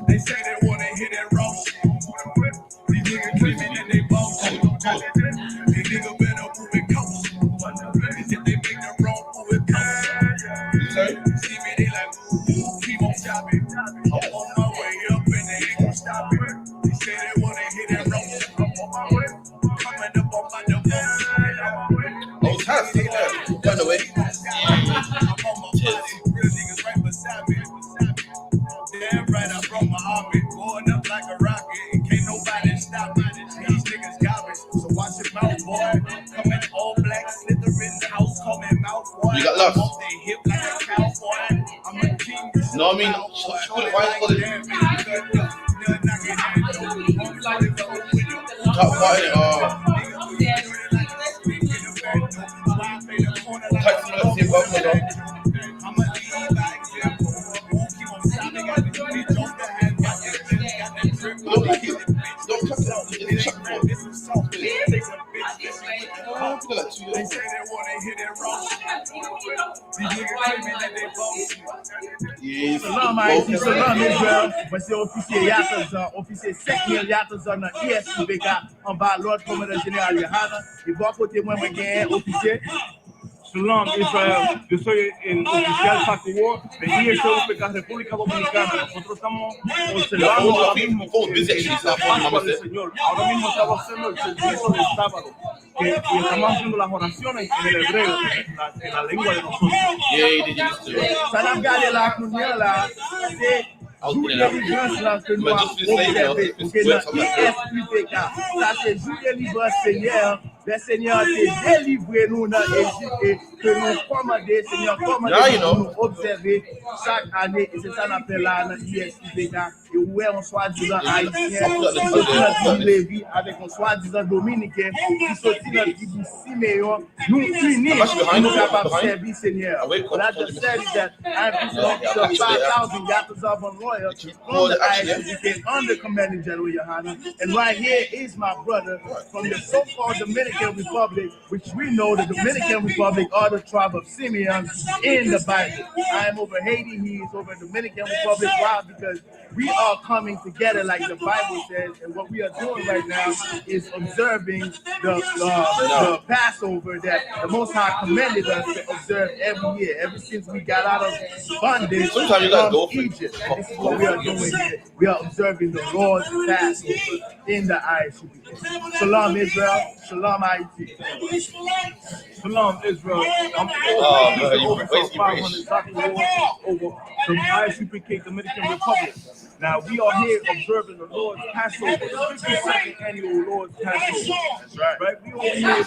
They say they wanna hit that raw shit. These niggas claiming that they boss shit. These niggas better move it coast. If they make the wrong move it coast. See me, they like, ooh, keep on chopping. I'm on my way up and they ain't gon' stop it. They say they wanna hit that raw shit. I'm on my way. Coming up on my double. Oh, time to that. By the way. I'm on my posse. Real niggas right beside me. Damn right, I brought my army. Going up like a rocket. Can't nobody stop me. These niggas garbage. So watch your mouth, boy. Coming all black, slithering house. Coming mouth, boy. You got love. They hip like a cowboy. I'm a king. No, I mean, why is it? Top party, Salam Haïti, salam Israël. Moi c'est officier YAHANNA, officier 5000 YAHANNA dans I.S.U.P.K en bas l'ordre commandant général YAHANNA. Et bon côté moi gagne officier. Salam Israel, yo soy el oficial Pacuo de I.S.U.P.K República Dominicana. Nosotros estamos observando ahora mismo la Pascua del Señor. Ahora mismo estamos haciendo el servicio del sábado. Y estamos haciendo las oraciones en el hebreo, en la lengua de nosotros. Salam gade la couleur là, c'est jour de délivrance là que nous avons observé. Parce que dans I.S.U.P.K, ça c'est jour de délivrance Seigneur. Le Seigneur a délivré nous dans l'Égypte et que nous commandons, Seigneur, nous observer chaque année. Et c'est ça qu'on appelle là dans I.S.U.P.K. Et où est on soi-disant haïtien, qui sortit dans le Lévi avec un soi-disant dominicain, qui sortit dans le Kadi Siméon, nous unis, nous capables de servir Seigneur. Voilà, just said that I'm the 5,000 Yatas of Royal from the I.S.U.P.K under commanding General Yohanna. And right here is my brother from the so-called Dominican Republic, which we know the Dominican Republic are the tribe of Simeon in the Bible. I am over Haiti, he is over Dominican Republic. Why? Because we are coming together like the Bible says, and what we are doing right now is observing the Passover that the Most High commanded us to observe every year, ever since we got out of bondage from Egypt. This is what we are doing here. We are observing the Lord's Passover in the I.S.U.P.K. Shalom Israel, Shalom Haiti. Salam Israel. I'm over 500 over from I.S.U.P.K Dominican Republic. Now we are here observing the Lord's Passover, the 52nd annual Lord's Passover. That's right. We over here,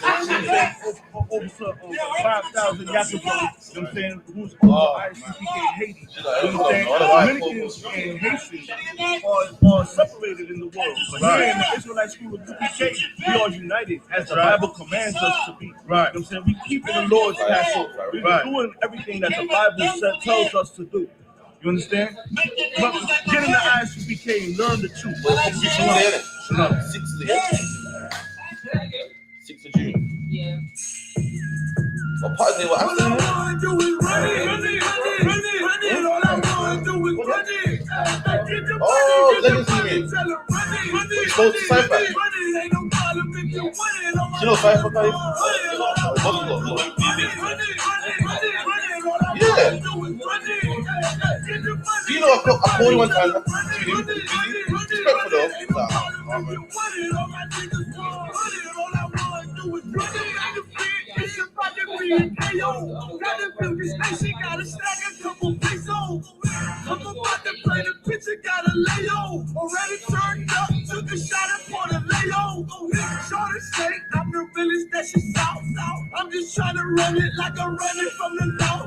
over 5,000 Yatas, you know what I'm saying, who's over I.S.U.P.K Haiti. You know what I'm saying? Dominicans and Haitians are separated in the world. But here in the Israelite school of UPK, we are united as the Bible commands us to be. Right. You know what I'm saying? We keeping the Lord's Passover. We're doing everything that the Bible tells us to do. You understand? But get in the I.S.U.P.K and learn the truth. Shalom. 6th of June. Yeah. What part of it? What happened? Oh, legacy man. We spoke to Cypher. You know Cypher, guys? Yeah. You know, I called you one time. Respectful though. I'm about to play the picture, gotta lay on. Already turned up, took a shot and poured a lay on. Shorty say I'm the realest that she saw. I'm just trying to run it like I'm running from the law.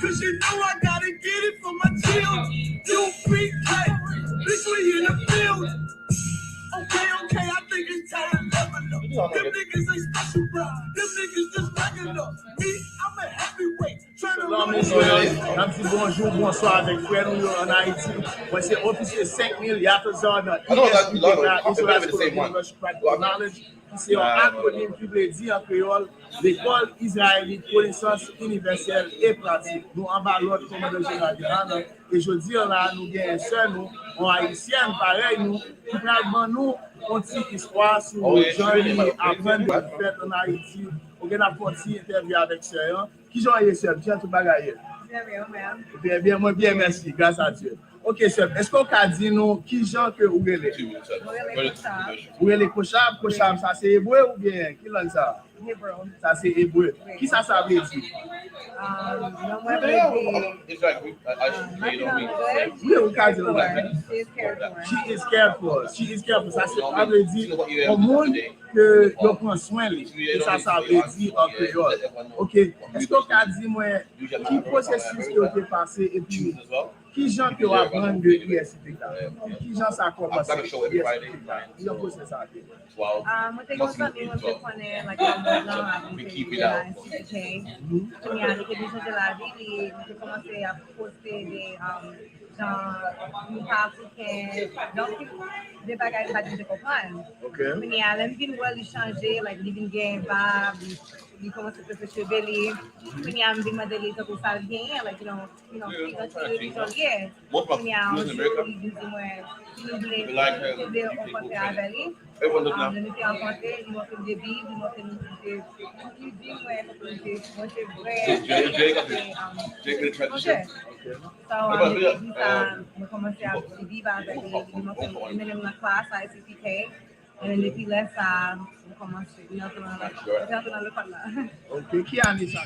Cause you know I gotta get it for my children. U.P.K, bitch, we in the field. Okay, I think it's time to level up. Them niggas ain't special, bro. Them niggas just regular. Me, I'm a heavyweight. Trying to Shalom Israël. Un petit bonjour, bonsoir avec frère nous en Haïti. Moi, c'est officier 5000 Yatazan dans I.S.U.P.K, Israelite School Practical Knowledge. C'est un acronyme qui veut dire en créole l'école israélite connaissance universelle et pratique. Nous en valeur comme le général YAHANNA. Et je dis là, nous avons sœur, nous, en haïtien, pareil, nous, qui prennent nous une petite histoire sur les gens qui apprennent de faire en Haïti. On a une petite interview avec sœur. Qui j'en ai sœur? Bien tout bagaille. Bien, bien, moi, bien, merci, grâce à Dieu. Ok, sœur, est-ce qu'on a dit nous qui gens que vous voulez? Vous voulez Kochab? Kochab, ça c'est hébreu ou bien? Qui l'a ça? Ça c'est hébreu. Qui ça veut dire? She is careful. She is careful. Ça veut dire au monde que je prends soin de lui. Ça veut dire en créole. Ok. Est-ce qu'on a dit moi qui processus qui a été passé et puis qui gens qui ont appris de I.S.U.P.K? Qui gens ça a commencé? Il y a un processus à faire. Moi, je connais I.S.U.P.K. Il y a des questions de la vie et j'ai commencé à poster des dans africains, donc des bagages que je comprends. Mais à l'envie de changer, like living game, il commence à se cheveler. Il y a un peu de l'état pour ça bien, like you know, il a tué les gens hier. Il y a un jour il dit moi, il voulait rencontrer avec lui. Je m'étais rencontré, il m'a fait des billes, il m'a fait des je commencé à vivre avec lui, il m'a fait une classe à I.S.U.P.K. Et depuis là, ça commence à dans le parler. Ok, qui a dit ça?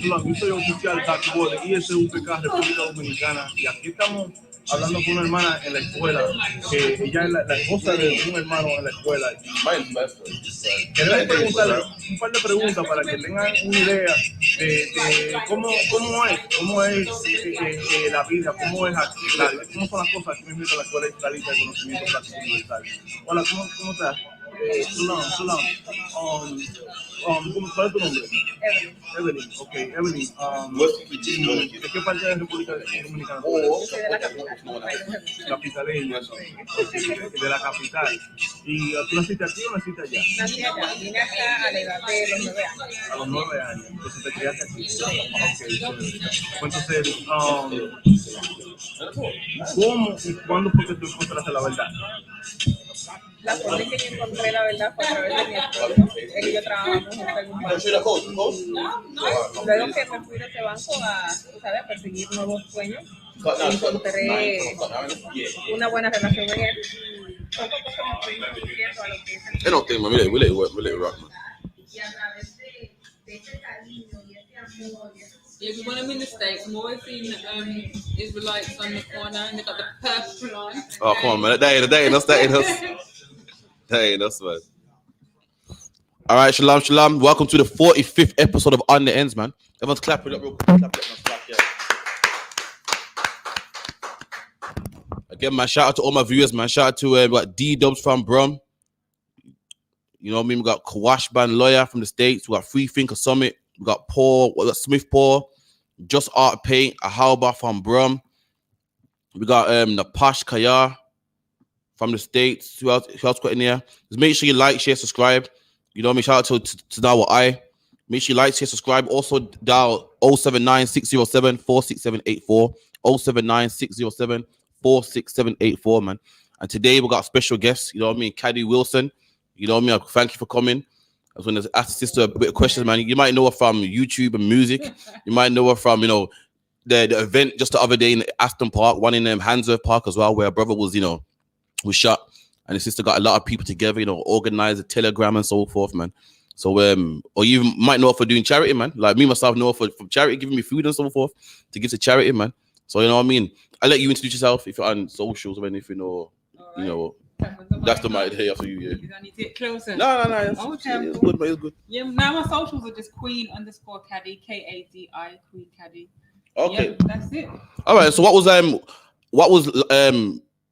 Yo soy oficial de I.S.U.P.K, República Dominicana, y aquí estamos hablando con una hermana en la escuela, que ella es la esposa de un hermano en la escuela. Queremos preguntarle un par de preguntas para que tengan una idea de cómo es la vida, cómo son las cosas que me invita a la escuela israelita de conocimiento práctico universal. Hola, ¿cómo estás? Shalom. ¿Cuál es tu nombre? Evelyn. Ok, Evelyn. ¿De qué parte de la República Dominicana? De la capital. Capitaleña. De la capital. ¿Y tú naciste aquí o naciste allá? Nací allá. Vine acá a la edad de los 9 años. A los 9 años. Entonces te criaste aquí. Ok. Entonces, ¿cómo y cuándo fue que tú encontraste la verdad? La forma en que yo encontré la verdad fue a través de mi esposo. Él y yo trabajamos juntos en un banco. Luego que me fui de ese banco a perseguir nuevos sueños, encontré una buena relación con él. Poco a poco me fui introduciendo a lo que es el... I don't think, man. We let it rock, man. Y a través de ese cariño y ese amor. Yeah, because when I'm in the States, I'm always seeing Israelites on the corner and they got the purple on. Oh, come on, man. That ain't us. That ain't us, man. All right, shalom. Welcome to the 45th episode of On the Ends, man. Everyone's clapping up real quick. Clap, yeah. Again, man, shout out to all my viewers, man. Shout out to we got D-Dubs from Brum. You know what I mean? We got Kawash Band Lawyer from the States. We got Free Thinker Summit. We got Paul. We got Smith Paul. Just Art Paint. Ahalba from Brum. We got Napash Kaya from the States. Who else got in there? Just make sure you like, share, subscribe. You know what I mean? Shout out to Dawa I. Make sure you like, share, subscribe. Also dial 079-607-46784. 079-607-46784, man. And today we got a special guest. You know what I mean? Kadi Wilson. You know what I mean? Thank you for coming. I was going to ask sister a bit of questions, man. You might know her from YouTube and music. You might know her from, the event just the other day in Aston Park, one in Handsworth Park as well, where her brother was, was shot. And his sister got a lot of people together, organized a telegram and so forth, man. So, or you might know her for doing charity, man. Like me, myself, know her for charity, giving me food and so forth to give to charity, man. So, you know what I mean? I'll let you introduce yourself if you're on socials or anything, that's the mic here for you, yeah. You don't need to get closer. No. It's good, but it's good. Yeah, now my socials are just Queen_Kadi, Kadi, Queen Kadi. Okay. Yeah, that's it. All right. So what was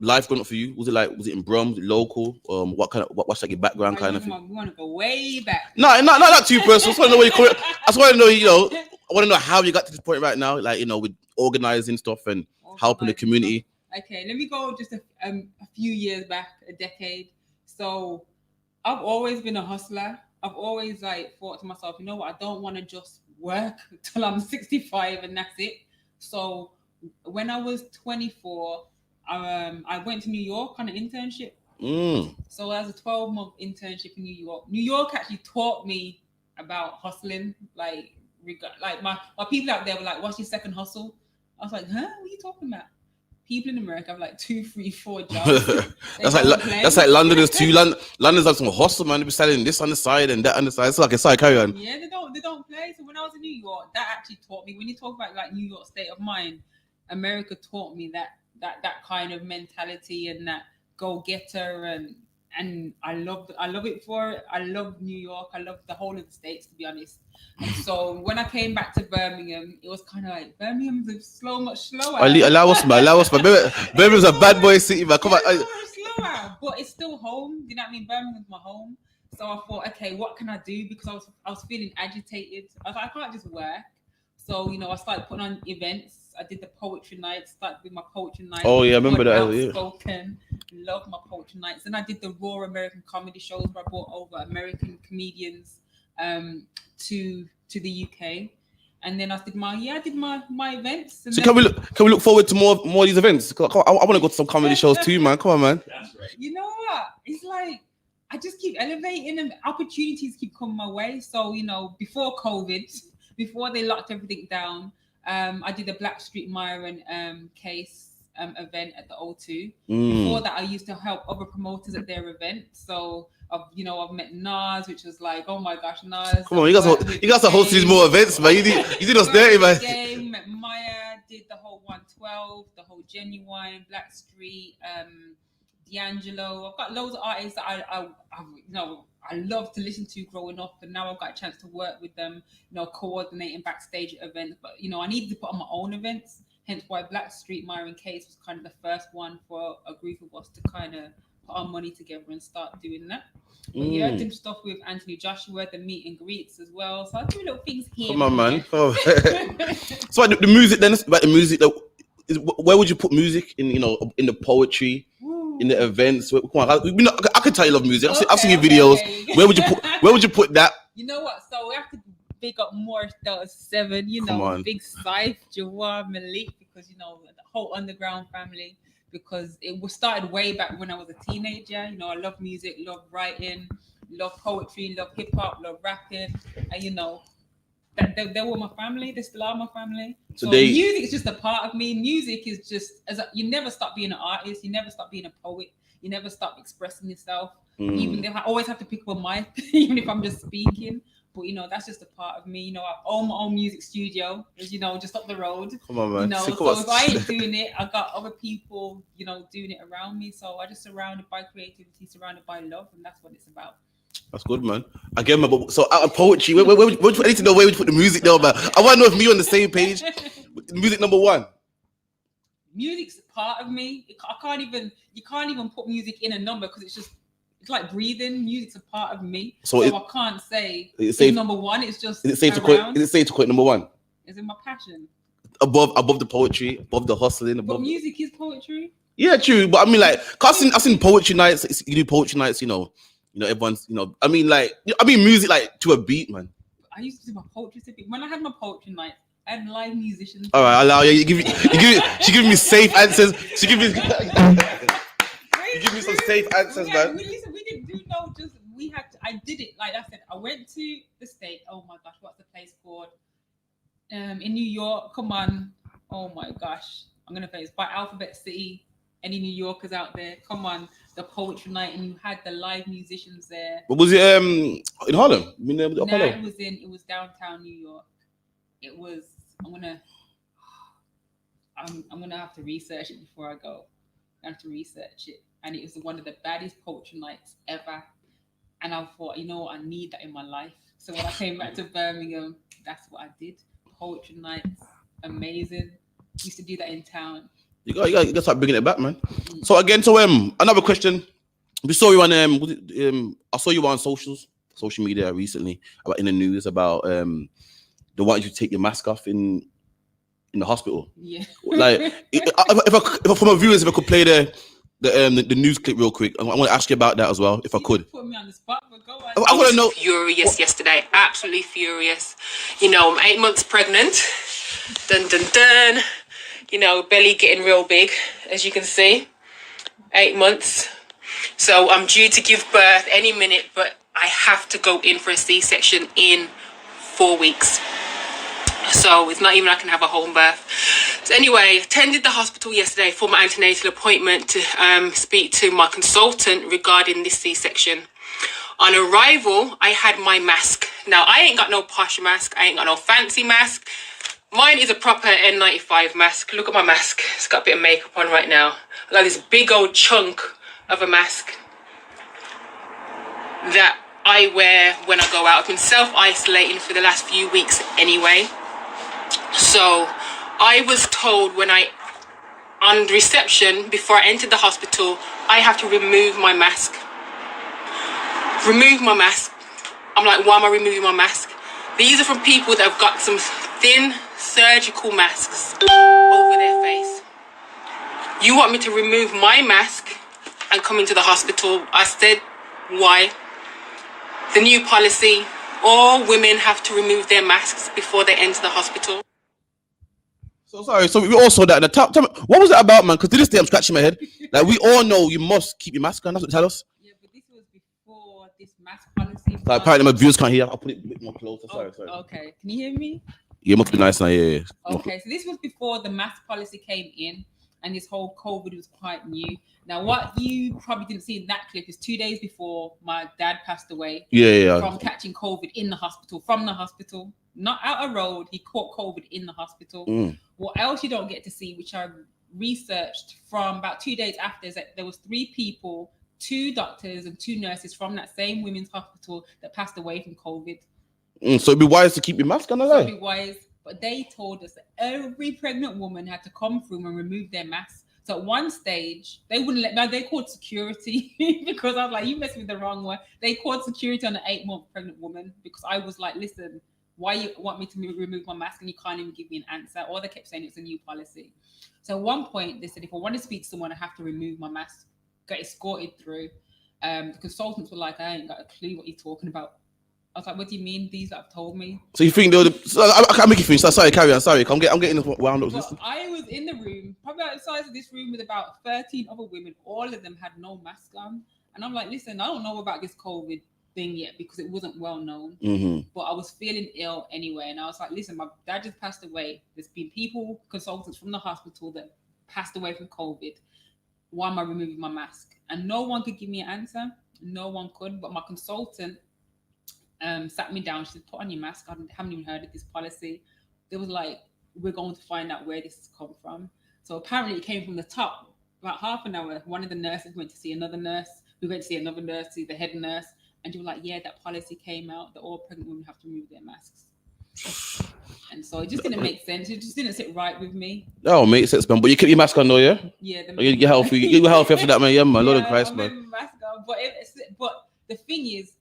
life going up for you? Was it in Brum, local? What's like your background kind of thing? We want to go way back. No, not too personal. I just want to know where you come. I just want to know, want to know how you got to this point right now, like, you know, with organizing stuff and helping the community. Okay, let me go just a few years back, a decade. So I've always been a hustler. I've always like thought to myself, you know what, I don't want to just work till I'm 65 and that's it. So when I was 24, I went to New York on an internship. So as a 12-month internship in New York. New York actually taught me about hustling. Like my people out there were like, "What's your second hustle?" I was like, "Huh? What are you talking about?" People in America have like 2, 3, 4 jobs. that's like Londoners too. Londoners have some hustle, man. They be selling this on the side and that on the side. It's like a side, carry on. Yeah, they don't play. So when I was in New York, that actually taught me. When you talk about like New York state of mind, America taught me that kind of mentality and that go-getter, and I love it for it. I love New York. I love the whole of the States, to be honest. And so when I came back to Birmingham, it was kind of like Birmingham's much slower. Allow us, man. Birmingham's a bad boy city, man. Come on. It's slower, but it's still home. You know what I mean? Birmingham's my home. So I thought, okay, what can I do? Because I was feeling agitated. I was like, I can't just work. So, you know, I started putting on events. I did the poetry nights, started with my poetry nights. Oh, yeah, I remember that. Outspoken. Love my poetry nights. And I did the raw American comedy shows where I brought over American comedians to the UK. And then I did my events. And so can we look forward to more of these events? I want to go to some comedy shows too, man. Come on, man. That's right. You know what? It's like I just keep elevating and opportunities keep coming my way. So, you know, before COVID, before they locked everything down, I did a Blackstreet Myron case event at the O2. Before that, I used to help other promoters at their event. So I've met Nas, which was like, oh my gosh, Nas. Come on, you guys are hosting these more events, man. You did us dirty, man. Game, met Maya, did the whole 112, the whole Genuine, Blackstreet, D'Angelo. I've got loads of artists that I love to listen to growing up, and now I've got a chance to work with them, coordinating backstage events. But I needed to put on my own events, hence why Blackstreet Myron Case was kind of the first one for a group of us to kind of put our money together and start doing that. But I did stuff with Anthony Joshua, the meet and greets as well. So I do little things here. Come on, man. Oh. So the music then, about the music, where would you put music in? In the poetry, in the events. Come on, I can tell you love music. I've seen your videos. Okay. Where would you put that? You know what? So we have to big up more those 7. Big Syph, Jawad, Malik, because the whole underground family. Because it was started way back when I was a teenager. I love music, love writing, love poetry, love hip hop, love rapping, and that they were my family. They still are my family. So music is just a part of me. Music is just you never stop being an artist. You never stop being a poet. You never stop expressing yourself. Even if I always have to pick up a mic, even if I'm just speaking. But that's just a part of me. I own my own music studio, just up the road. Come on, man. So if I ain't doing it, I got other people, doing it around me. So I just surrounded by creativity, surrounded by love, and that's what it's about. That's good, man. Again, so out of poetry, where would you, I need to know where would you put the music though, man. I want to know if me on the same page. Music number 1. Music's part of me. You can't even put music in a number because it's like breathing. Music's a part of me. So I can't say it's number 1. It's just is it safe to quit number 1? Is it my passion? Above the poetry, above the hustling, but music is poetry. Yeah, true. But I mean, like, cause I've seen poetry nights. You do poetry nights, everyone's, I mean, music like to a beat, man. I used to do my poetry to beat. When I had my poetry night, I had live musicians. All right, allow you. She give me safe answers. She give me. You give me some safe answers, man. We didn't do I did it. Like I said, I went to the state. Oh my gosh, what's the place called? In New York. Come on. Oh my gosh. I'm going to say it's by Alphabet City. Any New Yorkers out there? Come on. The poetry night, and you had the live musicians there. What was it in Harlem? It was downtown New York. It was, I'm gonna have to research it before I go. I have to research it. And it was one of the baddest poetry nights ever. And I thought, I need that in my life. So when I came back to Birmingham, that's what I did. Poetry nights, amazing. Used to do that in town. You got to start bringing it back, man. So again, another question. We saw you on I saw you on social media recently in the news about the they want you to take your mask off in the hospital. Yeah. Like, if from our viewers, if I could play the news clip real quick, I want to ask you about that as well, if I could. Put me on the spot, but go on. I want to know. Furious yesterday, absolutely furious. You know, I'm 8 months pregnant. Dun dun dun. You know, belly getting real big, as you can see. 8 months. So I'm due to give birth any minute, but I have to go in for a C-section in 4 weeks. So it's not even I can have a home birth. So anyway, attended the hospital yesterday for my antenatal appointment to speak to my consultant regarding this C-section. On arrival, I had my mask. Now, I ain't got no posh mask. I ain't got no fancy mask. Mine is a proper N95 mask. Look at my mask. It's got a bit of makeup on right now. I got this big old chunk of a mask that I wear when I go out. I've been self-isolating for the last few weeks anyway. So I was told on reception, before I entered the hospital, I have to remove my mask. Remove my mask. I'm like, why am I removing my mask? These are from people that have got some thin surgical masks over their face. You want me to remove my mask and come into the hospital? I said, why? The new policy, all women have to remove their masks before they enter the hospital. So sorry, so we all saw that in the top. What was that about, man? Because to this day I'm scratching my head. Like, we all know you must keep your mask on. That's what they tell us. Yeah, but this was before this mask policy. So apparently my viewers can't hear. I'll put it a bit more closer. Sorry. Okay, can you hear me? Yeah, it must be nice now. Yeah. Okay, so this was before the mask policy came in, and this whole COVID was quite new. Now, what you probably didn't see in that clip is 2 days before my dad passed away. Yeah. From catching COVID in the hospital, from the hospital, not out a road. He caught COVID in the hospital. What else you don't get to see, which I researched from about 2 days after, is that there was 3 people, 2 doctors and 2 nurses from that same women's hospital that passed away from COVID. So it'd be wise to keep your mask on, It'd be wise, but they told us that every pregnant woman had to come through and remove their mask. So at one stage, they wouldn't let me. They called security because I was like, you messed with the wrong one. They called security on an 8-month pregnant woman because I was like, listen, why you want me to remove my mask and you can't even give me an answer? Or they kept saying it's a new policy. So at one point, they said, if I want to speak to someone, I have to remove my mask. Got escorted through. The consultants were like, I ain't got a clue what you're talking about. I was like, what do you mean? These that have told me. So you think I can't make you finish. Sorry, carry on. Sorry, I'm getting wound up. I was in the room, probably about the size of this room, with about 13 other women. All of them had no mask on. And I'm like, listen, I don't know about this COVID thing yet because it wasn't well known. But I was feeling ill anyway. And I was like, listen, my dad just passed away. There's been people, consultants from the hospital that passed away from COVID. Why am I removing my mask? And no one could give me an answer. No one could. But my consultant sat me down. She said, put on your mask. I haven't even heard of this policy. They was like, we're going to find out where this has come from. So apparently it came from the top. About half an hour, one of the nurses went to see another nurse. We went to see another nurse, see the head nurse. And you were like, yeah, that policy came out that all pregnant women have to remove their masks. And so it just didn't make sense. It just didn't sit right with me. Oh, makes sense, man. But you keep your mask on, though, yeah? Yeah. You're healthy. You're healthy after that, man. Yeah, man. Lord of Christ, man. Mask on. But the thing is,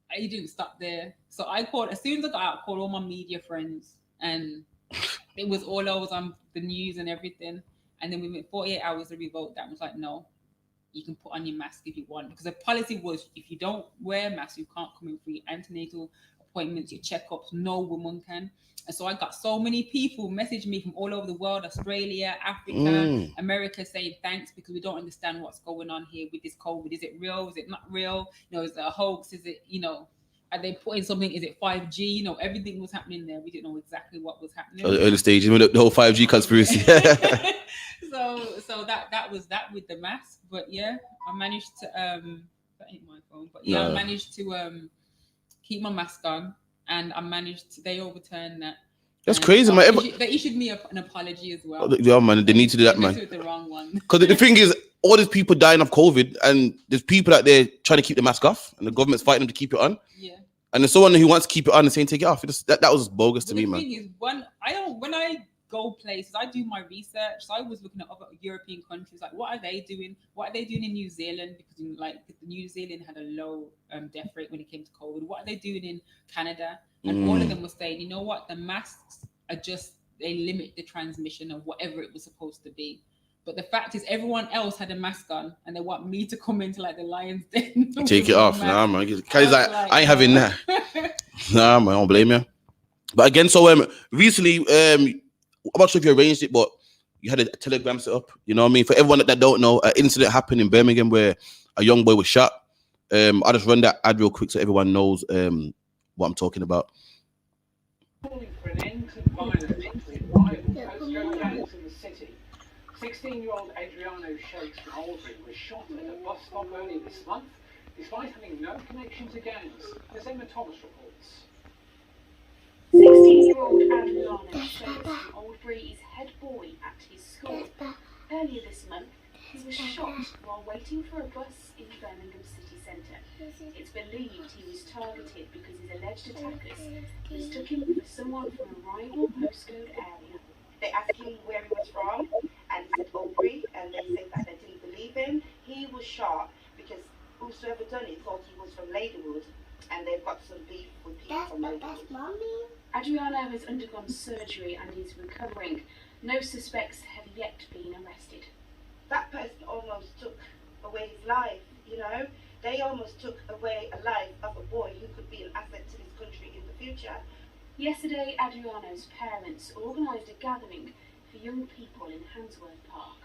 I didn't stop there. So I called, as soon as I got out, I called all my media friends. And it was all over on the news and everything. And then within 48 hours, the revolt that was like, no, you can put on your mask if you want. Because the policy was, if you don't wear a mask, you can't come in for your antenatal appointments, your checkups. No woman can. And so I got so many people message me from all over the world, Australia, Africa, America, saying thanks because we don't understand what's going on here with this COVID. Is it real? Is it not real? Is it a hoax? Is it, are they putting something? Is it 5G? Everything was happening there. We didn't know exactly what was happening. Early stage, the whole 5G conspiracy. So that was that with the mask. But yeah, I managed to that ain't my phone. But yeah, I managed to keep my mask on, and I managed to. They overturned that. That's crazy, man. They issued me an apology as well. Yeah, man. They need to do that, man. With the wrong one. Because the thing is, all these people dying of COVID, and there's people out there trying to keep the mask off, and the government's fighting them to keep it on. Yeah. And there's someone who wants to keep it on and saying take it off. That was bogus to me, man. The thing is, when I go places. I do my research. So I was looking at other European countries, like what are they doing? What are they doing in New Zealand? Because New Zealand had a low death rate when it came to COVID. What are they doing in Canada? And all of them were saying, you know what, the masks are just, they limit the transmission of whatever it was supposed to be. But the fact is, everyone else had a mask on, and they want me to come into like the lion's den. Take it off, nah, man. Cause I ain't having that. Nah, man, I don't blame you. But again, so recently, I'm not sure if you arranged it, but you had a telegram set up. You know what I mean? For everyone that don't know, an incident happened in Birmingham where a young boy was shot. I'll just run that ad real quick so everyone knows what I'm talking about. Calling for an end to violence with rival postcode gangs in the city. 16-year-old Adriano Shakes from Albury was shot at a bus stop earlier this month, despite having no connection to gangs, as Emma Thomas reports. 16-year-old Adriano Shakes from Albury is head boy at his school. Earlier this month, he was shot while waiting for a bus in Birmingham city centre. It's believed he was targeted because his alleged attackers mistook him for someone from a rival postcode area. They asked him where he was from, and he said Albury, and they said that they didn't believe him. He was shot because whosoever done it thought he was from Ladywood, and they've got some beef with people from Ladywood. Adriano has undergone surgery and is recovering. No suspects have yet been arrested. That person almost took away his life, you know. They almost took away a life of a boy who could be an asset to this country in the future. Yesterday, Adriano's parents organised a gathering for young people in Handsworth Park.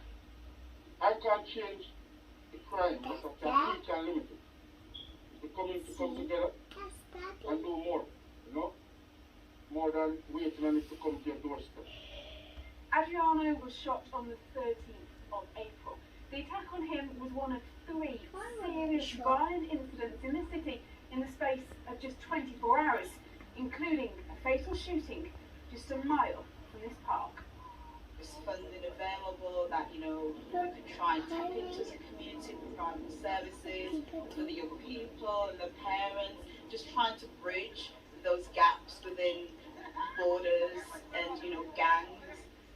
I can't change the crime, but we can limit it. It's coming to come together and do more, you know? More than waiting on it to come to your doorstep. Adriano was shot on the 13th of April. The attack on him was one of 3 serious violent incidents in the city in the space of just 24 hours, including a fatal shooting just a mile from this park. There's funding available that, you know, you can try and tap into the community providing services for the young people and the parents, just trying to bridge those gaps within borders and, you know, gangs.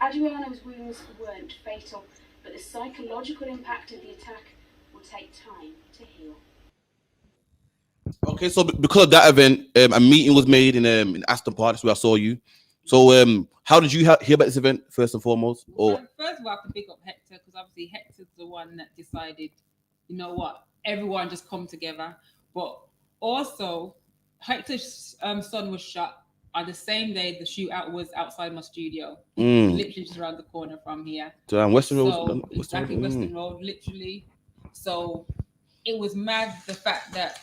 Adriano's wounds weren't fatal, but the psychological impact of the attack will take time to heal. Okay, so because of that event, a meeting was made in Aston Park. That's where I saw you. So, how did you hear about this event first and foremost? Or first of all, I have to pick up Hector because obviously Hector's the one that decided, you know what, everyone just come together. But also, Hector's son was shot on the same day the shootout was outside my studio, literally just around the corner from here. Western Road. So exactly, Western Road, literally. So it was mad the fact that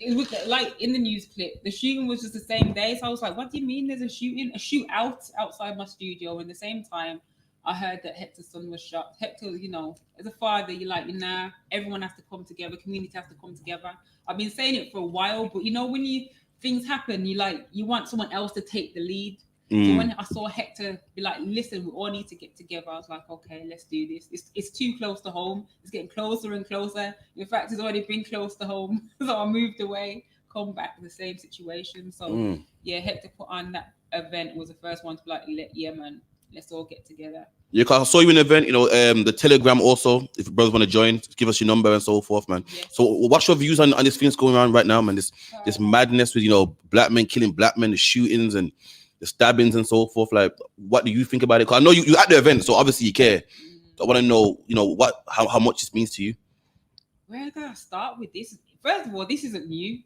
it was like in the news clip, the shooting was just the same day. So I was like, what do you mean there's a shootout outside my studio? And at the same time, I heard that Hector's son was shot. Hector, you know, as a father, you're like, nah, everyone has to come together. Community has to come together. I've been saying it for a while, but you know, when things happen, you want someone else to take the lead. So when I saw Hector be like, listen, we all need to get together, I was like, okay, let's do this. It's too close to home. It's getting closer and closer. In fact, it's already been close to home. So I moved away, come back to the same situation. So yeah, Hector put on that event, was the first one to be like, yeah, man, let's all get together. Yeah, because I saw you in an event, you know, the Telegram also, if brothers want to join, give us your number and so forth, man. Yes. So what's your views on this thing that's going on right now, man? This madness with, you know, black men killing black men, the shootings and the stabbings and so forth. Like, what do you think about it? Because I know you at the event, so obviously you care. I want to know, you know, how much this means to you. Where can I start with this? First of all, this isn't new.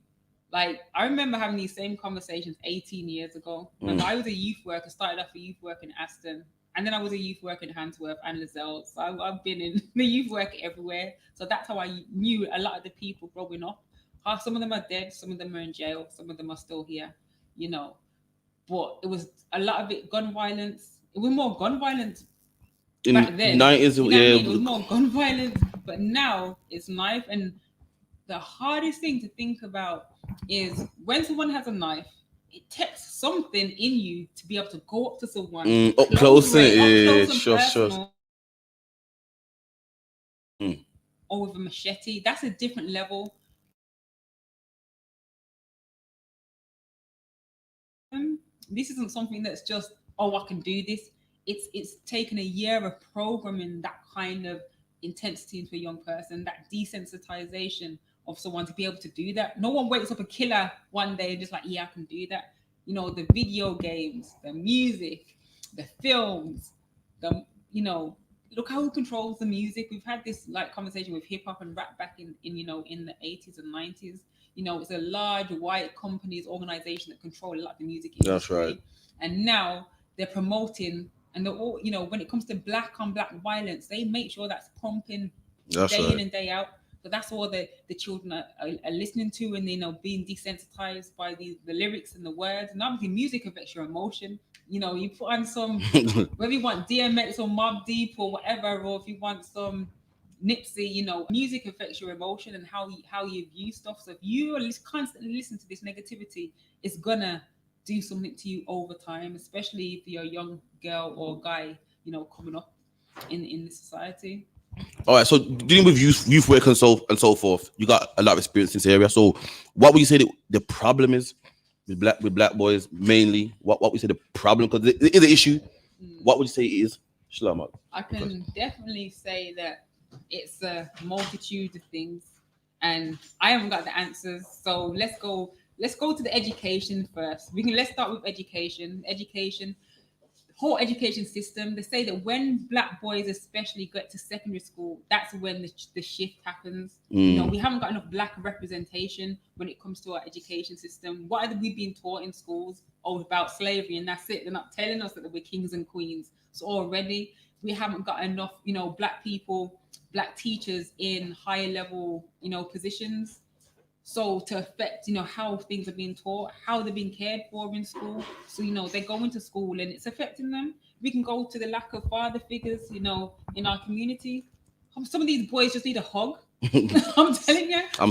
Like, I remember having these same conversations 18 years ago. Like, I was a youth worker, started off a youth work in Aston. And then I was a youth worker in Handsworth and Lizelle. So I've been in the youth work everywhere. So that's how I knew a lot of the people growing up. Some of them are dead, some of them are in jail, some of them are still here, you know. But it was a lot of it gun violence. It was more gun violence back then. 90s, you know what I mean? It was more gun violence. But now it's knife. And the hardest thing to think about is when someone has a knife, it takes something in you to be able to go up to someone up close and sure. Or with a machete. That's a different level. This isn't something that's just oh, I can do this. It's taken a year of programming that kind of intensity into a young person, that desensitization of someone to be able to do that. No one wakes up a killer one day and just like, yeah, I can do that. You know, the video games, the music, the films, look how it controls the music. We've had this like conversation with hip hop and rap back in the 80s and 90s. You know, it's a large white companies, organization that control a lot of the music industry. That's right. And now they're promoting, and they're all, when it comes to black on black violence, they make sure that's pumping day in and day out. So that's all the children are listening to, and being desensitized by the lyrics and the words. And obviously music affects your emotion. You put on some, whether you want DMX or Mobb Deep or whatever, or if you want some Nipsey, music affects your emotion and how you view stuff. So if you are constantly listening to this negativity, it's gonna do something to you over time, especially if you're a young girl or guy, coming up in this society. All right, so dealing with youth work and so forth, you got a lot of experience in this area. So what would you say the problem is with black boys mainly? What would you say the problem, because it is an issue? What would you say it is? Shalom. I can definitely say that it's a multitude of things, and I haven't got the answers. So let's go to the education first. Let's start with education. Whole education system. They say that when black boys especially get to secondary school, that's when the shift happens. We haven't got enough black representation when it comes to our education system. What are we being taught in schools? About slavery, and that's it. They're not telling us that we're kings and queens. So already we haven't got enough, black people, black teachers in higher level, positions. So to affect, how things are being taught, how they're being cared for in school. So, they go into school and it's affecting them. We can go to the lack of father figures, in our community. Some of these boys just need a hug. I'm telling you. I'm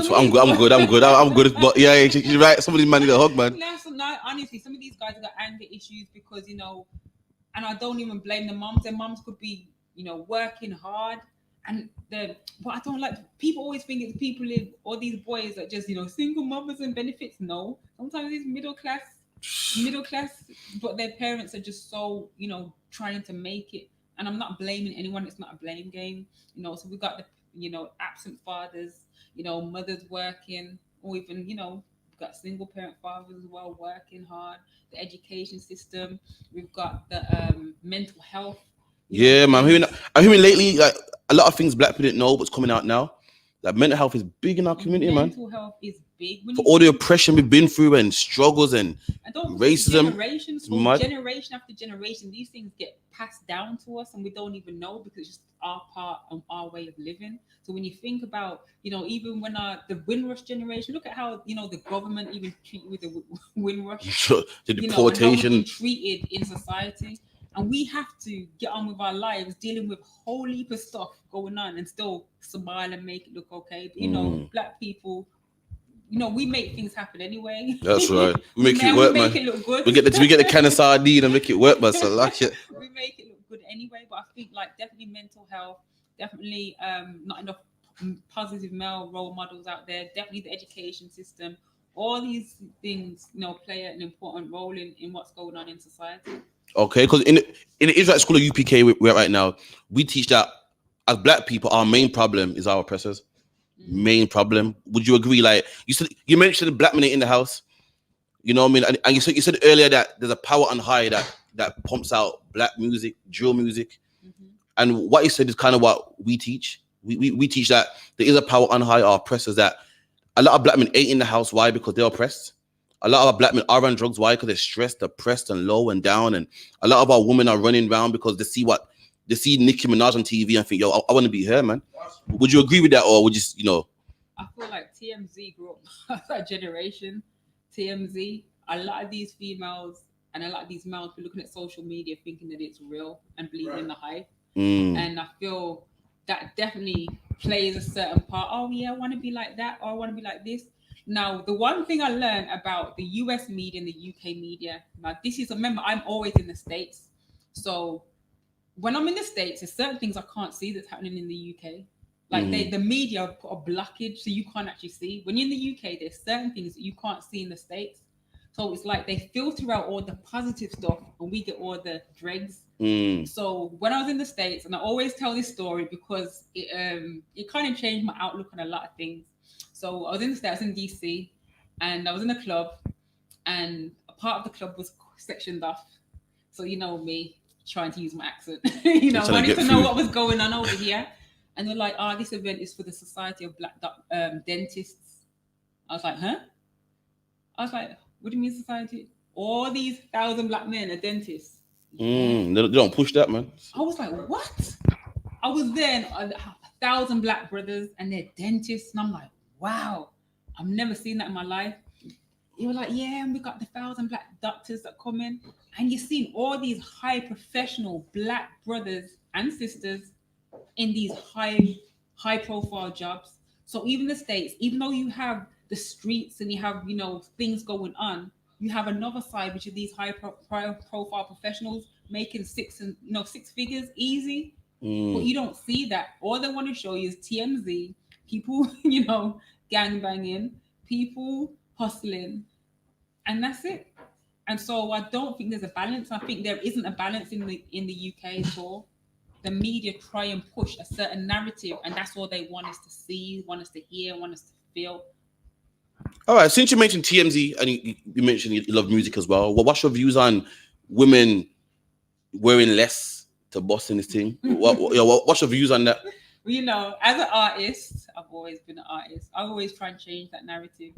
good. But yeah, you're right. Some of these men need a hug, man. No, honestly, some of these guys have got anger issues because, and I don't even blame the moms. Their moms could be, working hard. And what I don't like, people always think it's people all these boys that just, single mothers and benefits. No, sometimes it's middle class, but their parents are just so, trying to make it. And I'm not blaming anyone. It's not a blame game, So we got the, absent fathers, mothers working, or even, we've got single parent fathers as well working hard. The education system, we've got the mental health. Yeah, man. I'm hearing lately, like, a lot of things black people didn't know, what's coming out now. Like, mental health is big in our community, man. Mental health is big. For all the oppression we've been through and struggles and racism. Generation after generation, these things get passed down to us and we don't even know, because it's just our part and our way of living. So when you think about, even when the Windrush generation, look at how, the government even treated with the Windrush. The deportation. And how we've been treated in society. And we have to get on with our lives, dealing with a whole heap of stuff going on and still smile and make it look okay. But, black people, we make things happen anyway. That's right. We make it work, man. We make it look good. We get the can of sardine and make it work, man. So I like it. We make it look good anyway. But I think, definitely mental health, definitely not enough positive male role models out there, definitely the education system. All these things, play an important role in what's going on in society. Okay, because in the Israelite school of UPK we're at right now, we teach that as black people, our main problem is our oppressors. Main problem. Would you agree? Like you mentioned the black men in the house. You know what I mean? And you said earlier that there's a power on high that pumps out black music, drill music. And what you said is kind of what we teach. We teach that there is a power on high, our oppressors, that a lot of black men ain't in the house. Why? Because they're oppressed. A lot of our black men are on drugs. Why? Because they're stressed, depressed, and low and down. And a lot of our women are running around because they see Nicki Minaj on TV and think, yo, I want to be her, man. Would you agree with that, or would you, I feel like TMZ grew up that generation. TMZ, a lot of these females and a lot of these males be looking at social media thinking that it's real and believing in the hype. And I feel that definitely plays a certain part. Oh yeah, I want to be like that, or I want to be like this. Now, the one thing I learned about the US media and the UK media, now remember, I'm always in the States. So when I'm in the States, there's certain things I can't see that's happening in the UK. Like the media put a blockage so you can't actually see. When you're in the UK, there's certain things that you can't see in the States. So it's like they filter out all the positive stuff and we get all the dregs. So when I was in the States, and I always tell this story because it kind of changed my outlook on a lot of things. So I was in the States, in DC, and I was in a club, and a part of the club was sectioned off. So you know me trying to use my accent, wanting to know what was going on over here. And they're like, this event is for the Society of Black Dentists. I was like, huh? I was like, what do you mean society? All these 1,000 black men are dentists. They don't push that, man. I was like, what? I was there, 1,000 black brothers, and they're dentists. And I'm like, wow, I've never seen that in my life. You were like, yeah, and we got the 1,000 black doctors that come in. And you're seeing all these high professional black brothers and sisters in these high profile jobs. So even the States, even though you have the streets and you have, things going on, you have another side, which is these high profile professionals making six figures easy. But you don't see that. All they want to show you is TMZ, people, gangbanging, people hustling, and that's it. And so I don't think there's a balance. I think there isn't a balance in the UK at all. The media try and push a certain narrative, and that's all they want us to see, want us to hear, want us to feel. All right, since you mentioned TMZ and you mentioned you love music as well, what's your views on women wearing less to boss in this thing? What's your views on that? Well, as an artist, I've always been an artist. I always try and change that narrative.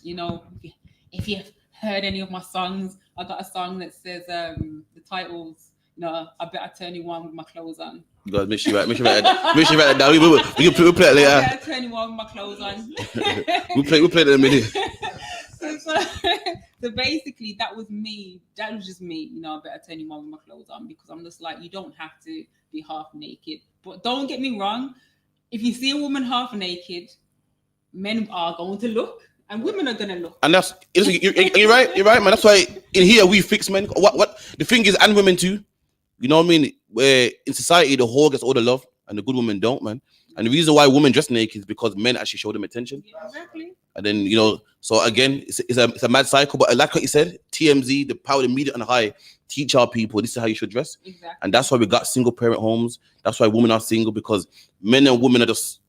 If you've heard any of my songs, I got a song that says the titles. I better turn you on with my clothes on. You guys, make sure you write that down. We'll play it later. I better turn you on with my clothes on. we'll play it in a minute. So basically, that was me. That was just me. I better turn you on with my clothes on, because I'm just like, you don't have to be half naked. But don't get me wrong. If you see a woman half naked, men are going to look. And women are gonna look. And you're right. You're right, man. That's why in here we fix men. What the thing is, and women too. You know what I mean? Where in society the whore gets all the love and the good women don't, man. And the reason why women dress naked is because men actually show them attention. Yeah, exactly. And then so again, it's a mad cycle. But like what you said, TMZ, the power, the media and high, teach our people this is how you should dress. Exactly. And that's why we got single parent homes. That's why women are single, because men and women are just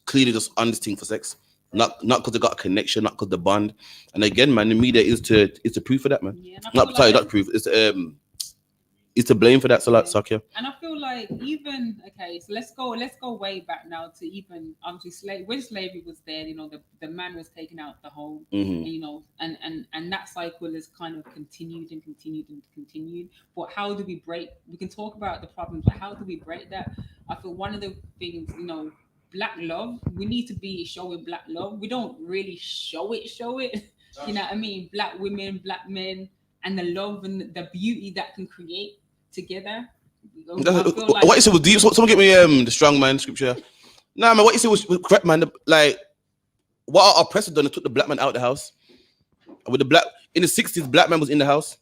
clearly just on this thing for sex. Not because they got a connection, not because the bond. And again, man, the media is the proof for that, man. Yeah, not proof. It's to blame for that. So like, Sakya. And I feel like so let's go way back now to even slavery. When slavery was there, the man was taken out of the home, and that cycle has kind of continued and continued and continued. But how do we break? We can talk about the problems, but how do we break that? I feel one of the things, black love, we need to be showing black love. We don't really show it. You know what I mean? Black women, black men, and the love and the beauty that can create together. What you said was deep. Someone get me the strong man scripture. Nah, man, what you said was correct, man. Like, what our oppressors done, they took the black man out of the house. With the black in the 60s, black man was in the house.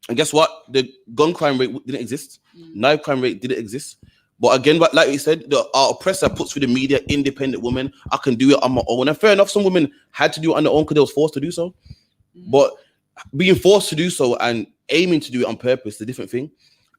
And guess what? The gun crime rate didn't exist. Knife crime rate didn't exist. But again, like you said, our oppressor puts through the media, independent women. I can do it on my own. And fair enough, some women had to do it on their own because they was forced to do so. But being forced to do so and aiming to do it on purpose is a different thing.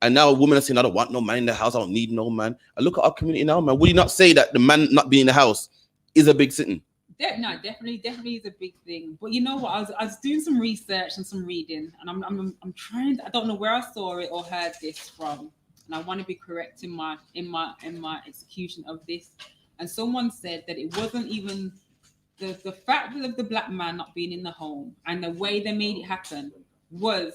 And now women are saying, I don't want no man in the house. I don't need no man. And look at our community now, man. Would you not say that the man not being in the house is a big thing? No, definitely is a big thing. But you know what? I was doing some research and some reading, and I'm trying. I don't know where I saw it or heard this from, and I want to be correct in my execution of this. And someone said that it wasn't even the fact of the black man not being in the home, and the way they made it happen was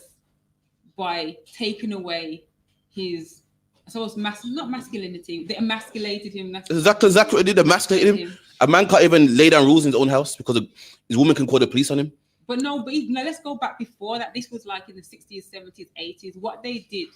by taking away his, so it's not masculinity. They emasculated him. That's exactly what they did. Emasculated him. A man can't even lay down rules in his own house because his woman can call the police on him. But let's go back before that. This was like in the 60s, 70s, 80s. What they did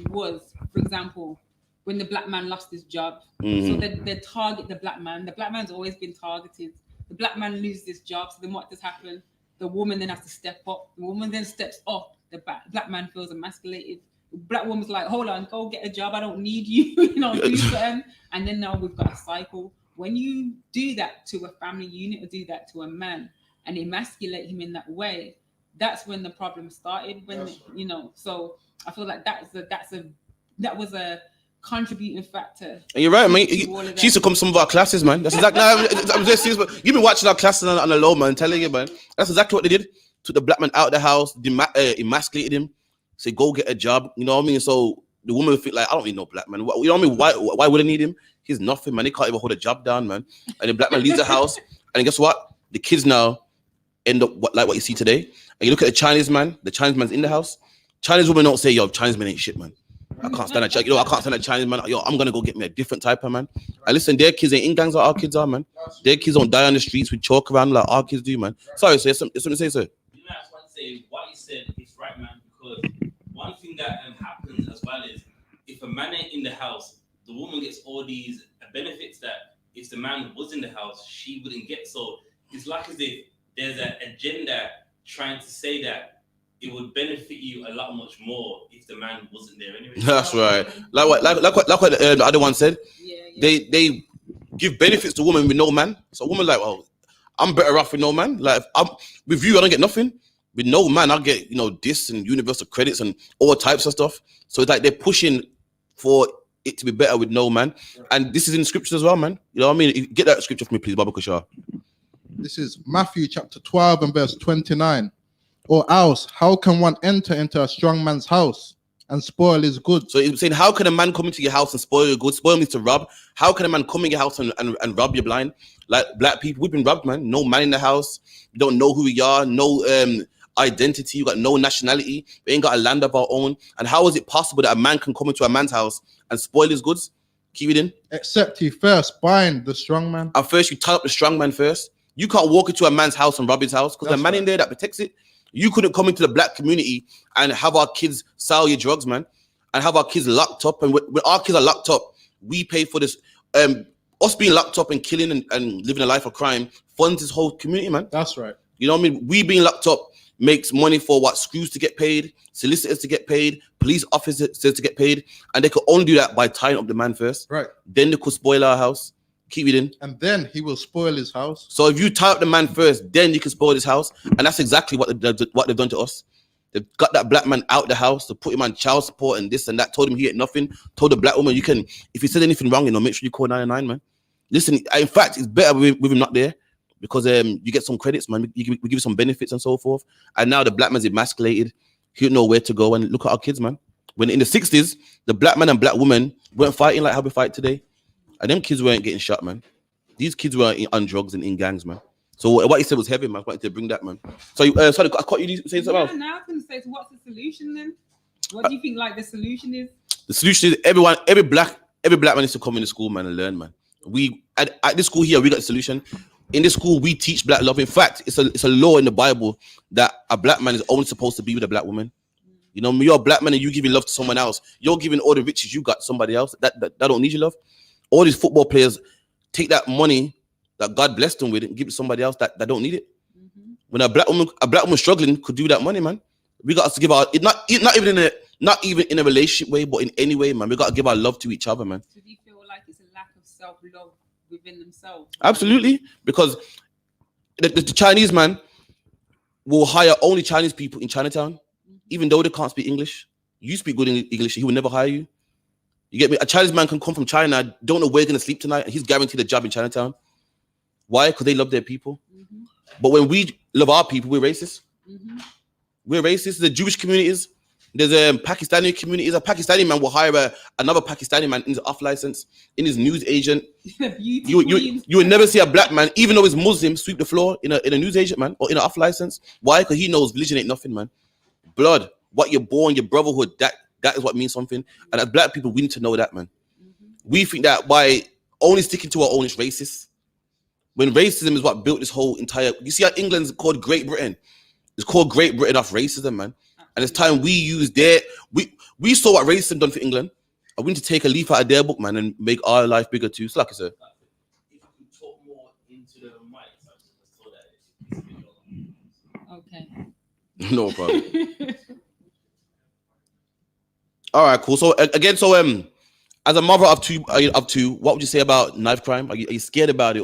was, for example, when the black man lost his job, so they target the black man. The black man's always been targeted. The black man loses his job, so then what does happen? The woman then has to step up. The woman then steps up. The black man feels emasculated. The black woman's like, hold on, go get a job. I don't need you. Do something. And then now we've got a cycle. When you do that to a family unit or do that to a man and emasculate him in that way, that's when the problem started. When you know, so I feel like that was a contributing factor. And you're right, man. She used to come to some of our classes, man. That's exactly. I'm just serious, but you've been watching our classes on the low, man. Telling you, man. That's exactly what they did. Took the black man out of the house, emasculated him, say go get a job. You know what I mean? So the woman would feel like, I don't need no black man. You know what I mean? Why would I need him? He's nothing, man. He can't even hold a job down, man. And the black man leaves the house, and guess what? The kids now end up like what you see today. And you look at the Chinese man. The Chinese man's in the house. Chinese women don't say, yo, Chinese man ain't shit, man. I can't stand that. I can't stand that Chinese man. Yo, I'm gonna go get me a different type of man. And listen, their kids ain't in gangs like our kids are, man. Their kids don't die on the streets with chalk around like our kids do, man. Sorry, sir. It's something to say, sir. You know, I just want to say what you said is right, man. Because one thing that happens as well is if a man ain't in the house, the woman gets all these benefits that if the man was in the house, she wouldn't get. So it's like as if there's an agenda trying to say that it would benefit you a lot much more if the man wasn't there anyway. That's right. Like what the other one said. Yeah. They give benefits to women with no man. So a woman like, oh, I'm better off with no man. Like I'm with you, I don't get nothing. With no man, I get this and universal credits and all types of stuff. So it's like they're pushing for it to be better with no man. And this is in the scriptures as well, man. You know what I mean? Get that scripture for me, please, Baba Kushar. This is Matthew chapter 12 and verse 29. Or else, how can one enter into a strong man's house and spoil his goods? So it's saying, how can a man come into your house and spoil your goods? Spoil means to rob. How can a man come in your house and rob you blind? Like black people, we've been robbed, man. No man in the house. We don't know who we are. No identity. We got no nationality. We ain't got a land of our own. And how is it possible that a man can come into a man's house and spoil his goods? Keep it in. Except he first bind the strong man. And first you tie up the strong man first. You can't walk into a man's house and rob his house because there's a man in there that protects it. You couldn't come into the black community and have our kids sell your drugs, man, and have our kids locked up. And when our kids are locked up, we pay for this. Us being locked up and killing and living a life of crime funds this whole community, man. That's right. You know what I mean? We being locked up makes money for what? Screws to get paid, solicitors to get paid, police officers to get paid. And they could only do that by tying up the man first. Right. Then they could spoil our house. Keep it in. And then he will spoil his house. So if you tie up the man first, then you can spoil his house. And that's exactly what they've done to us. They've got that black man out the house to put him on child support and this and that. Told him he had nothing. Told the black woman, you can, if he said anything wrong, make sure you call 999, man. Listen, in fact, it's better with him not there because you get some credits, man. We give you some benefits and so forth. And now the black man's emasculated. He don't know where to go. And look at our kids, man. When in the 60s, the black man and black woman weren't fighting like how we fight today. And them kids weren't getting shot, man. These kids were on drugs and in gangs, man. So what you said was heavy, man. I wanted to bring that, man. So sorry, I caught you saying something else. Now I was going to say, so what's the solution then? What do you think like the solution is? The solution is every black man needs to come into school, man, and learn, man. We at this school here, we got the solution. In this school, we teach black love. In fact, it's a law in the Bible that a black man is only supposed to be with a black woman. You know, you're a black man and you giving love to someone else. You're giving all the riches you got to somebody else that don't need your love. All these football players take that money that God blessed them with and give it to somebody else that don't need it. Mm-hmm. When a black woman struggling could do that money, man. We got to give our not even in a relationship way, but in any way, man. We got to give our love to each other, man. So do you feel like it's a lack of self-love within themselves? Absolutely, because the Chinese man will hire only Chinese people in Chinatown, even though they can't speak English. You speak good English, he will never hire you. You get me? A Chinese man can come from China, don't know where he's going to sleep tonight, and he's guaranteed a job in Chinatown. Why? Because they love their people. Mm-hmm. But when we love our people, we're racist. Mm-hmm. We're racist. The Jewish communities, there's Pakistani communities. A Pakistani man will hire another Pakistani man in his off license, in his news agent. You would never see a black man, even though he's Muslim, sweep the floor in a news agent, man, or in an off license. Why? Because he knows religion ain't nothing, man. Blood, what you're born, your brotherhood, that is what means something. And as black people, we need to know that, man. Mm-hmm. We think that by only sticking to our own is racist. When racism is what built this whole entire... You see how England's called Great Britain? It's called Great Britain off racism, man. And it's time we use their... We saw what racism done for England. And we need to take a leaf out of their book, man, and make our life bigger too. So like I said. If you could talk more into the mic, so that okay. No problem. All right, cool. So again, as a mother of two, what would you say about knife crime? Are you scared about it,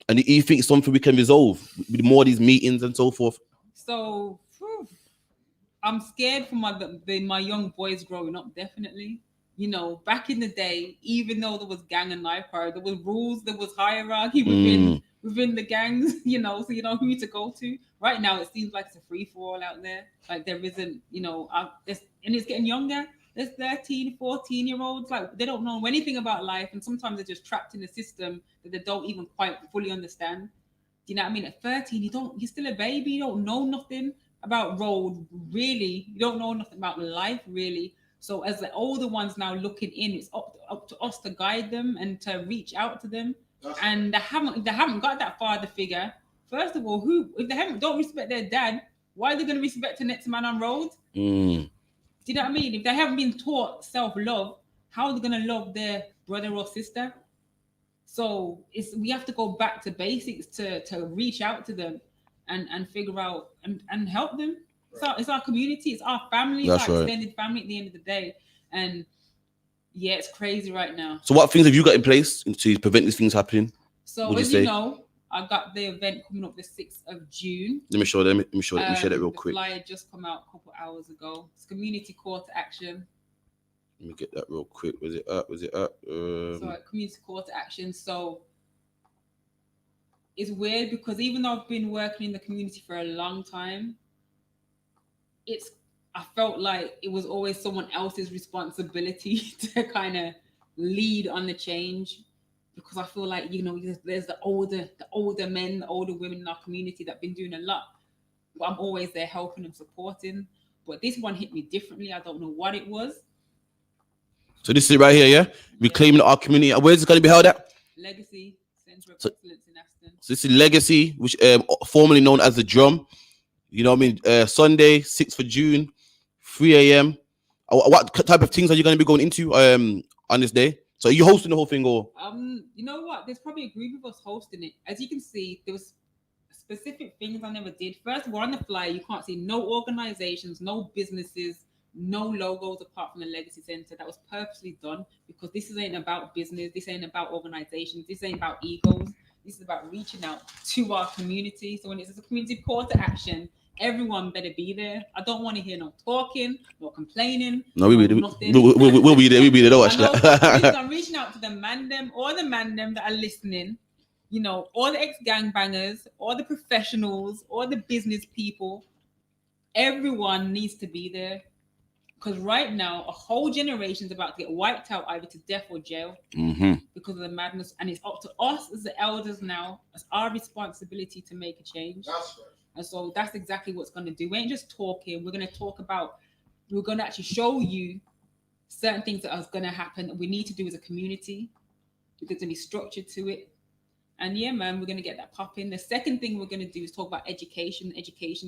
and do you think it's something we can resolve with more of these meetings and so forth? So I'm scared for my young boys growing up, definitely. You know, back in the day, even though there was gang and knife crime, there was rules, there was hierarchy within the gangs, you know, so you know who to go to. Right now, it seems like it's a free-for-all out there. Like there isn't, you know, and it's getting younger. There's 13, 14-year-olds, like they don't know anything about life, and sometimes they're just trapped in a system that they don't even quite fully understand. Do you know what I mean? At 13, you're still a baby, you don't know nothing about road, really. You don't know nothing about life, really. So as the older ones now looking in, it's up to us to guide them and to reach out to them. And they haven't got that father figure. First of all, if they don't respect their dad, why are they going to respect the next man on road? Do you know what I mean? If they haven't been taught self-love, how are they going to love their brother or sister? So we have to go back to basics to reach out to them and figure out and help them. So it's our community, it's our family, it's our extended family at the end of the day. And yeah, it's crazy right now. So what things have you got in place to prevent these things happening? So as you know, I got the event coming up the 6th of June. Let me show that real quick. The flyer just come out a couple hours ago. It's community call to action. Let me get that real quick. Was it up? So community call to action. So it's weird because even though I've been working in the community for a long time, I felt like it was always someone else's responsibility to kind of lead on the change, because I feel like, you know, there's the older men, the older women in our community that have been doing a lot, but I'm always there helping and supporting. But this one hit me differently. I don't know what it was. So this is right here, yeah? Reclaiming our community. Where is it going to be held at? Legacy Center of Excellence in Aston. So this is Legacy, which formerly known as the Drum. You know what I mean? Sunday, 6th of June, 3 a.m. What type of things are you going to be going into on this day? So are you hosting the whole thing, or? You know what? There's probably a group of us hosting it. As you can see, there was specific things I never did. First of all, on the flyer, you can't see no organizations, no businesses, no logos apart from the Legacy Center. That was purposely done because this ain't about business. This ain't about organizations. This ain't about egos. This is about reaching out to our community. So when it's a community call to action, everyone better be there. I don't want to hear no talking, no complaining. No, we'll be there. We'll be there. Don't watch that. I'm reaching out to the man them that are listening. You know, all the ex-gangbangers, all the professionals, all the business people. Everyone needs to be there. Because right now, a whole generation is about to get wiped out either to death or jail because of the madness. And it's up to us as the elders now, as our responsibility to make a change. That's right. And so that's exactly what's going to do. We ain't just talking. We're going to actually show you certain things that are going to happen that we need to do as a community. There's going to be structure to it. And yeah, man, we're going to get that popping. The second thing we're going to do is talk about education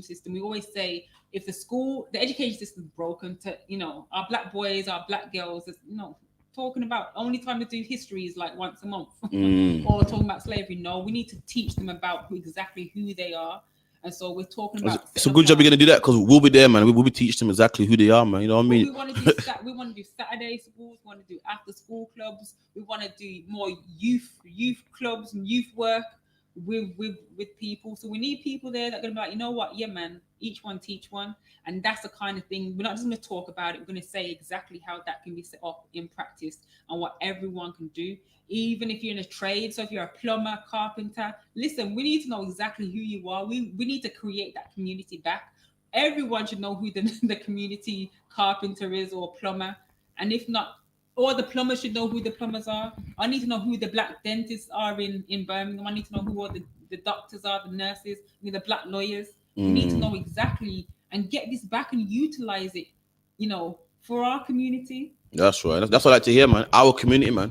system. We always say if the education system is broken, to, you know, our black boys, our black girls, you know, talking about only time to do history is like once a month or talking about slavery. No, we need to teach them about exactly who they are. And so we're talking about. It's a good job you're gonna do that because we'll be there, man. We'll be teaching them exactly who they are, man. You know what I mean? We want to do Saturday schools. We want to do after school clubs. We want to do more youth clubs and youth work with people. So we need people there that are gonna be like, you know what? Yeah, man. Each one teach one, and that's the kind of thing. We're not just gonna talk about it. We're gonna say exactly how that can be set up in practice and what everyone can do. Even if you're in a trade, so if you're a plumber, carpenter, listen, we need to know exactly who you are. We need to create that community back. Everyone should know who the community carpenter is or plumber. And if not, or the plumbers should know who the plumbers are. I need to know who the black dentists are in Birmingham. I need to know who all the doctors are, the nurses, the black lawyers. We need to know exactly and get this back and utilize it, you know, for our community. That's right. That's what I like to hear, man. Our community, man.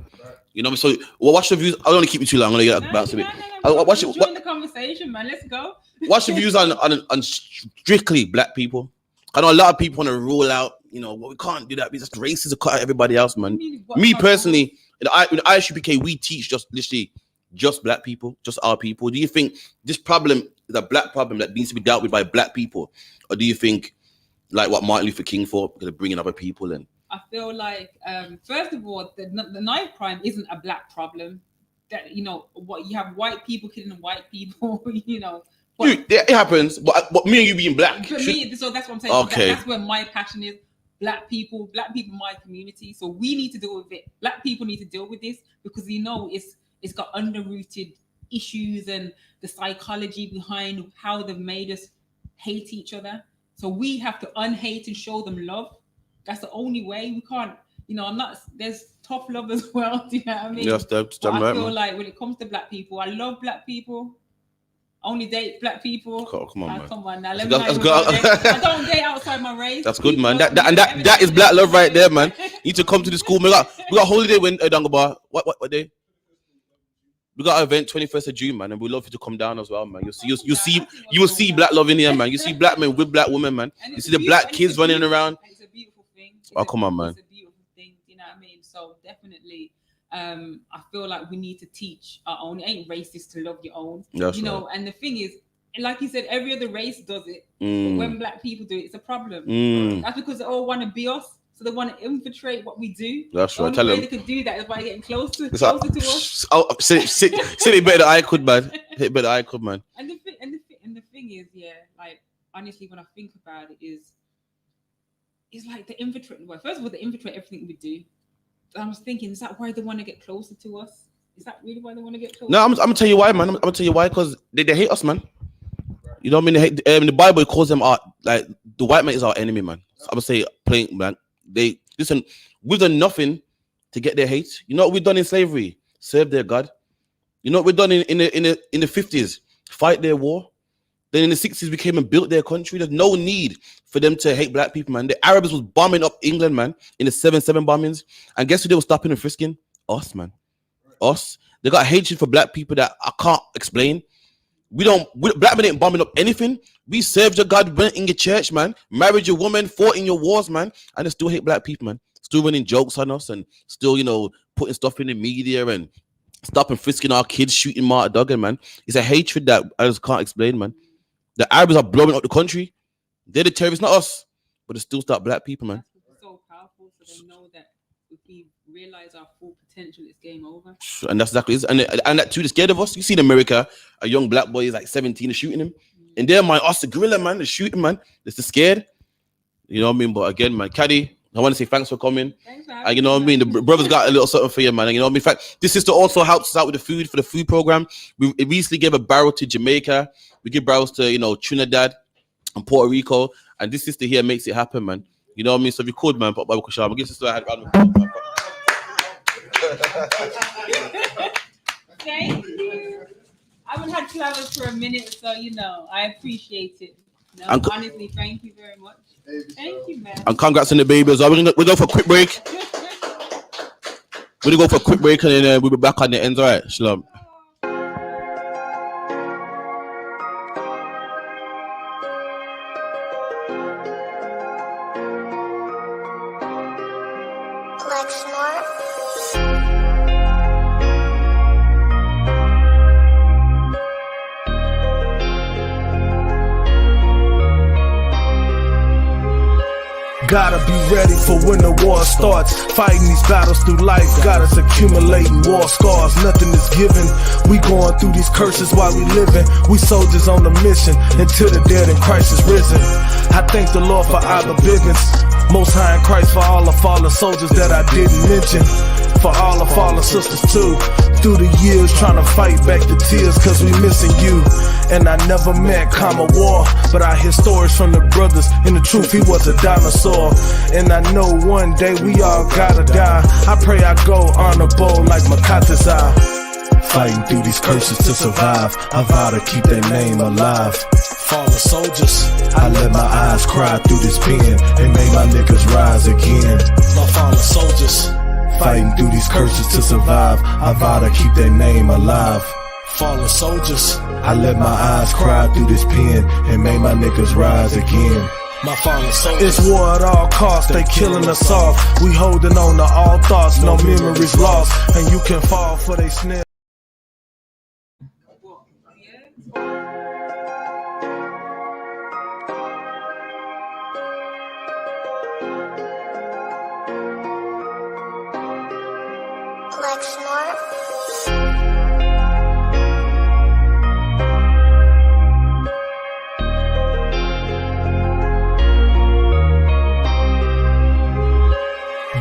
You know, so watch the views. I don't want to keep you too long. I'm gonna get back to it. Join the conversation, man. Let's go. Watch the views on strictly black people. I know a lot of people want to rule out. You know, well, we can't do that because racism is cut out everybody else, man. Me personally, in the I.S.U.P.K, we teach just black people, just our people. Do you think this problem is a black problem that needs to be dealt with by black people, or do you think, like what Martin Luther King fought, because bringing other people in? I feel like, first of all, the knife crime isn't a black problem. That, you know, what you have white people killing white people, you know, Dude, it happens, but me and you being black. For me, so that's what I'm saying. Okay. That's where my passion is. Black people, my community. So we need to deal with it. Black people need to deal with this because it's got underrooted issues and the psychology behind how they've made us hate each other. So we have to unhate and show them love. That's the only way. We can't, there's tough love as well. Do you know what I mean? Yes, that's I right, feel man. like when it comes to black people, I love black people. Only date black people. Oh, come on, man. Come on now. Let That's me good. I don't date outside my race. That's good, man. That is black love right there, man. You need to come to the school. We got holiday when Dangaba. What day? We got an event 21st of June, man, and we'd love you to come down as well, man. You will see black love in here, man. You see black men with black women, man. You see the black kids running around. It's a beautiful thing. Come on, man. It's a beautiful thing. You know what I mean? So definitely, I feel like we need to teach our own. It ain't racist to love your own. That's right. And the thing is, like you said, every other race does it. But when black people do it, it's a problem. That's because they all want to be us. So they want to infiltrate what we do. That's right. The only way they could do that is by getting closer to us. Oh, say it better than I could, man. Say it better than I could, man. And the thing is, like honestly, when I think about it, it's like they infiltrate. Well, first of all, they infiltrate everything we do. So I was thinking, is that why they want to get closer to us? Is that really why they want to get closer? No, I'm gonna tell you why, man. I'm gonna tell you why, because they hate us, man. You know what I mean? They hate, in the Bible, it calls them like the white man is our enemy, man. So I'm gonna say plain, man. They listen. We've done nothing to get their hate. You know what we've done in slavery? Serve their God. You know what we've done in the 50s? Fight their war. Then in the 60s, we came and built their country. There's no need for them to hate black people, man. The Arabs was bombing up England, man, in the 7/7 bombings. And guess who they were stopping and frisking? Us, man. Us. They got hatred for black people that I can't explain. Black men ain't bombing up anything. We served your God, went in your church, man, married your woman, fought in your wars, man, and they still hate black people, man. Still running jokes on us and still, putting stuff in the media and stopping frisking our kids, shooting Martin Duggan, man. It's a hatred that I just can't explain, man. The Arabs are blowing up the country. They're the terrorists, not us, but they still stop black people, man. It's so powerful, so they know that if we realize our full potential, it's game over. And that's exactly it. And that too, they're scared of us. You see in America, a young black boy is like 17 and shooting him. And they're us, the gorilla, man, they're shooting, man. They're scared. You know what I mean? But again, man, Kadi, I want to say thanks for coming. Thanks for having you know what I mean? The brothers got a little something for you, man. And you know what I mean? In fact, this sister also helps us out with the food for the food program. We recently gave a barrel to Jamaica. We give barrels to, Trinidad and Puerto Rico. And this sister here makes it happen, man. You know what I mean? So if you could, man, Bible Kushan, I'll give sister a hand round of applause. Thank you. I haven't had flowers for a minute, so I appreciate it. Honestly, thank you very much. Thank you, man. And congrats on the baby as well. We're gonna go for a quick break. We're gonna go for a quick break and then we'll be back on the ends. All right, Shalom. Gotta be ready for when the war starts. Fighting these battles through life, got us accumulating war scars. Nothing is given. We going through these curses while we living. We soldiers on the mission until the dead in Christ is risen. I thank the Lord for Abba Biggins, Most High in Christ, for all the fallen soldiers that I didn't mention. For all the fallen sisters too, through the years trying to fight back the tears cause we missing you. And I never met Kama War, but I hear stories from the brothers. In the truth, he was a dinosaur. And I know one day we all gotta die. I pray I go honorable like Makata's eye. Fighting through these curses to survive, I vow to keep their name alive. Fallen soldiers, I let my eyes cry through this pen and made my niggas rise again. My fallen soldiers, fighting through these curses to survive, I vow to keep their name alive. Fallen soldiers, I let my eyes cry through this pen and made my niggas rise again. My fallen soldiers. It's war at all costs, they killing us off. We holding on to all thoughts, no memories lost. And you can fall for they snare.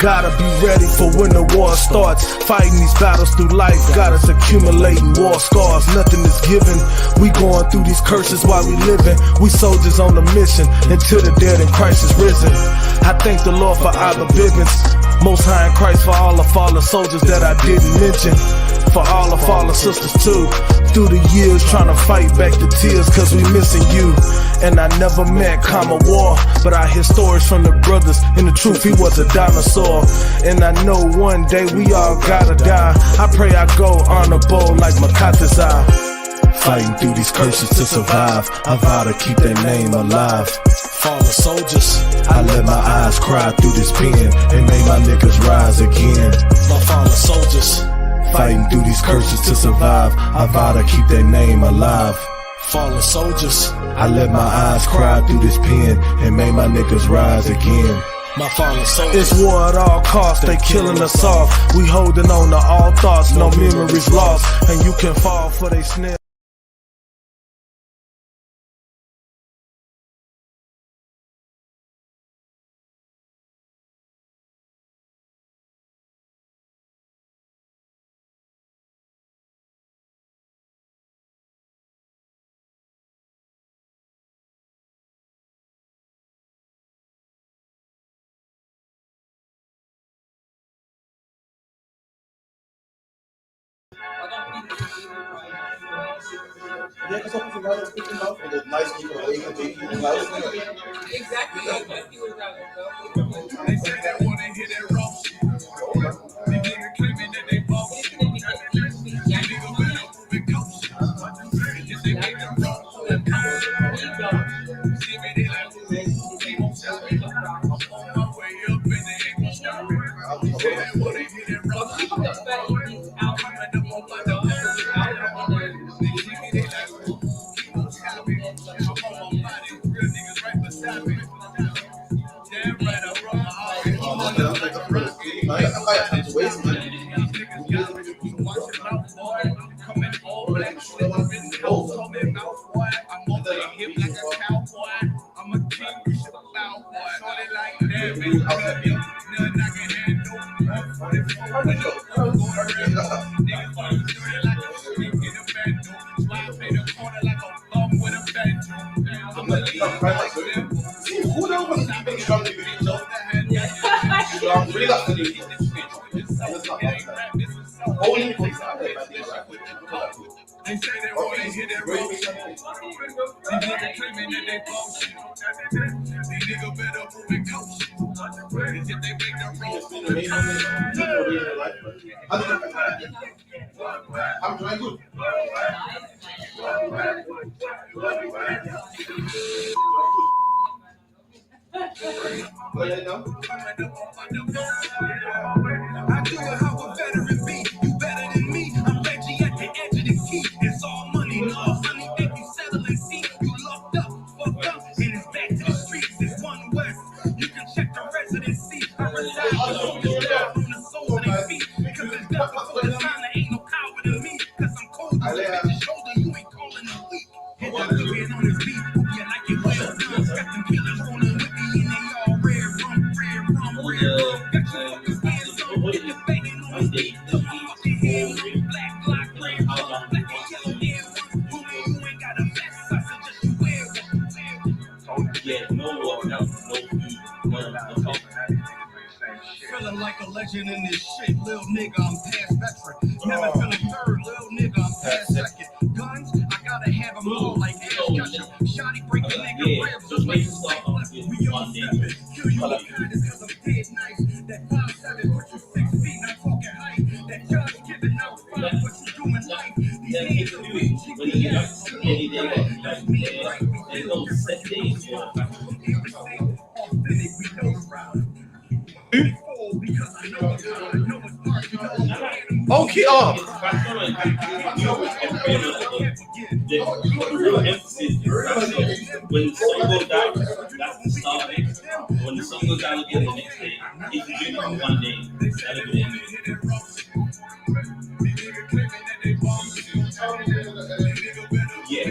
Gotta be ready for when the war starts. Fighting these battles through life, got us accumulating war scars. Nothing is given. We going through these curses while we living. We soldiers on a mission until the dead in Christ is risen. I thank the Lord for Abba Bibbins, Most High in Christ, for all the fallen soldiers that I didn't mention. For all the fallen sisters too, through the years trying to fight back the tears cause we missing you. And I never met Kama War, but I hear stories from the brothers. In the truth, he was a dinosaur. And I know one day we all gotta die. I pray I go honorable like Makata's eye. Fighting through these curses to survive, I vow to keep their name alive. Fallen soldiers, I let my eyes cry through this pen and made my niggas rise again. My fallen soldiers, fighting through these curses to survive, I vow to keep their name alive. Fallen soldiers, I let my eyes cry through this pen and made my niggas rise again. My fallen soldiers. It's war at all costs, they killing us off. We holding on to all thoughts, no memories lost, and you can fall for they snare. Yeah, because something about it, speaking about for the nice people, they can take you out. Exactly. They say they want to hear that raw shit. These niggas claiming that they boss shit. These niggas better prove it coast shit. Just they make them raw for the power. See me, they like, they won't stop me. I'm on my way up and they ain't gonna stop me. They say they want to hear that raw shit. I'm coming up on my dog. They see me, they like, I'm on my body. Real niggas right beside me. Damn right, I run my heart. I'm on the hip like a cowboy. I'm a king, you should bow, boy. Shorty like that, man. Nothing I can handle. 144 with no going around. Niggas want to do it like a street in a bando. Why I play the corner like a bum with a banjo. I'm a lead like them. Who knows what the strong niggas really got to do. Holy place out there, they say they want to hear that raw shit. These niggas claiming that they boss shit. These niggas better prove it coast shit. If they make them wrong for the I'm trying good. I do it how a veteran be. You better than me. I'm Reggie at the edge of the key. It's all money, no honey. Think you settling, see you locked up, fucked up, and it's back to the streets. It's one west. You can check the residency. I reside on the soul of their feet. Because it's death before the time. There ain't no coward in me. Because I'm cold to the bitch's shoulder. You ain't calling them weak. Hit the looking on his beat. Hope you like it well done. Got them killers on the whippy and they all red rum. Got you fucking scared some. Get the banging on his beat. Took my fucking head. Black, black and yellow and one. Homie, you ain't got a vest. I suggest you wear one. Yeah, no water, no food, no talk. Feeling like a legend in this shit, little nigga, I'm past veteran. Never feeling third, little nigga, I'm past second. Guns, I gotta have them all like ass gotcha. Shotty break a nigga ribs just like left. We all steppin'. Kill you with kindness cause I'm dead nice. That 5'7", put you 6 feet, not talking height. That judge giving out 5, what you doing life. These days are weak, GPS. That's me, right? We know set days, authentic, we know around. Okay, off. The real emphasis is when the sun goes down, that's the start. When the sun goes down again the next day, if you do it one day, that'll be the end of it. Yeah.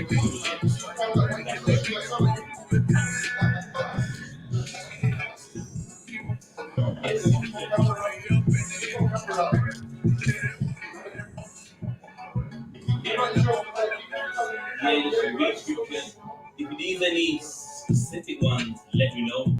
Yeah, just read scriptures. If you need any specific ones, let me know.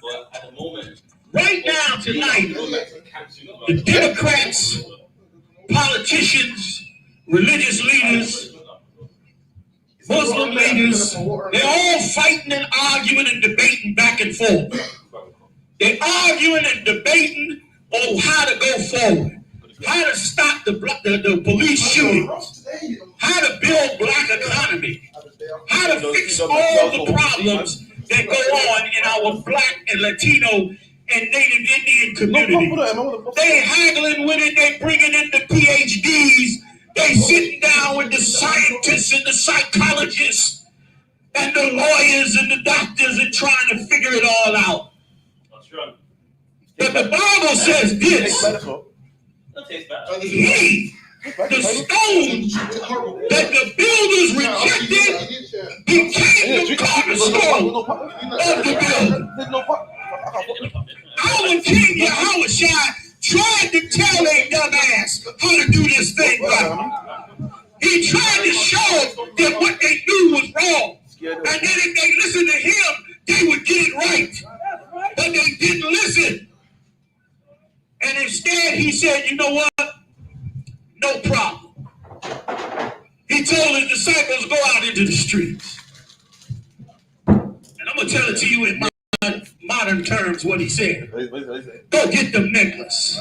But at the moment, right now, tonight, the Democrats, politicians, religious leaders, Muslim leaders, they're all fighting and arguing and debating back and forth. They're arguing and debating on how to go forward, how to stop the police shootings, how to build black economy, how to fix all the problems that go on in our black and Latino and Native Indian community. They haggling with it, they bringing in the PhDs, they sitting down with the scientists and the psychologists and the lawyers and the doctors and trying to figure it all out. But the Bible says this, the stones that the builders rejected became the cornerstone of the building. Our King Yahushua tried to tell their dumb ass how to do this thing right. He tried to show them what they knew was wrong. And then if they listened to him, they would get it right. But they didn't listen. And instead he said, you know what? No problem. He told his disciples, go out into the streets. And I'm going to tell it to you in modern terms what he said. Go get the necklace.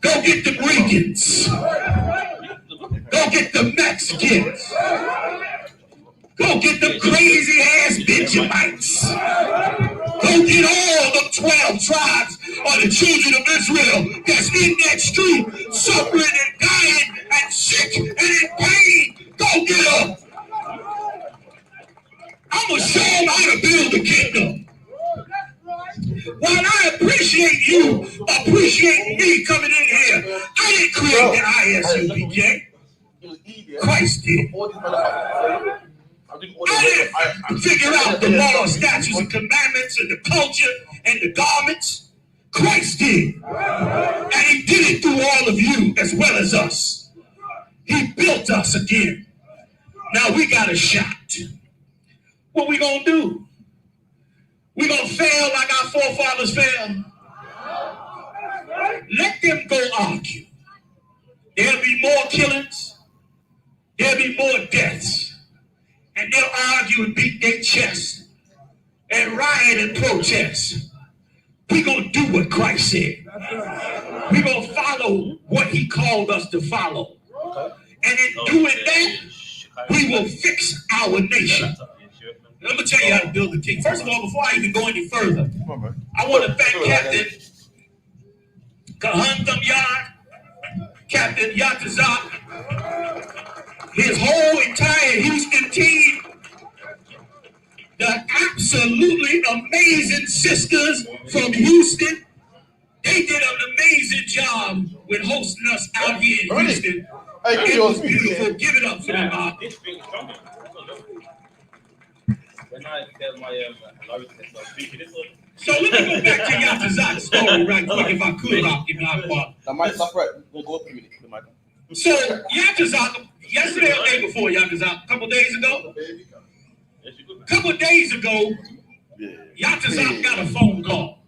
Go get the Ricans. Go get the Mexicans. Go get the crazy ass Benjamites. Go get all the 12 tribes of the children of Israel that's in that street, suffering and dying and sick and in pain. Go get them. I'm going to show them how to build the kingdom. While I appreciate you appreciating me coming in here, I didn't create the I.S.U.P.K. Christ did. I didn't figure out the laws, statutes, and commandments, and the culture, and the garments. Christ did. And he did it through all of you as well as us. He built us again. Now we got a shot. What we gonna do? We gonna fail like our forefathers failed? Let them go argue. There'll be more killings. There'll be more deaths. And they'll argue and beat their chest and riot and protest. We're going to do what Christ said. We're going to follow what he called us to follow. And And in doing that, we will fix our nation. And I'm going to tell you how to build a team. First of all, before I even go any further, I want to thank Captain Kahantham Yard, Captain Yatazak, his whole entire Houston team, the absolutely amazing sisters from Houston. They did an amazing job with hosting us out here in Houston. It was beautiful. Give it up for them, Bob. So let me go back to Yatazak's story right quick, if I could. So Yatazak, yesterday or the day before, Yatazak, a couple days ago, Yatazak got a phone call.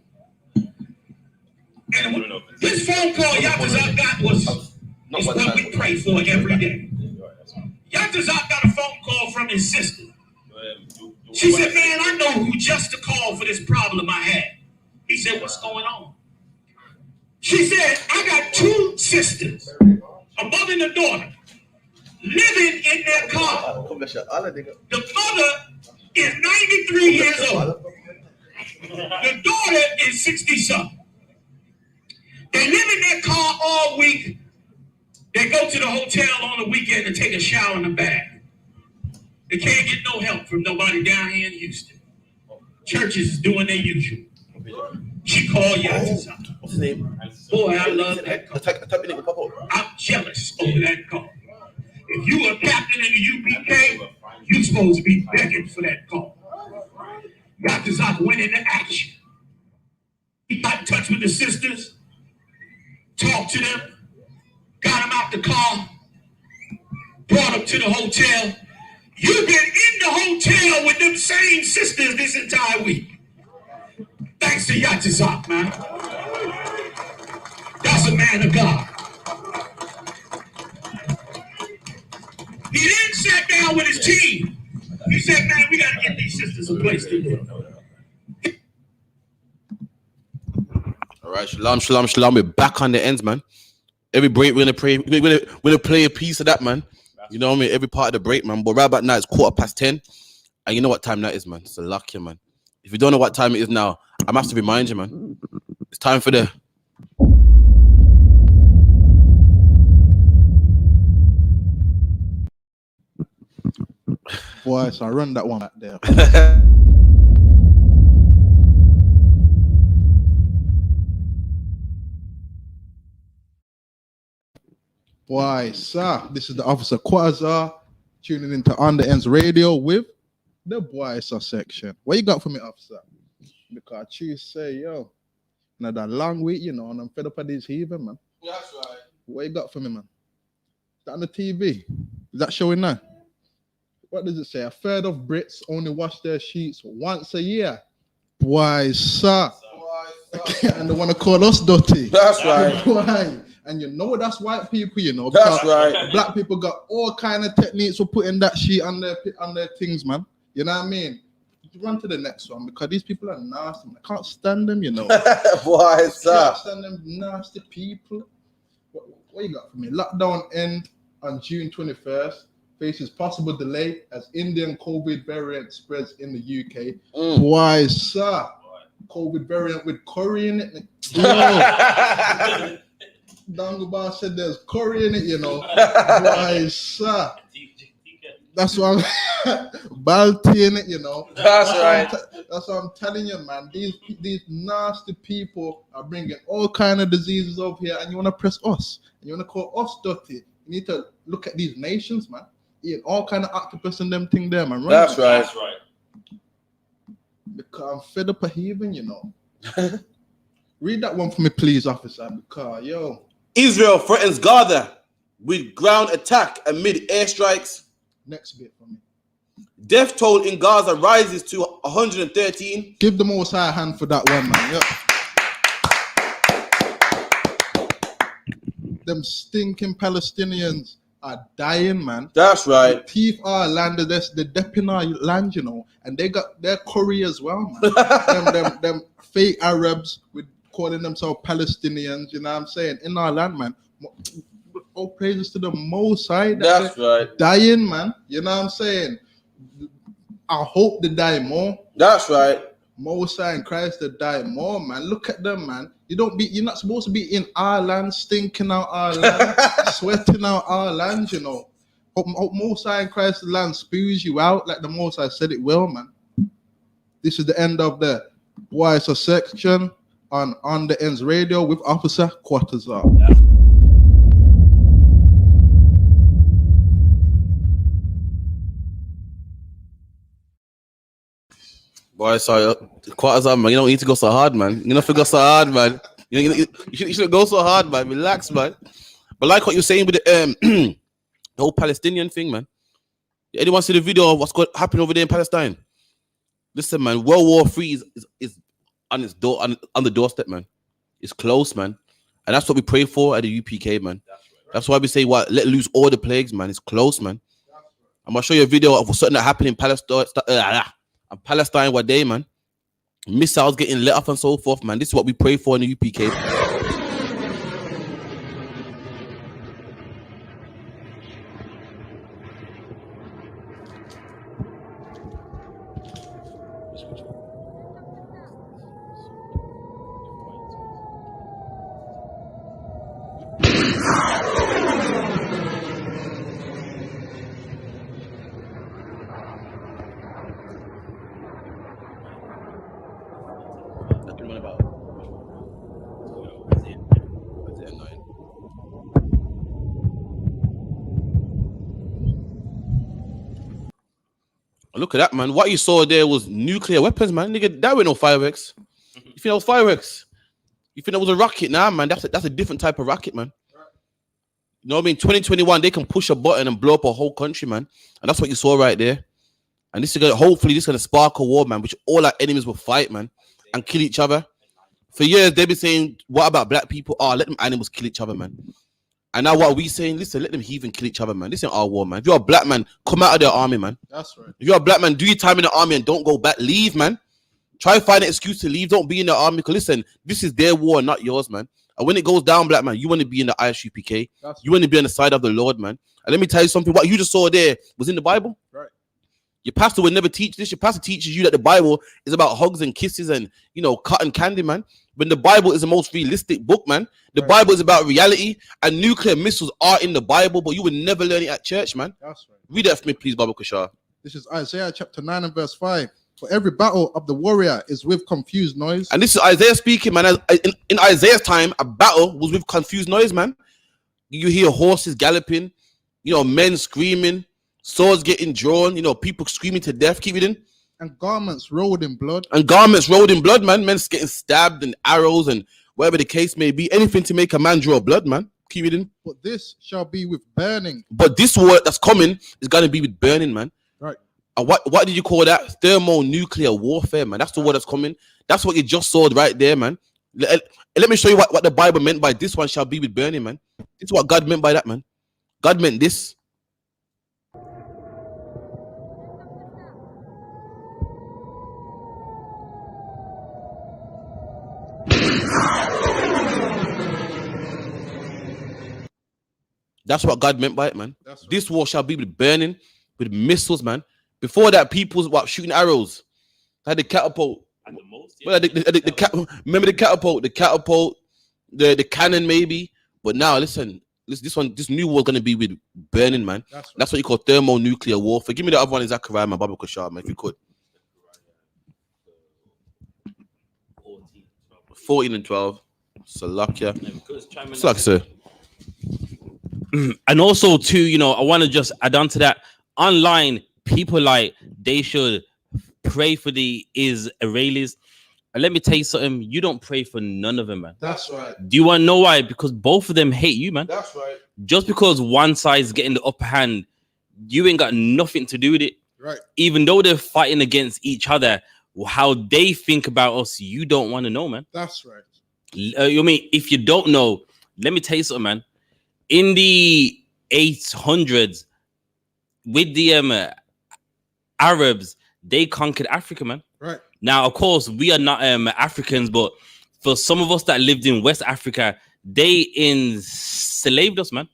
And this phone call Yatazak got was what we pray for every day. Yatazak got a phone call from his sister. She said, man, I know who just to call for this problem I had. He said, what's going on? She said, I got two sisters, a mother and a daughter, living in their car. The mother is 93 years old. The daughter is 60-something. They live in their car all week. They go to the hotel on the weekend to take a shower in the bath. They can't get no help from nobody down here in Houston. Churches is doing their usual. She called Yatazak. What's his name? Boy, I love that call. I'm jealous over that call. If you were captain in the UPK, you're supposed to be begging for that call. Yatazak went into action. He got in touch with the sisters, talked to them, got them out the car, brought them to the hotel. You've been in the hotel with them same sisters this entire week. Thanks to Yatazak, man. That's a man of God. He then sat down with his team. He said, man, we got to get these sisters a place to live. All right, shalom, shalom, shalom. We're back on the ends, man. Every break, we're gonna play a piece of that, man. You know what I mean? Every part of the break, man. But right about now, it's 10:15. And you know what time that is, man. It's a lucky, man. If you don't know what time it is now, I must remind you, man. It's time for the... Boy, so I run that one back there. Boy, sir, this is the Officer Quasar tuning into On the Ends Radio with the Boy Sir section. What you got for me, Officer? Because you say, yo, another long week, you know, and I'm fed up of these heathen, man. Yeah, that's right. What you got for me, man? Is that on the TV? Is that showing now? What does it say? A third of Brits only wash their sheets once a year. Boy, sir. And they want to call us dirty. That's right. Boy. And you know that's white people, you know. That's right. Black people got all kind of techniques for putting that sheet on their things, man. You know what I mean? Run to the next one because these people are nasty. I can't stand them, you know. Boy, sir. I can't stand them nasty people. What you got for me? Lockdown end on June 21st. Faces possible delay as Indian COVID variant spreads in the UK. Why, sir? COVID variant with curry in it. Dangubar said there's curry in it, you know. Why, sir? That's what I'm balti in it, you know. That's right. That's what I'm telling you, man. These nasty people are bringing all kind of diseases over here, and you want to press us. And you want to call us dirty. You need to look at these nations, man. Eating all kind of octopus and them thing there, man. That's right. That's right. Because I'm fed up of heathen, you know. Read that one for me, please, officer. Because, yo. Israel threatens Gaza with ground attack amid airstrikes. Next bit for me. Death toll in Gaza rises to 113. Give the Most High a hand for that one, man. Yep. Them stinking Palestinians are dying, man. That's right. The thief our land, they're depping our land, you know, and they got their curry as well, man. them fake Arabs with calling themselves Palestinians, you know what I'm saying, in our land, man. all praises to the Most High. That's right. Dying, man. You know what I'm saying? I hope they die more. That's right. Most High and Christ to die more, man. Look at them, man. You're not supposed to be in our land, stinking out our land, sweating out our land, you know. Hope Most High and Christ's land spews you out like the Most High said it will, man. This is the end of the YSO section on the Ends Radio with Officer Quatazar. Boy, sorry, Quatazar, man. You don't need to go so hard, man. You don't have to go so hard, man. You shouldn't go so hard, man. Relax, man. But like what you're saying with the the whole Palestinian thing, man. Anyone see the video of what's happening over there in Palestine? Listen, man, World War III is on its door, on the doorstep, man. It's close, man. And that's what we pray for at the UPK, man. That's why we say, let loose all the plagues, man. It's close, man. I'm going to show you a video of something that happened in Palestine one day, man. Missiles getting let off and so forth, man. This is what we pray for in the UPK. Look at that, man. What you saw there was nuclear weapons, man. Nigga, that was no fireworks. You think that was fireworks? You think that was a rocket? Nah, man. That's a different type of rocket, man. You know what I mean? 2021, they can push a button and blow up a whole country, man. And that's what you saw right there. And this is gonna hopefully spark a war, man, which all our enemies will fight, man, and kill each other. For years, they've been saying, what about black people? Oh, let them animals kill each other, man. And now what are we saying? Listen, let them heathen kill each other, man. This ain't our war, man. If you're a black man, come out of the army, man. That's right. If you're a black man, do your time in the army and don't go back. Leave, man. Try to find an excuse to leave. Don't be in the army. Because listen, this is their war, not yours, man. And when it goes down, black man, you want to be in the I.S.U.P.K. You want to be on the side of the Lord, man. And let me tell you something. What you just saw there was in the Bible. Right. Your pastor would never teach this. Your pastor teaches you that the Bible is about hugs and kisses and, cotton candy, man. When the Bible is the most realistic book, man. The Bible is about reality, and nuclear missiles are in the Bible, but you would never learn it at church, man. That's right. Read that for me, please, Baba Kushar. This is Isaiah chapter 9 and verse 5. For every battle of the warrior is with confused noise. And this is Isaiah speaking, man. In Isaiah's time, a battle was with confused noise, man. You hear horses galloping, men screaming, swords getting drawn, people screaming to death. Keep it in. And garments rolled in blood. Man. Men getting stabbed and arrows and whatever the case may be. Anything to make a man draw blood, man. Keep it in. But this shall be with burning. But this war that's coming is going to be with burning, man. Right. And what did you call that? Thermonuclear warfare, man. That's the word that's coming. That's what you just saw right there, man. Let me show you what the Bible meant by this one shall be with burning, man. This is what God meant by that, man. God meant this. That's what God meant by it, man. Right. This war shall be with burning, with missiles, man. Before that, people's shooting arrows. They had the catapult. And the most, yeah. Well, remember the catapult, the cannon maybe. But now, listen, this new war is gonna be with burning, man. That's what you call thermonuclear warfare. Give me the other one in Zechariah, man, Baba Kushar, man, if you could. 14 and 12. Salakia. Salakia, sir. And also too, I want to just add on to that. Online, people they should pray for the Israelis. And let me tell you something, you don't pray for none of them, man. That's right. Do you want to know why? Because both of them hate you, man. That's right. Just because one side's getting the upper hand, you ain't got nothing to do with it. Right. Even though they're fighting against each other, how they think about us, you don't want to know, man. That's right. You mean, if you don't know, let me tell you something, man. In the 800s, with the Arabs, they conquered Africa, man. Right. Now, of course, we are not Africans, but for some of us that lived in West Africa, they enslaved us, man.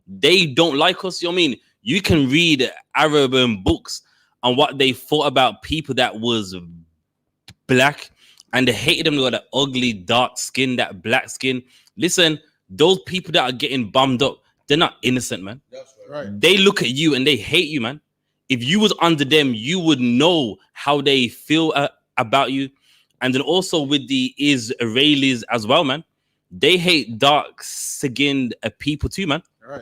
They don't like us. You know what I mean? You can read Arab books on what they thought about people that was black, and they hated them. They got that ugly dark skin, that black skin. Listen, those people that are getting bombed up, they're not innocent, man. That's right. They look at you and they hate you, man. If you was under them, you would know how they feel about you. And then also with the Israelis as well, man. They hate dark-skinned people too, man. Right.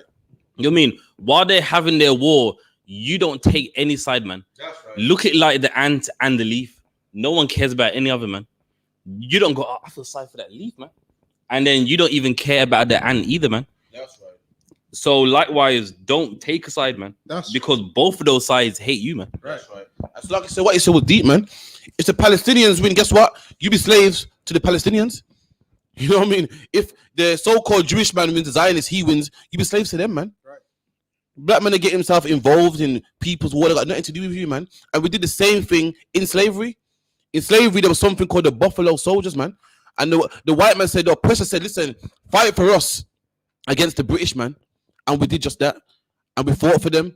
You know what I mean? While they're having their war, you don't take any side, man. That's right. Look at like the ant and the leaf. No one cares about any other, man. You don't go, oh, I feel sorry for that leaf, man. And then you don't even care about the ant either, man. That's right. So likewise, don't take a side, man. That's because both of those sides hate you, man. Right. That's right. That's like I said, what you said was deep, man. If the Palestinians win, guess what? You be slaves to the Palestinians. You know what I mean? If the so-called Jewish man wins, the Zionist, he wins, you be slaves to them, man. Right. Black men get himself involved in people's war that got nothing to do with you, man. And we did the same thing in slavery. In slavery, there was something called the Buffalo Soldiers, man. And the white man said, the oppressor said, listen, fight for us against the British, man. And we did just that. And we fought for them.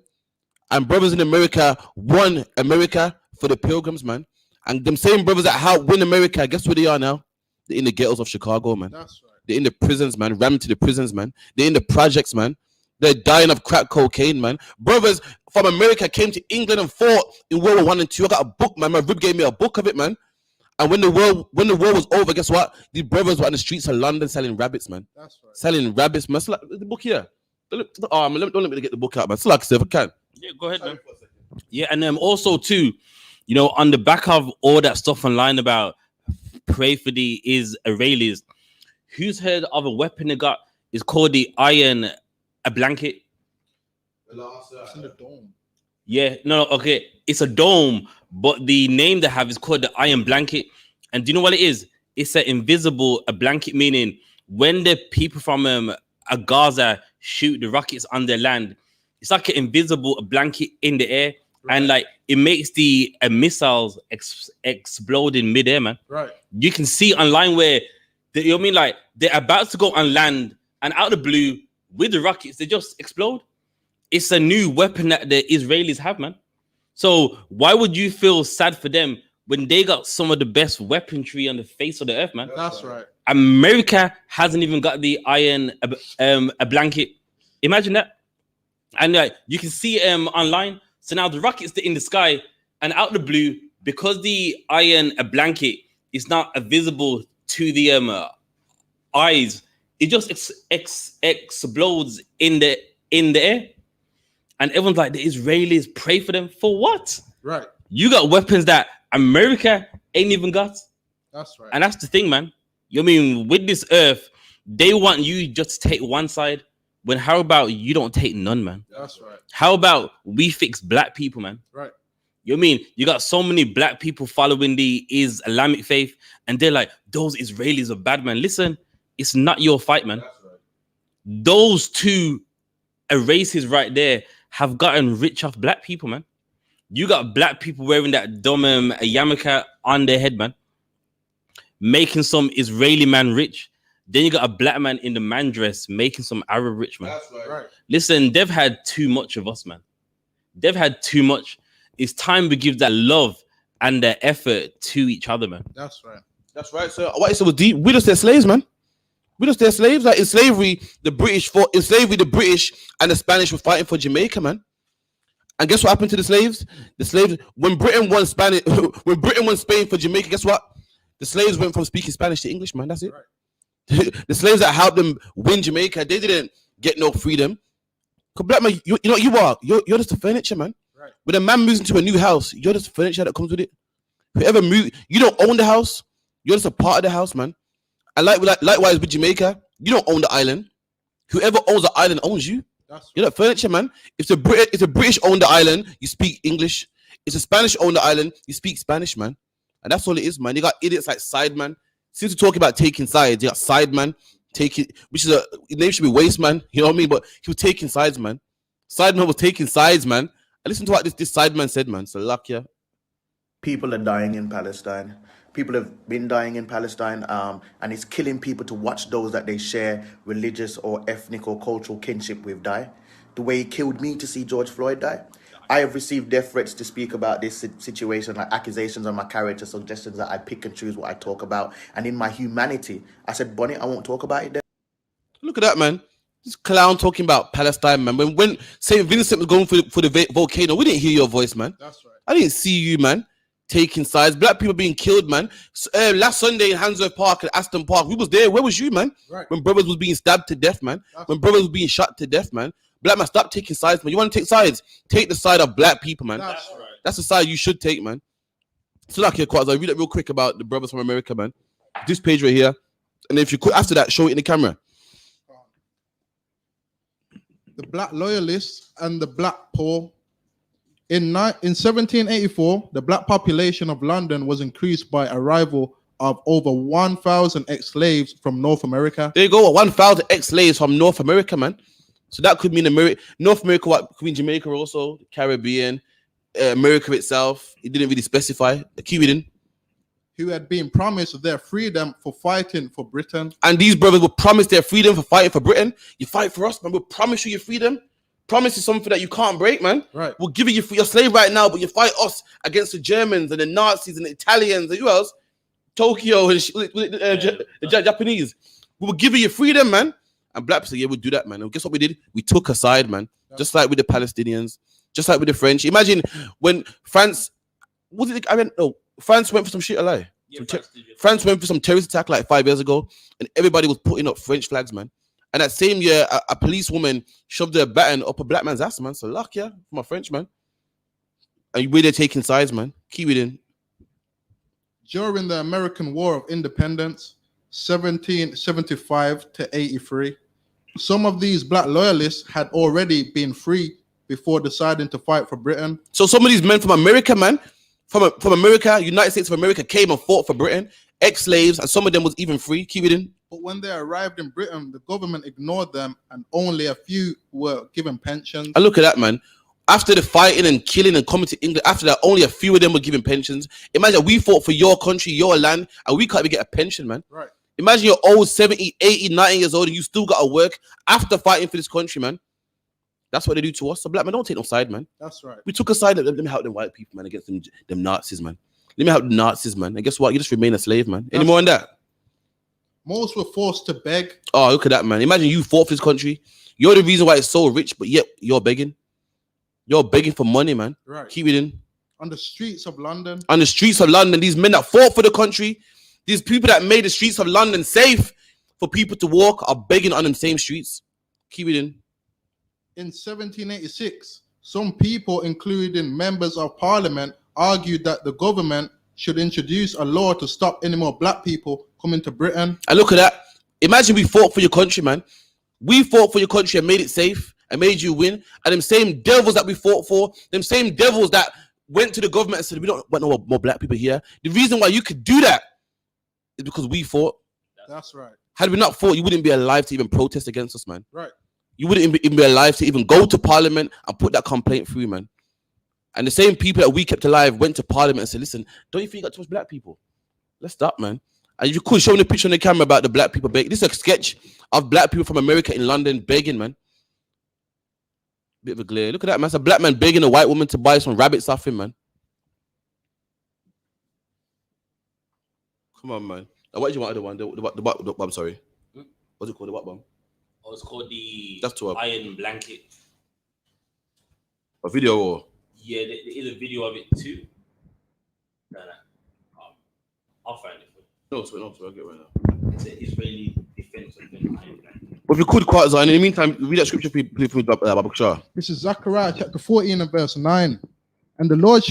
And brothers in America won America for the Pilgrims, man. And them same brothers that helped win America, guess where they are now? They're in the ghettos of Chicago, man. That's right. They're in the prisons, man. Rammed to the prisons, man. They're in the projects, man. They're dying of crack cocaine, man. Brothers from America came to England and fought in World War I and II. I got a book, man. My rib gave me a book of it, man. And when the war was over, guess what? The brothers were on the streets of London selling rabbits, man. That's right. Selling rabbits, man. So like, the book here. Don't let me get the book out, man. So like I said, if I can. Yeah, go ahead, man. Yeah, and also too, you know, on the back of all that stuff online about pray for the Israelis, who's heard of a weapon they got? It's called the iron blanket. It's in the dome. Yeah, no, okay, it's a dome, but the name they have is called the iron blanket. And do you know what it is? It's an invisible blanket, meaning when the people from Gaza shoot the rockets on their land, it's like an invisible blanket in the air, right. And like it makes the missiles explode in midair, man. Right. You can see online where you know what I mean, like they're about to go on land, and out of the blue with the rockets, they just explode. It's a new weapon that the Israelis have, man. So why would you feel sad for them when they got some of the best weaponry on the face of the earth, man? That's right. America hasn't even got the iron a blanket. Imagine that. And you can see online. So now the rockets are in the sky, and out the blue, because the iron blanket is not visible to the eyes, it just explodes in the air. And everyone's like, the Israelis pray for them for what? Right. You got weapons that America ain't even got. That's right. And that's the thing, man. You know what I mean? With this earth, they want you just to take one side. When how about you don't take none, man? That's right. How about we fix black people, man? Right. You know what I mean? You got so many black people following the Islamic faith, and they're like, those Israelis are bad, man. Listen, it's not your fight, man. That's right. Those two races right there have gotten rich off black people, man. You got black people wearing that dumb yarmulke on their head, man, making some Israeli man rich. Then you got a black man in the man dress making some Arab rich, man. That's right. Listen, they've had too much of us, man. They've had too much. It's time to give that love and that effort to each other, man. That's right. That's right. So what I said was deep. We just their slaves, man. We just their slaves. Like in slavery, the British fought. In slavery, the British and the Spanish were fighting for Jamaica, man. And guess what happened to the slaves? The slaves, when Britain won Spain for Jamaica, guess what? The slaves went from speaking Spanish to English, man. That's it. Right. The slaves that helped them win Jamaica, they didn't get no freedom. Cause black man, you know what you are? You're just the furniture, man. Right. When a man moves into a new house, you're just the furniture that comes with it. Whoever moves, you don't own the house. You're just a part of the house, man. And likewise with Jamaica, you don't own the island. Whoever owns the island owns you. You're not furniture, man. If the British own the island, you speak English. If the Spanish own the island, you speak Spanish, man. And that's all it is, man. You got idiots like Sideman. Since we're talking about taking sides, you got Sideman, which is his name should be Waste Man, you know what I mean? But he was taking sides, man. Sideman was taking sides, man. And listen to what this Sideman said, man. So luck, yeah. People are dying in Palestine. People have been dying in Palestine, and it's killing people to watch those that they share religious or ethnic or cultural kinship with die. The way it killed me to see George Floyd die. I have received death threats to speak about this situation, like accusations on my character, suggestions that I pick and choose what I talk about. And in my humanity, I said, Bonnie, I won't talk about it then. Look at that, man. This clown talking about Palestine, man. When St. Vincent was going for the volcano, we didn't hear your voice, man. That's right. I didn't see you, man, taking sides. Black people being killed, man. Last Sunday in Handsworth Park and Aston Park, we was there. Where was you, man? Right. When brothers was being stabbed to death, man. When brothers was being shot to death, man. Black man, stop taking sides, man. You want to take sides? Take the side of black people, man. That's right. That's the side you should take, man. So like here, Quaz, I'll read it real quick about the brothers from America, man. This page right here. And if you could, after that, show it in the camera. The black loyalists and the black poor. In 1784, the black population of London was increased by arrival of over 1,000 ex-slaves from North America. There you go, 1,000 ex-slaves from North America, man. So that could mean North America, what could mean Jamaica also, the Caribbean, America itself. It didn't really specify. Keep it in. Who had been promised their freedom for fighting for Britain. And these brothers were promised their freedom for fighting for Britain. You fight for us, man. We'll promise you your freedom. Promise is something that you can't break, man. Right. We'll give you your slave right now, but you fight us against the Germans and the Nazis and the Italians and who else? Tokyo and the Japanese. We will give you your freedom, man. And black people said, yeah, we'll do that, man. And guess what we did? We took a side, man. Just like with the Palestinians, just like with the French. Imagine when France, France went for some shit, lie. Yeah, France went for some terrorist attack like 5 years ago, and everybody was putting up French flags, man. And that same year, a policewoman shoved a baton up a black man's ass, man. So luck, yeah, from a French man. And where they're taking sides, man. Keep it in. During the American War of Independence, 1775 to 83, some of these black loyalists had already been free before deciding to fight for Britain. So some of these men from America, man, from America, United States of America, came and fought for Britain, ex-slaves, and some of them was even free. Keep it in. But when they arrived in Britain, the government ignored them, and only a few were given pensions. And look at that, man. After the fighting and killing and coming to England, after that, only a few of them were given pensions. Imagine we fought for your country, your land, and we can't even get a pension, man. Right. Imagine you're old, 70, 80, 90 years old, and you still got to work after fighting for this country, man. That's what they do to us. So black man, don't take no side, man. That's right. We took a side. Let me help them white people, man, against them Nazis, man. Let me help the Nazis, man. And guess what? You just remain a slave, man. Any more on that? Most were forced to beg. Oh, look at that, man. Imagine you fought for this country. You're the reason why it's so rich, but yet you're begging. You're begging for money, man. Right. Keep it in. On the streets of London. On the streets of London, these men that fought for the country, these people that made the streets of London safe for people to walk are begging on them same streets. Keep it in. In 1786, some people, including members of parliament, argued that the government should introduce a law to stop any more black people coming to Britain. And look at that. Imagine we fought for your country, man. We fought for your country and made it safe and made you win. And them same devils that we fought for, them same devils that went to the government and said, we don't want no more black people here. The reason why you could do that is because we fought. That's right. Had we not fought, you wouldn't be alive to even protest against us, man. Right. You wouldn't even be alive to even go to parliament and put that complaint through, man. And the same people that we kept alive went to parliament and said, listen, don't you think you got too much black people? Let's stop, man. And you could show me the picture on the camera about the black people begging. This is a sketch of black people from America in London begging, man. Bit of a glare. Look at that, man. It's a black man begging a white woman to buy some rabbits off him, man. Come on, man. What do you want? The one, I'm sorry. What's it called? The what bomb? Oh, it's called the That's to Iron Blanket. A video or? Yeah, there is a video of it too. No. I'll find it for you. No, I'll get it right now. It's an Israeli defense of the Iron Blanket. But if you could quite, in the meantime, read that scripture, please, Babu Shah. This is Zechariah chapter 14 and verse 9. And the Lord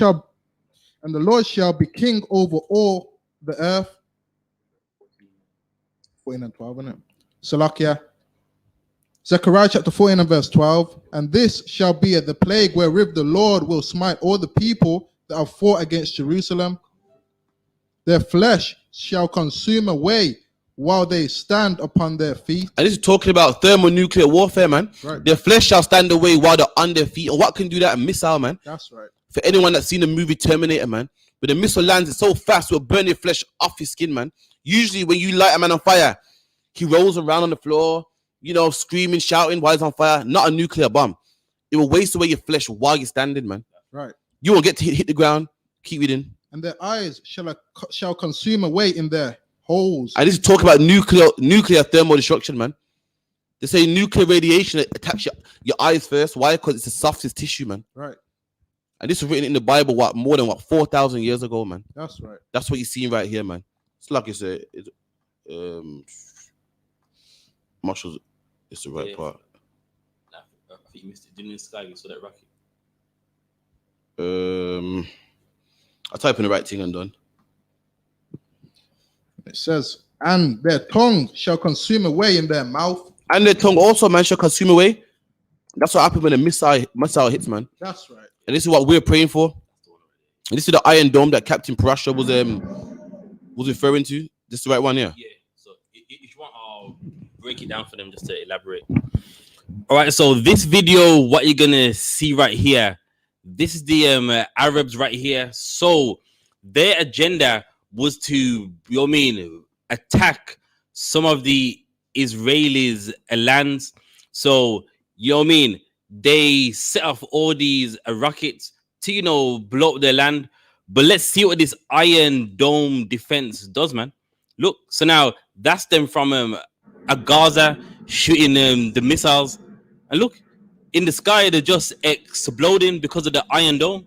shall be king over all the earth. 14 and 12, isn't it? Salakia. Zechariah chapter 14 and verse 12. And this shall be the plague wherewith the Lord will smite all the people that have fought against Jerusalem. Their flesh shall consume away while they stand upon their feet. And this is talking about thermonuclear warfare, man. Right. Their flesh shall stand away while they're on their feet. And what can do that? A missile, man. That's right. For anyone that's seen the movie Terminator, man, But the missile lands so fast, it will burn your flesh off his skin, man. Usually, when you light a man on fire, he rolls around on the floor, you know, screaming, shouting while he's on fire. Not a nuclear bomb. It will waste away your flesh while you're standing, man. Right. You won't get to hit the ground. Keep reading. And their eyes shall consume away in their holes. And this is talking about nuclear thermal destruction, man. They say nuclear radiation attacks your eyes first. Why? Because it's the softest tissue, man. Right. And this was written in the Bible, more than 4,000 years ago, man. That's right. That's what you're seeing right here, man. It's like it's Marshall's. It's the right part. I think you missed it. Didn't in the sky you saw that rocket? I type in the right thing and done. It says, and their tongue shall consume away in their mouth. And their tongue also, man, shall consume away. That's what happened when the missile hits, man. That's right. And this is what we're praying for. And this is the Iron Dome that Captain Parasha was referring to. This is the right one, yeah. Yeah. So if you want, I'll break it down for them just to elaborate. All right. So this video, what you're gonna see right here, this is the Arabs right here. So their agenda was to, attack some of the Israelis' lands. So they set off all these rockets to blow up their land. But let's see what this Iron Dome defense does, man. Look, so now that's them from a Gaza shooting the missiles, and look, in the sky they're just exploding because of the Iron Dome.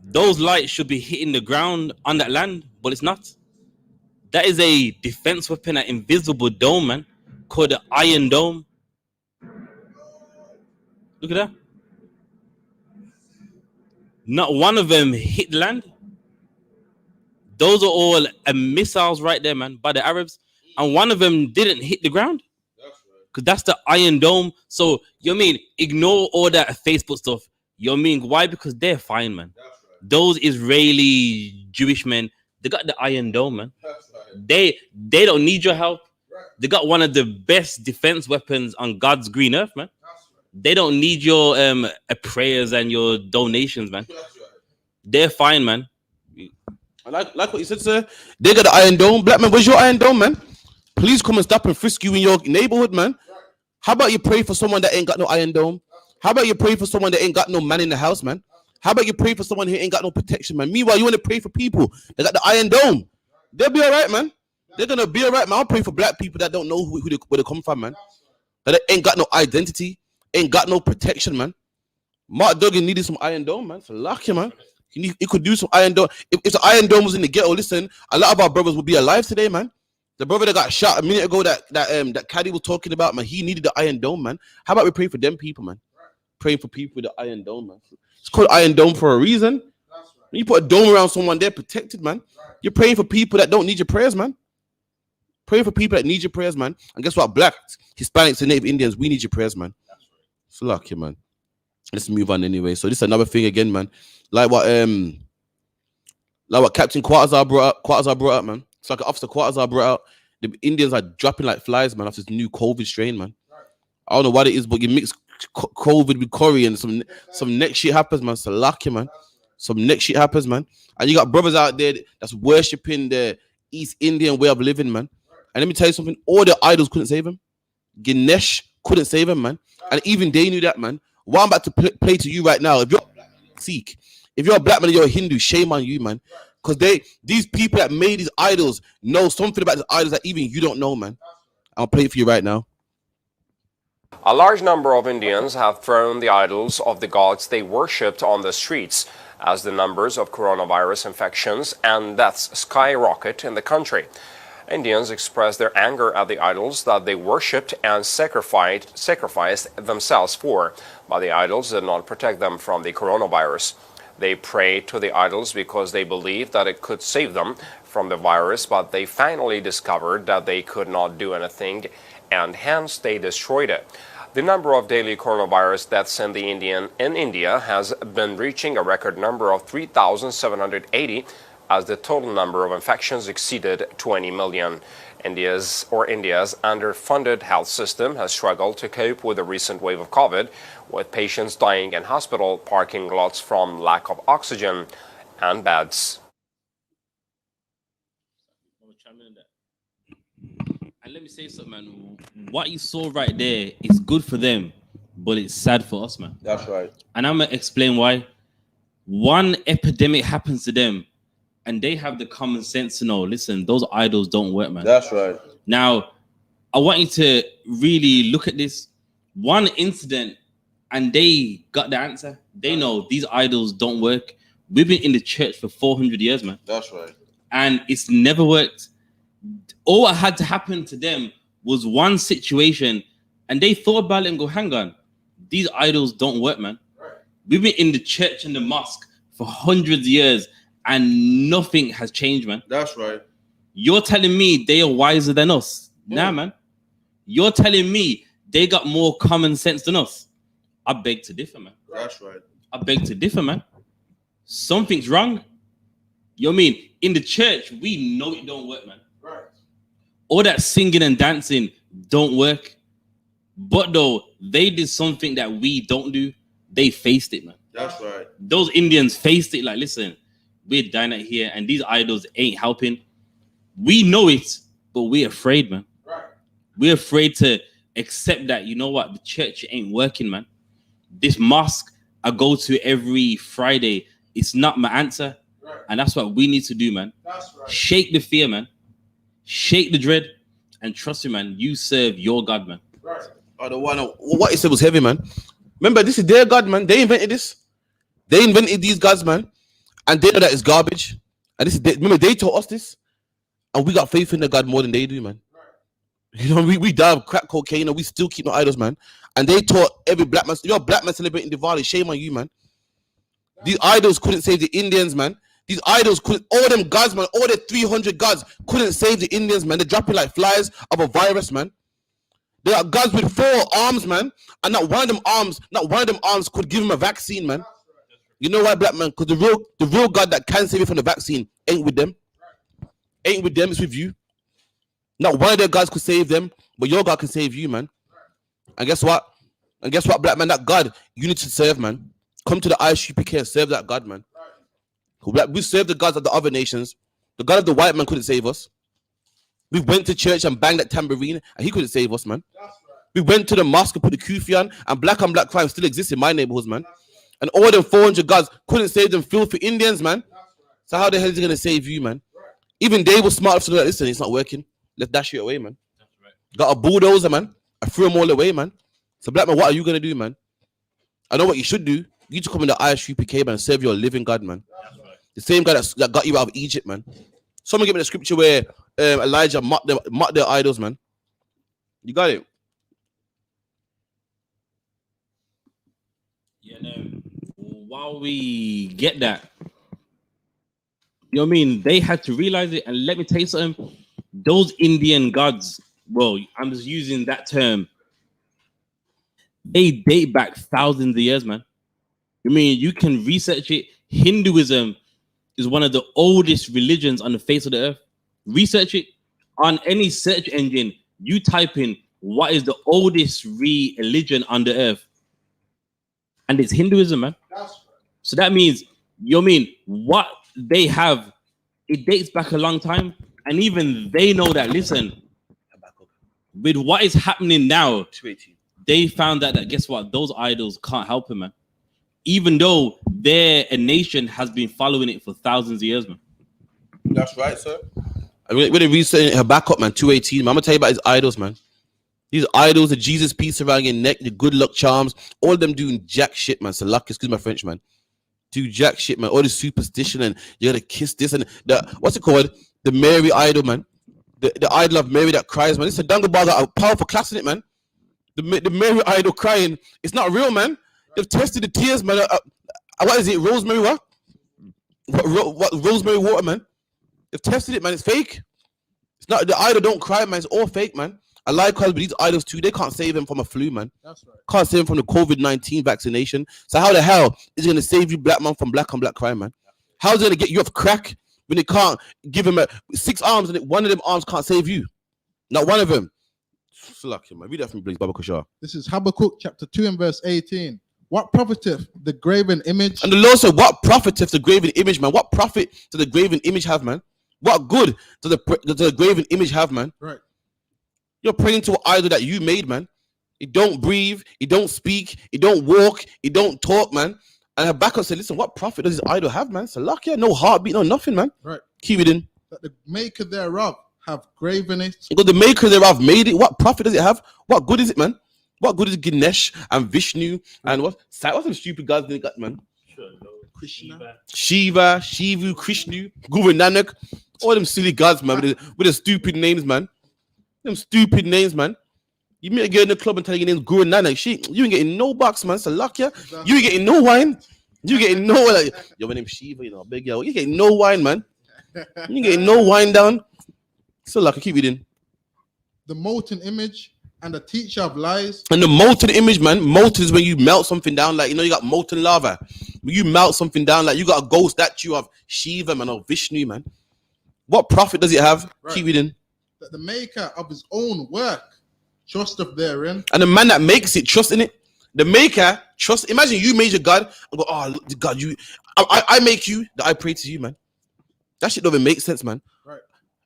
Those lights should be hitting the ground on that land, but it's not. That is a defense weapon, an invisible dome, man, called the Iron Dome. Look at that. Not one of them hit the land. Those are all missiles right there, man, by the Arabs. And one of them didn't hit the ground. Because that's the Iron Dome. So, ignore all that Facebook stuff. Why? Because they're fine, man. Those Israeli Jewish men, they got the Iron Dome, man. They don't need your help. They got one of the best defense weapons on God's green earth, man. They don't need your prayers and your donations, man. They're fine, man. I like what you said, sir. They got the Iron Dome. Black man, where's your Iron Dome, man? Please come and stop and frisk you in your neighborhood, man. How about you pray for someone that ain't got no Iron Dome? How about you pray for someone that ain't got no man in the house, man? How about you pray for someone who ain't got no protection, man? Meanwhile, you want to pray for people that got the Iron Dome. They'll be all right, man. They're going to be all right, man. I'll pray for black people that don't know where they come from, man. That ain't got no identity, ain't got no protection, man. Mark Duggan needed some Iron Dome, man. So lucky, man. He could do some Iron Dome. If the Iron Dome was in the ghetto, listen, a lot of our brothers would be alive today, man. The brother that got shot a minute ago that Kadi was talking about, man, he needed the Iron Dome, man. How about we pray for them people, man? Praying for people with the Iron Dome, man. It's called Iron Dome for a reason. When you put a dome around someone, they're protected, man. You're praying for people that don't need your prayers, man. Praying for people that need your prayers, man. And guess what? Black, Hispanics, and Native Indians, we need your prayers, man. It's lucky, man. Let's move on anyway. So this is another thing again, man. Like what Captain Quatazar brought up, man. It's like Officer Quatazar brought out. The Indians are dropping like flies, man, after this new COVID strain, man. I don't know what it is, but you mix COVID with curry and some next shit happens, man. So lucky, man. Some next shit happens, man. And you got brothers out there that's worshipping the East Indian way of living, man. And let me tell you something, all the idols couldn't save him. Ganesh couldn't save him, man. And even they knew that, man. What I'm about to play to you right now, if you're a Sikh, if you're a black man and you're a Hindu, shame on you, man. Because these people that made these idols know something about these idols that even you don't know, man. I'll play it for you right now. A large number of Indians have thrown the idols of the gods they worshipped on the streets as the numbers of coronavirus infections and deaths skyrocket in the country. Indians expressed their anger at the idols that they worshipped and sacrificed themselves for, but the idols did not protect them from the coronavirus. They prayed to the idols because they believed that it could save them from the virus, but they finally discovered that they could not do anything, and hence they destroyed it. The number of daily coronavirus deaths in India has been reaching a record number of 3,780, as the total number of infections exceeded 20 million. India's underfunded health system has struggled to cope with the recent wave of COVID, with patients dying in hospital parking lots from lack of oxygen and beds. And let me say something, man. What you saw right there is good for them, but it's sad for us, man. That's right. And I'm gonna explain why. One epidemic happens to them, and they have the common sense to know, listen, those idols don't work, man. That's right. Now, I want you to really look at this. One incident, and they got the answer. They know these idols don't work. We've been in the church for 400 years, man. That's right. And it's never worked. All that had to happen to them was one situation, and they thought about it and go, hang on, these idols don't work, man. Right. We've been in the church and the mosque for hundreds of years, and nothing has changed, man. That's right. You're telling me they are wiser than us? Nah, man. You're telling me they got more common sense than us? I beg to differ, man. That's right. I beg to differ, man. Something's wrong. You know what I mean? In the church, we know it don't work, man. Right. All that singing and dancing don't work. But though, they did something that we don't do. They faced it, man. That's right. Those Indians faced it like, listen, we're dying out here and these idols ain't helping. We know it, but we're afraid, man. Right. We're afraid to accept that, you know what, the church ain't working, man. This mosque I go to every Friday, it's not my answer. Right. And that's what we need to do, man. That's right. Shake the fear, man. Shake the dread. And trust me, man, you serve your God, man. Right. Oh, the one, what he said was heavy, man. Remember, this is their God, man. They invented this. They invented these gods, man. And they know that it's garbage. And this is remember, they taught us this. And we got faith in the God more than they do, man. Right. You know, we die of crack cocaine and we still keep the idols, man. And they taught every black man, you're a black man celebrating Diwali, shame on you, man. These idols couldn't save the Indians, man. These idols couldn't, all them gods, man, all the 300 gods couldn't save the Indians, man. They're dropping like flies of a virus, man. There are gods with 4 arms, man. And not one of them arms could give him a vaccine, man. You know why, black man? Because the real God that can save you from the vaccine ain't with them. Ain't with them, it's with you. Not one of their gods could save them, but your God can save you, man. And guess what? Black man? That God you need to serve, man. Come to the I.S.U.P.K and serve that God, man. We serve the gods of the other nations. The God of the white man couldn't save us. We went to church and banged that tambourine, and he couldn't save us, man. We went to the mosque and put the kufi on, and black on black crime still exists in my neighborhoods, man. And all them 400 gods couldn't save them filthy Indians, man. So how the hell is he gonna save you, man? Even they were smart enough to know that, listen, it's not working. Let's dash it away, man. Got a bulldozer, man. I threw them all away, man. So black man, what are you gonna do, man? I know what you should do. You need to come in the I.S.U.P.K, man, and serve your living God, man. The same God that got you out of Egypt, man. Someone give me the scripture where Elijah mocked their idols, man. You got it? Yeah, no. While we get that, you know what I mean? They had to realize it. And let me tell you something. Those Indian gods, well, I'm just using that term. They date back thousands of years, man. I mean, you can research it. Hinduism is one of the oldest religions on the face of the earth. Research it on any search engine. You type in what is the oldest religion on the earth, and it's Hinduism, man. So that means, you know what I mean, what they have, it dates back a long time, and even they know that. Listen, with what is happening now, they found out that guess what? Those idols can't help him, man. Even though a nation has been following it for thousands of years, man. That's right, sir. I mean, when they read Habakkuk, man, 2:18, man, I'm gonna tell you about his idols, man. These idols, the Jesus piece around your neck, the good luck charms, all of them doing jack shit, man. So luck, excuse my French, man. Do jack shit, man. All this superstition and you gotta kiss this and what's it called? The Mary idol, man. The idol of Mary that cries, man. It's a Dunga bar got a powerful class in it, man. The Mary idol crying, it's not real, man. They've tested the tears, man. What is it? Rosemary what? What rosemary water, man? They've tested it, man. It's fake. It's not the idol. Don't cry, man. It's all fake, man. I like cause these idols too. They can't save them from a flu, man. That's right. Can't save them from the COVID-19 vaccination. So how the hell is it gonna save you, black man, from black on black crime, man? How's it gonna get you off crack when they can't give him 6 arms and one of them arms can't save you? Not one of them. Lucky, man. Read that from me, please, Baba Kushar. This is Habakkuk chapter 2 and verse 18. What profiteth the graven image? And the Lord said, what profiteth the graven image, man? What profit does the graven image have, man? What good does the graven image have, man? Right. You're praying to an idol that you made, man. It don't breathe, it don't speak, it don't walk, it don't talk, man. And Habakkuk said, listen, what profit does this idol have, man? So lucky, no heartbeat, no nothing, man. Right. Keep it in. That the maker thereof have graven it. Because the maker thereof made it. What profit does it have? What good is it, man? What good is Ganesh and Vishnu and what's some stupid gods they got, man? Krishna. Shiva, Shivu, Krishna, Guru Nanak, all them silly gods, man, with the stupid names, man. Them stupid names, man. You meet a girl in the club and tell your name's Guru Nanak. You ain't getting no box, man. So luck, yeah. You ain't getting no wine. You getting no like, yo, my name's Shiva, you know, big girl. You getting no wine, man. You getting no wine down. So lucky, keep reading. The molten image and the teacher of lies. And the molten image, man. Molten is when you melt something down, like, you know, you got molten lava. When you melt something down, like you got a gold statue of Shiva, man, or Vishnu, man. What profit does it have? Right. Keep reading. That the maker of his own work trusteth therein. And the man that makes it, trust in it. The maker, trust. Imagine you made your God and go, oh, God, I make you, that I pray to you, man. That shit doesn't make sense, man. Right.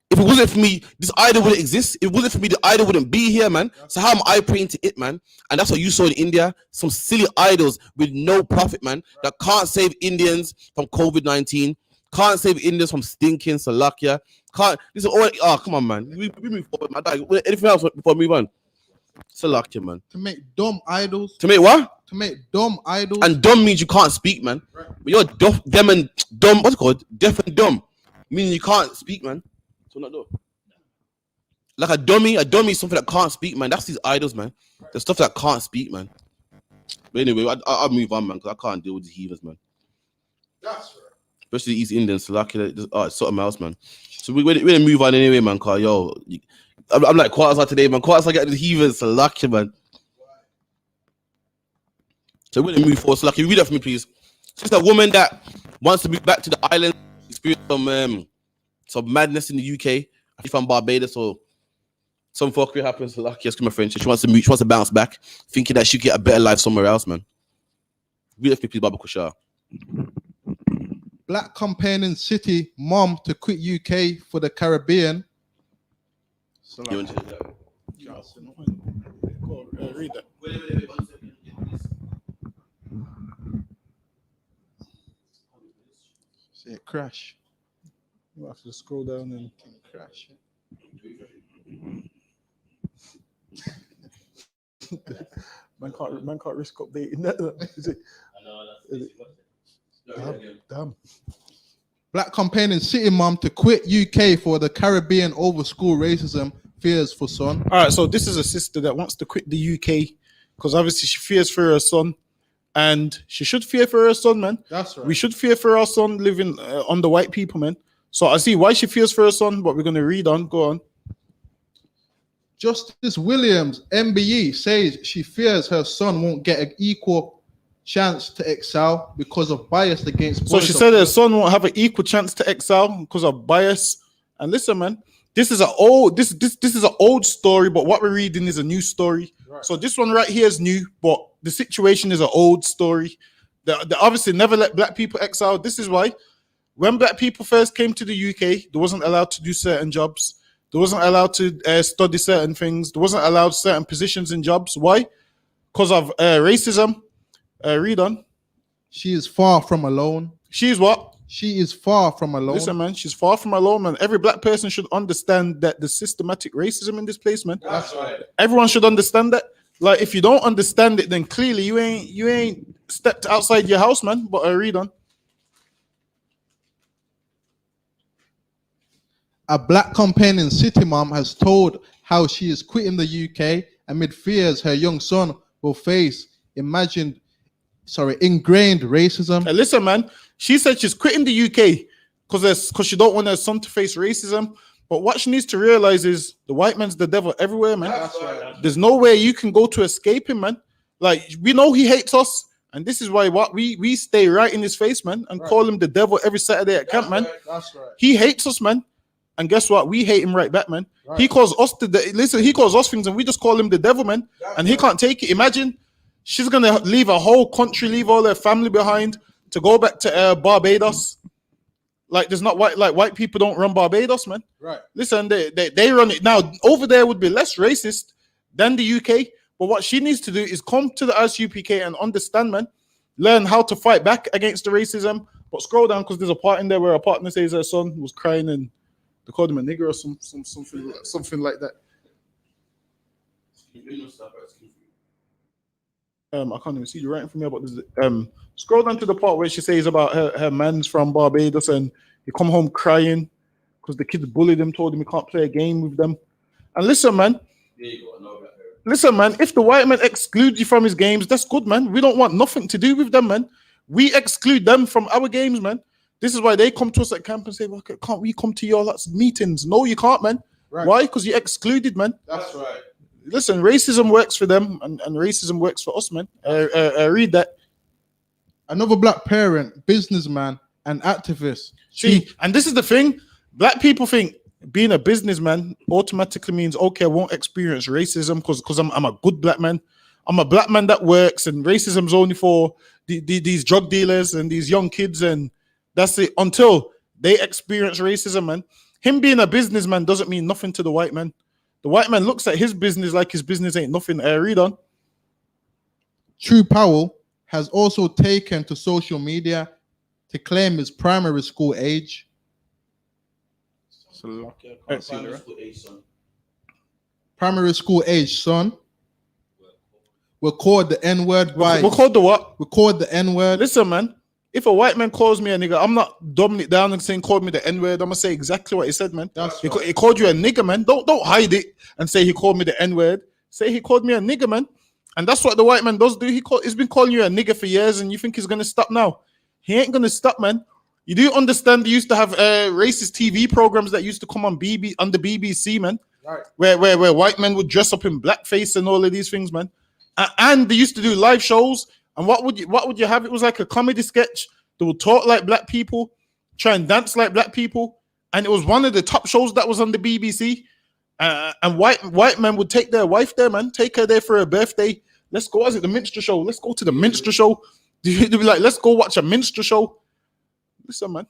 If it wasn't for me, this idol wouldn't exist. If it wasn't for me, the idol wouldn't be here, man. So how am I praying to it, man? And that's what you saw in India. Some silly idols with no profit, man, that can't save Indians from COVID-19, can't save Indians from stinking Salakia. Can't. This is all. Oh, come on, man. We move forward, man. Anything else before we move on? Salakia, man. To make dumb idols. To make what? To make dumb idols. And dumb means you can't speak, man. Right. But you're deaf, dumb and dumb. What's it called? Deaf and dumb. Meaning you can't speak, man. So not do. Like a dummy is something that can't speak, man. That's these idols, man. The stuff that can't speak, man. But anyway, I'll move on, man, because I can't deal with these heathens, man. That's right. Especially the East Indians, so like it's something else, man. So we're gonna move on anyway, man. Cause yo, I'm like quarters out today, man. Quarters I get the heathens, so lucky, man. So we're gonna move forward. So lucky, read that for me, please. It's just a woman that wants to move back to the island, experience some madness in the UK. I think from Barbados or some fuckery happens. So lucky, excuse my French. She wants to move. She wants to bounce back, thinking that she get a better life somewhere else, man. Read that for me, please, Baba Kushar. Black campaigning city mom to quit UK for the Caribbean. So You want to read that. See it crash. You have to scroll down and crash. man can't risk updating that. Is it? Damn. Black campaigning city mom to quit UK for the Caribbean over school racism, fears for son. All right, so this is a sister that wants to quit the UK because obviously she fears for her son, and she should fear for her son, man. That's right. We should fear for our son living under white people, man. So I see why she fears for her son, but we're going to read on. Go on. Justice Williams, MBE, says she fears her son won't get an equal chance to excel because of bias against boys. So she said her son won't have an equal chance to excel because of bias. And listen, man, this is an old story, but what we're reading is a new story. Right. So this one right here is new, but the situation is an old story. They obviously never let black people excel. This is why when black people first came to the UK, they wasn't allowed to do certain jobs. They wasn't allowed to study certain things. They wasn't allowed certain positions in jobs. Why? Because of racism. Read on. She is far from alone. She is what? She is far from alone. Listen, man, she's far from alone, man. Every black person should understand that the systematic racism in this place, man. That's right. Everyone should understand that. Like, if you don't understand it, then clearly you ain't stepped outside your house, man. But read on. A black campaigning city mom has told how she is quitting the UK amid fears her young son will face ingrained racism. Hey, listen, man. She said she's quitting the UK because she don't want her son to face racism. But what she needs to realize is the white man's the devil everywhere, man. That's right. There's no way you can go to escape him, man. Like, we know he hates us, and this is why we stay right in his face, man, and call him the devil every Saturday at camp, man. That's right. He hates us, man. and guess what? We hate him right back, man. Right. He calls us he calls us things, and we just call him the devil, man. And he can't take it. Imagine she's gonna leave a whole country, leave all her family behind to go back to Barbados. Like there's not white people don't run Barbados, man. Right. Listen, they run it now. Over there would be less racist than the UK. But what she needs to do is come to the ISUPK and understand, man. Learn how to fight back against the racism. But scroll down because there's a part in there where a partner says her son was crying and they called him a nigger or something like that. I can't even see you writing for me about this. Scroll down to the part where she says about her man's from Barbados and he come home crying because the kids bullied him, told him he can't play a game with them. And listen, man. There you go. Listen, man, if the white man excludes you from his games, that's good, man. We don't want nothing to do with them, man. We exclude them from our games, man. This is why they come to us at camp and say, well, can't we come to your lots of meetings? No, you can't, man. Right. Why? Because you're excluded, man. That's right. Listen, racism works for them and racism works for us, man. Read that. Another black parent, businessman, and activist. See, and this is the thing. Black people think being a businessman automatically means, okay, I won't experience racism because I'm a good black man. I'm a black man that works, and racism's only for these drug dealers and these young kids, and that's it. Until they experience racism, man. Him being a businessman doesn't mean nothing to the white man. The white man looks at his business like his business ain't nothing. Read on. True Powell has also taken to social media to claim his primary school age. Primary school age son record the N-word by record the what? Record the N-word. Listen, man. If a white man calls me a nigga, I'm not dumbing it down and saying call me the N-word. I'm gonna say exactly what he said, man. He called you a nigga, man. Don't hide it and say he called me the N-word. Say he called me a nigga, man. And that's what the white man does do. He's been calling you a nigga for years, and you think he's gonna stop now? He ain't gonna stop, man. You do understand they used to have racist TV programs that used to come on the BBC, man. Right. Where white men would dress up in blackface and all of these things, man. And they used to do live shows. And what would you have? It was like a comedy sketch. They would talk like black people, try and dance like black people. And it was one of the top shows that was on the BBC. And white men would take their wife there, man. Take her there for her birthday. Let's go. Is it the minstrel show? Let's go to the minstrel show. They'd be like, let's go watch a minstrel show. Listen, man.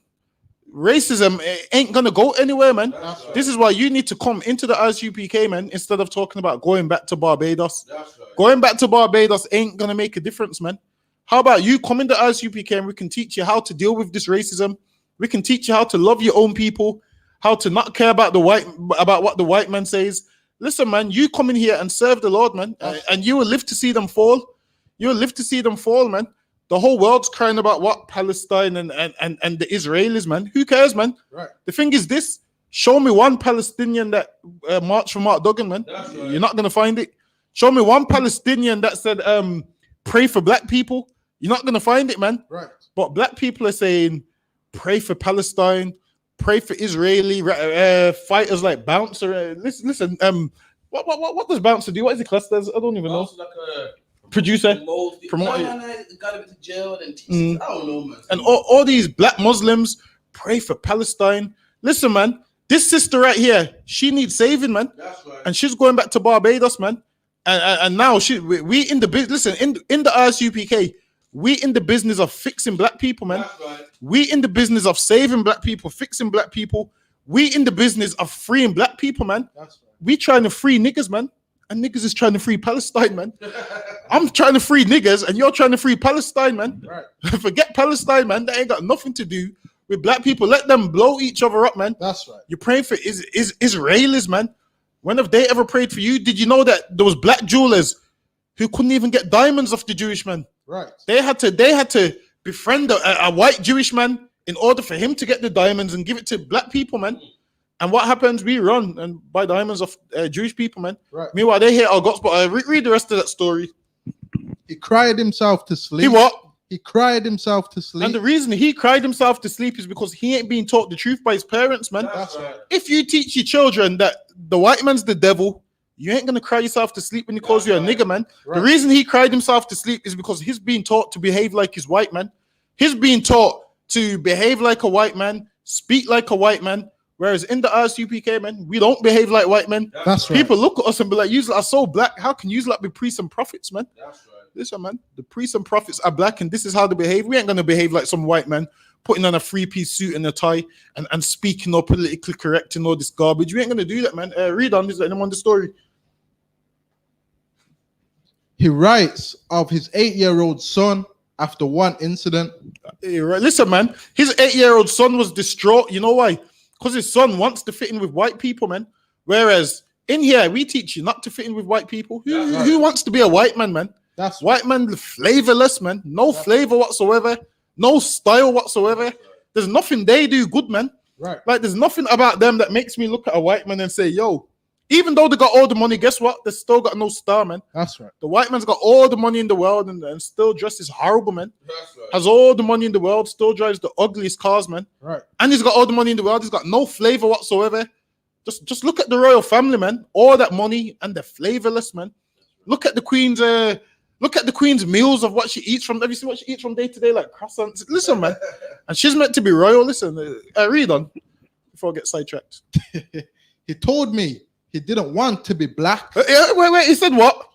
Racism ain't gonna go anywhere, man. Right. This is why you need to come into the ISUPK, man, instead of talking about going back to Barbados. Right. Going back to Barbados ain't gonna make a difference, man. How about you come into ISUPK and we can teach you how to deal with this racism. We can teach you how to love your own people, how to not care about what the white man says. Listen, man, you come in here and serve the Lord, man, and you will live to see them fall. You will live to see them fall, man. The whole world's crying about what? Palestine and the Israelis, man. Who cares, man? Right. The thing is this. Show me one Palestinian that marched for Mark Duggan, man. Right. You're not going to find it. Show me one Palestinian that said, pray for black people. You're not going to find it, man. Right. But black people are saying, pray for Palestine, pray for Israeli fighters like Bouncer. Listen. What does Bouncer do? What is he classed as? I don't even know. Like a producer, promoter, got him to jail and teach. I don't know, man. And all these black Muslims pray for Palestine. Listen, man, this sister right here, she needs saving, man. That's right. And she's going back to Barbados, man. And now we in the business. Listen, in the ISUPK, we in the business of fixing black people, man. That's right. We in the business of saving black people, fixing black people. We in the business of freeing black people, man. That's right. We trying to free niggas, man. And niggas is trying to free Palestine, man. I'm trying to free niggas, and you're trying to free Palestine, man. Right. Forget Palestine, man. That ain't got nothing to do with black people. Let them blow each other up, man. That's right. You're praying for Israelis, man. When have they ever prayed for you? Did you know that there was black jewelers who couldn't even get diamonds off the Jewish man? Right. They had to befriend a white Jewish man in order for him to get the diamonds and give it to black people, man. And what happens? We run and buy diamonds of Jewish people, man. Right. Meanwhile, they hate our guts. But read the rest of that story. He cried himself to sleep. He what? He cried himself to sleep. And the reason he cried himself to sleep is because he ain't being taught the truth by his parents, man. That's right. If you teach your children that the white man's the devil, you ain't gonna cry yourself to sleep when he calls you a nigger, man. Right. The reason he cried himself to sleep is because he's being taught to behave like his white man. He's being taught to behave like a white man, speak like a white man, Whereas in the ISUPK, man, we don't behave like white men. That's right. People look at us and be like, "You are so black. How can you like be priests and prophets, man?" That's right. Listen, man, the priests and prophets are black, and this is how they behave. We ain't gonna behave like some white man putting on a 3-piece suit and a tie and speaking all politically correct and all this garbage. We ain't gonna do that, man. Read on this, let them on the story. He writes of his 8-year-old son after one incident. Listen, man, his 8-year-old son was distraught. You know why? Because his son wants to fit in with white people, man. Whereas in here, we teach you not to fit in with white people. Who wants to be a white man, man? That's white man, flavorless, man. No flavor whatsoever. No style whatsoever. There's nothing they do good, man. Right. Like, there's nothing about them that makes me look at a white man and say, yo, even though they got all the money, guess what? They still got no star, man. That's right. The white man's got all the money in the world and still dresses horrible, man. That's right. Has all the money in the world, still drives the ugliest cars, man. Right. And he's got all the money in the world. He's got no flavor whatsoever. Just look at the royal family, man. All that money and they're flavorless, man. Look at the queen's meals of what she eats from. Have you seen what she eats from day to day? Like croissants. Listen, man. And she's meant to be royal. Listen, read on before I get sidetracked. He told me he didn't want to be black. Wait. He said what?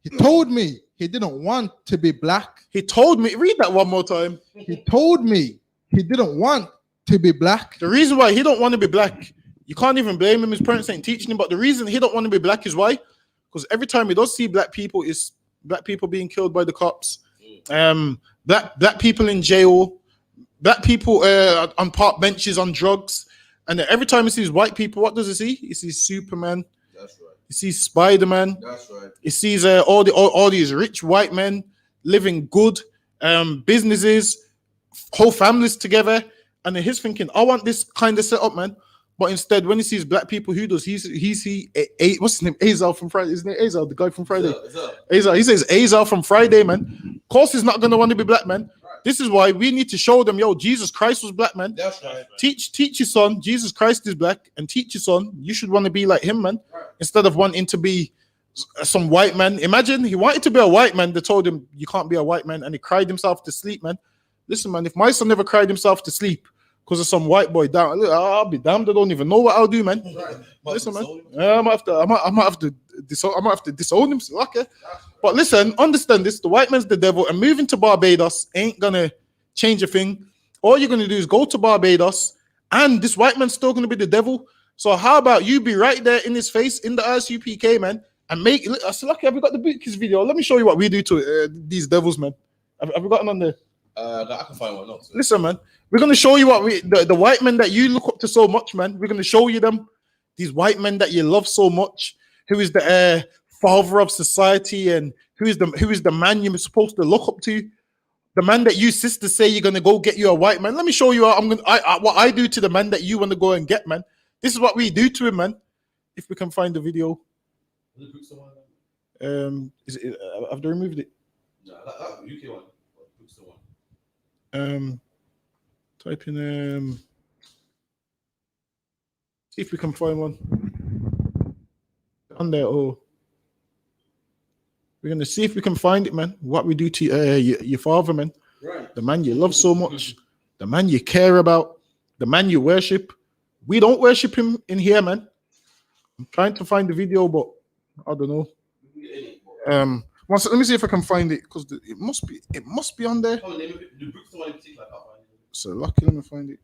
He told me he didn't want to be black. He told me. Read that one more time. He told me he didn't want to be black. The reason why he don't want to be black, you can't even blame him. His parents ain't teaching him. But the reason he don't want to be black is why? Because every time he does see black people, it's black people being killed by the cops. Black people in jail. Black people on park benches on drugs. And every time he sees white people, what does he see? He sees Superman. That's right. He sees Spider-Man. That's right. He sees all these rich white men living good, businesses, whole families together. And then he's thinking, I want this kind of setup, man. But instead, when he sees black people, who does he see? What's his name? Azal from Friday. Isn't it Azal, the guy from Friday? Azal. He says Azal from Friday, man. Of course, he's not going to want to be black, man. This is why we need to show them, yo, Jesus Christ was black, man. That's right. Teach your son, Jesus Christ is black, and teach your son, you should want to be like him, man. Right. Instead of wanting to be some white man. Imagine he wanted to be a white man. They told him you can't be a white man, and he cried himself to sleep, man. Listen, man, if my son never cried himself to sleep because of some white boy down, I'll be damned. I don't even know what I'll do, man. Right. Listen, man, I might have to disown him. Okay. But listen, understand this: the white man's the devil, and moving to Barbados ain't gonna change a thing. All you're gonna do is go to Barbados, and this white man's still gonna be the devil. So how about you be right there in his face in the ISUPK, man, and make it? I said, lucky, have you got the Bootkiss video? Let me show you what we do to these devils, man. Have you gotten on there? I can find one. No, listen, man, we're gonna show you what the white men that you look up to so much, man. We're gonna show you them, these white men that you love so much. Who is the father of society, and who is the man you're supposed to look up to? The man that you sisters say you're gonna go get you a white man. Let me show you what I do to the man that you want to go and get, man. This is what we do to him, man. If we can find the video. Have they removed it? No, that UK one. Type in see if we can find one on there. Oh, we're gonna see if we can find it, man. What we do to your father, man. Right. The man you love so much, the man you care about, the man you worship. We don't worship him in here, man. I'm trying to find the video, but I don't know. Let me see if I can find it, because it must be on there. So lucky, let me find it.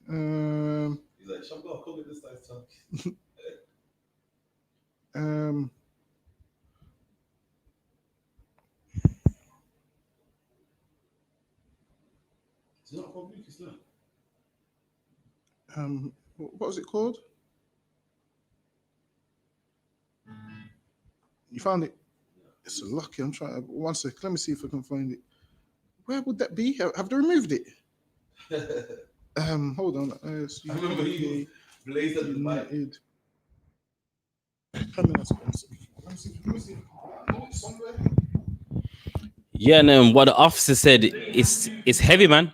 He's like, "Shall I call it this time?" It's not called Lucas, no. What was it called? You found it? It's a lucky. I'm trying. One sec. Let me see if I can find it. Where would that be? Have they removed it? Hold on. I remember you blazed up United. Yeah, and then what the officer said, it's heavy, man.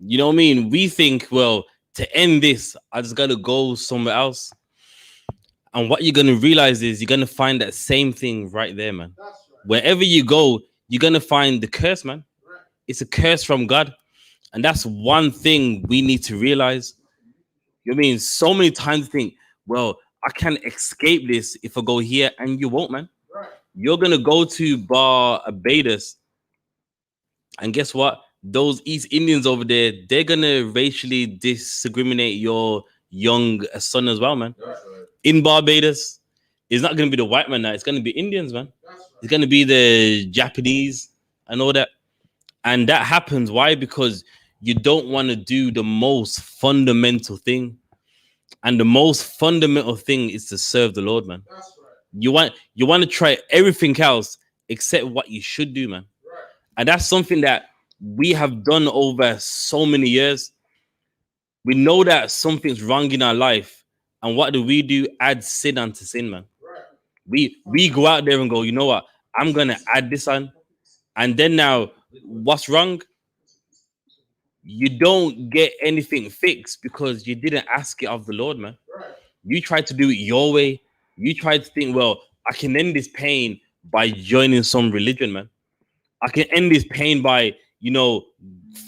You know what I mean? We think, well, to end this, I just gotta go somewhere else. And what you're gonna realize is you're gonna find that same thing right there, man. Right. Wherever you go, you're gonna find the curse, man. Right. It's a curse from God. And that's one thing we need to realize. You know what I mean? So many times you think, well, I can escape this if I go here, and you won't, man. Right. You're gonna go to Barbados, and guess what? Those East Indians over there, they're gonna racially discriminate your young son as well, man. Right. In Barbados, it's not gonna be the white man now, it's gonna be Indians, man. Right. It's gonna be the Japanese and all that. And that happens. Why? Because you don't want to do the most fundamental thing. And the most fundamental thing is to serve the Lord, man. That's right. You want to try everything else except what you should do, man. Right. And that's something that we have done over so many years. We know that something's wrong in our life. And what do? Add sin unto sin, man. Right. We go out there and go, you know what? I'm going to add this on. And then now, what's wrong? You don't get anything fixed because you didn't ask it of the Lord, man. Right. You tried to do it your way. You tried to think, well, I can end this pain by joining some religion, man. I can end this pain by,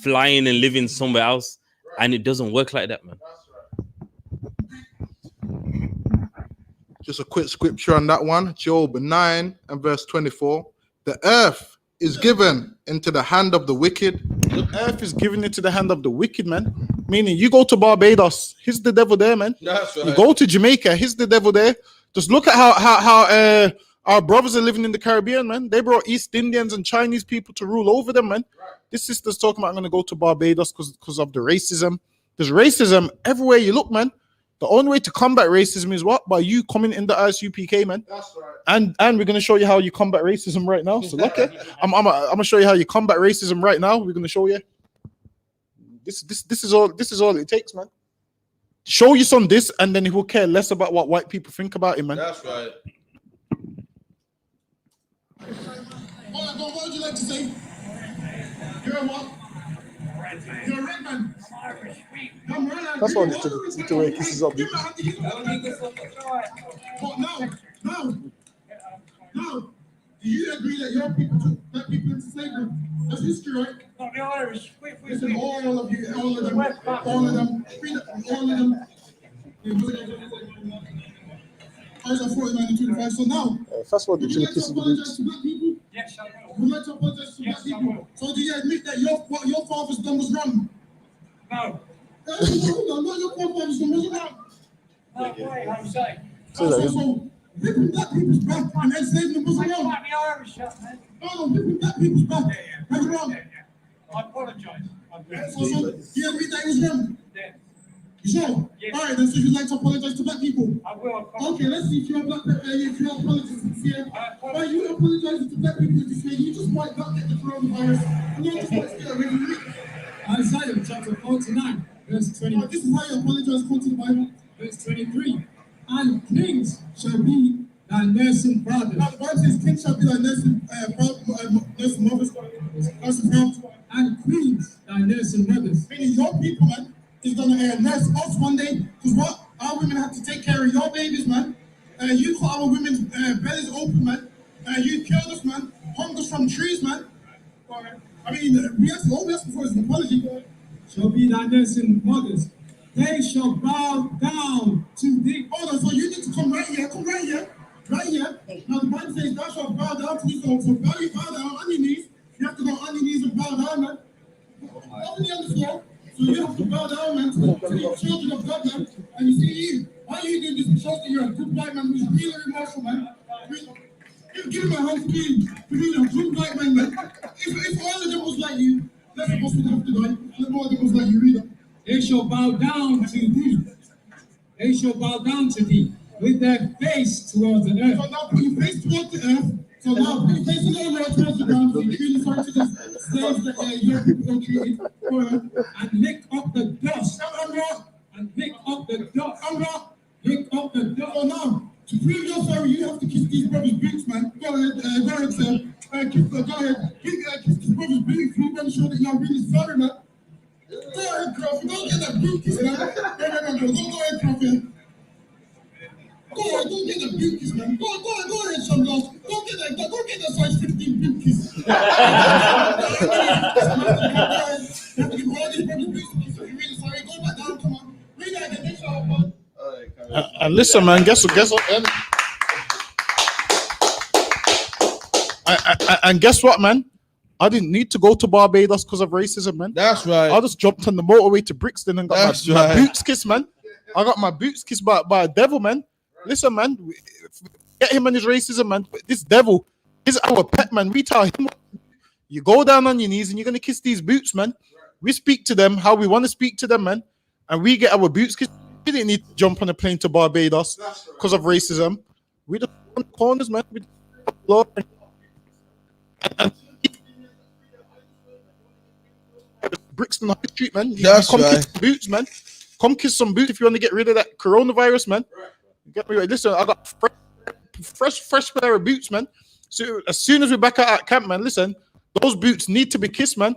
flying and living somewhere else. Right. And it doesn't work like that, man. Just a quick scripture on that one. Job 9 and verse 24. The earth is given into the hand of the wicked. The earth is given into the hand of the wicked, man. Meaning, you go to Barbados, here's the devil there, man. That's right. You go to Jamaica, here's the devil there. Just look at how our brothers are living in the Caribbean, man. They brought East Indians and Chinese people to rule over them, man. Right. This sister's talking about I'm going to go to Barbados because of the racism. There's racism everywhere you look, man. The only way to combat racism is what? By you coming in the I.S.U.P.K, man. That's right. And we're going to show you how you combat racism right now. So look, I'm going to show you how you combat racism right now. We're going to show you. This is all it takes, man. Show your son this, and then he will care less about what white people think about him, man. That's right. What would you like to say? You're a what? You're a red man. That's why they to wear kisses up. But now, do you agree that your people took black people into slavery? That's history, right? No, the Irish. Listen, all of you, all of them. Isaiah 49 and 25. So now, first of all, would you like to apologize to black people? Yes, I will. Would you like to apologize to black people? So do you admit that what your father's done was wrong? No. Not your forefathers done was wrong. No, wait, I'm saying. So ripping black people's back and enslaving them was wrong. No, ripping black people's back. That's wrong. I apologize. So do you admit that it was wrong? Yeah. You sure? Yes. All right, then so you'd like to apologize to black people? I will. Okay, let's see if you're black. If you're apologizing here. Why you apologizing to black people to say you just might not get the coronavirus and you just want to stay already weak? Isaiah chapter 49, verse 20. This is why you apologize according to the Bible. Verse 23. And kings shall be thy nursing fathers. Now the Bible says kings shall be thy nursing mothers. And queens thy nursing mothers. Meaning your people, man, is gonna nurse us one day, because what? Our women have to take care of your babies, man. You cut our women's bellies open, man. You killed us, man. Hung us from trees, man. I mean, all we ask for is an apology. Shall be thy nursing mothers. They shall bow down to thee. Hold on, so you need to come right here. Right here. Now the Bible says thou shalt bow down to thee. So bow down on your knees. You have to go on your knees and bow down, man. Only on the floor. So you have to bow down, man, to the children of God, man. And you see you. Why are you doing this? Shows that you're a good black man who's really emotional, man. Give him a hand, please. For being a good black man, man. If all of them was like you, that's supposed to have to die. If all of them was like you, read it. They shall bow down to thee. They shall bow down to thee with their face towards the earth. So now put your face towards the earth. So now put your face towards the ground. So you're really sorry to the slaves that your people are treated. And lick up the dust. And lick up the dust. Lick up the dust. So now, to prove you're sorry, you have to kiss these brothers' boots, man. Go ahead, sir. Go ahead. Kiss these brothers' boots. You want to show that you're really sorry, man. Go ahead, Crawford. Don't get that boot kiss, man. No. Go ahead, Crawford. Go ahead, don't get the boot kiss, man. Go ahead, Sean Ross. Don't get that size 15 boot kiss. You have to give all these And listen, man, guess what? And guess what, man? I didn't need to go to Barbados because of racism, man. That's right. I just jumped on the motorway to Brixton and got my boots kissed, man. I got my boots kissed by a devil, man. Listen, man, get him and his racism, man. This devil is our pet, man. We tell him, you go down on your knees and you're going to kiss these boots, man. We speak to them how we want to speak to them, man. And we get our boots kissed. We didn't need to jump on a plane to Barbados because of racism. We just on the corners, man. And Brixton High Street, man. Come kiss some boots, man. Come kiss some boots if you want to get rid of that coronavirus, man. Get me right. Listen, I got fresh pair of boots, man. So as soon as we're back at camp, man, listen, those boots need to be kissed, man.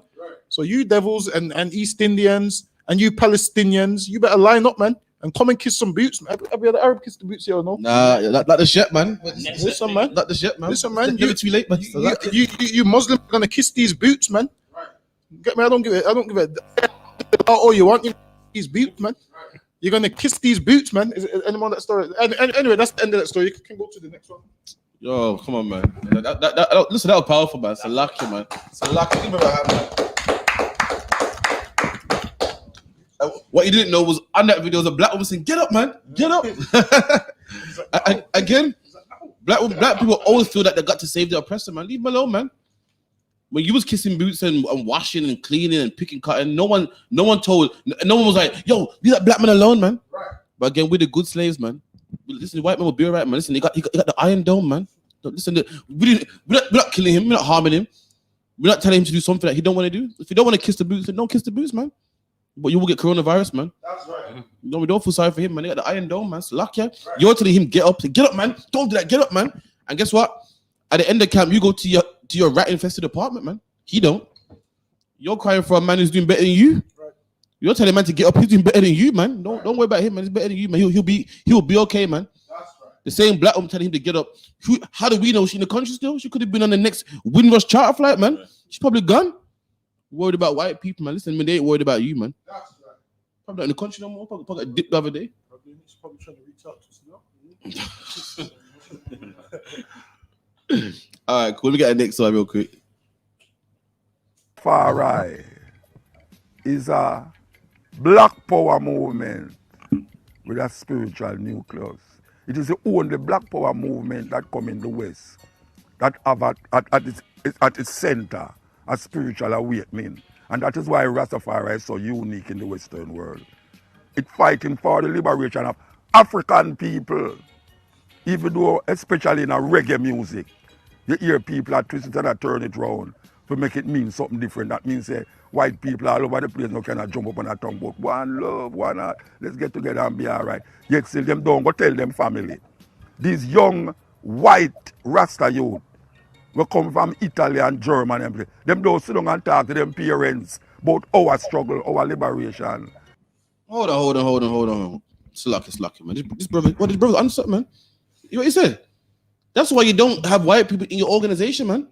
So you devils and East Indians and you Palestinians, you better line up, man, and come and kiss some boots. Have you had an Arab kiss the boots here or no? Nah, like the shit, man. Listen, man. Like the shit, man. Listen, man. Never too late, man. You Muslims are gonna kiss these boots, man. Get me? I don't give it. All you want, these boots, man. You're gonna kiss these boots, man. Is it anyone that story? Anyway, that's the end of that story. You can go to the next one. Yo, come on, man. Listen, that was powerful, man. It's a lucky, man. It's a lucky thing about happening. What you didn't know was on that video was a black woman saying, "Get up, man, get up." Again, black people always feel that they got to save the oppressor, man. Leave them alone, man. When you was kissing boots and washing and cleaning and picking cotton, no one was like, "Yo, leave that black man alone, man." Right. But again, we're the good slaves, man. Listen, the white man will be alright, man. Listen, he got the Iron Dome, man. Listen, we're not killing him, we're not harming him, we're not telling him to do something that he don't want to do. If you don't want to kiss the boots, then don't kiss the boots, man. But you will get coronavirus, man. That's right. No, we don't feel sorry for him, man. They got the Iron Dome, man. So luck, yeah. Right. You're telling him, get up, man. Don't do that, get up, man. And guess what? At the end of camp, you go to your rat-infested apartment, man. He don't. You're crying for a man who's doing better than you. Right. You're telling a man to get up, he's doing better than you, man. Don't worry about him, man. He's better than you, man. He'll be okay, man. That's right. The same black woman telling him to get up. How do we know she's in the country still? She could have been on the next Windrush charter flight, man. Right. She's probably gone. Worried about white people, man. Listen, man, they ain't worried about you, man. That's right. Probably not in the country no more. Probably got dipped the other day. He's probably trying to reach out to us now. All right, cool. Let me get the next one real quick. Far right is a black power movement with a spiritual nucleus. It is the only black power movement that come in the West that have at its center a spiritual awakening. And that is why Rastafari is so unique in the Western world. It's fighting for the liberation of African people, even though, especially in a reggae music, you hear people are twisted and turn it round to make it mean something different. That means white people all over the place now cannot jump up on a tongue, but one love, one heart, let's get together and be all right. Yet still them don't go tell them family. These young white Rasta youth will come from Italy and Germany. Them don't sit down and talk to them parents about our struggle, our liberation. Hold on. It's lucky, man. This brother answered, man. You know what he said? That's why you don't have white people in your organization, man.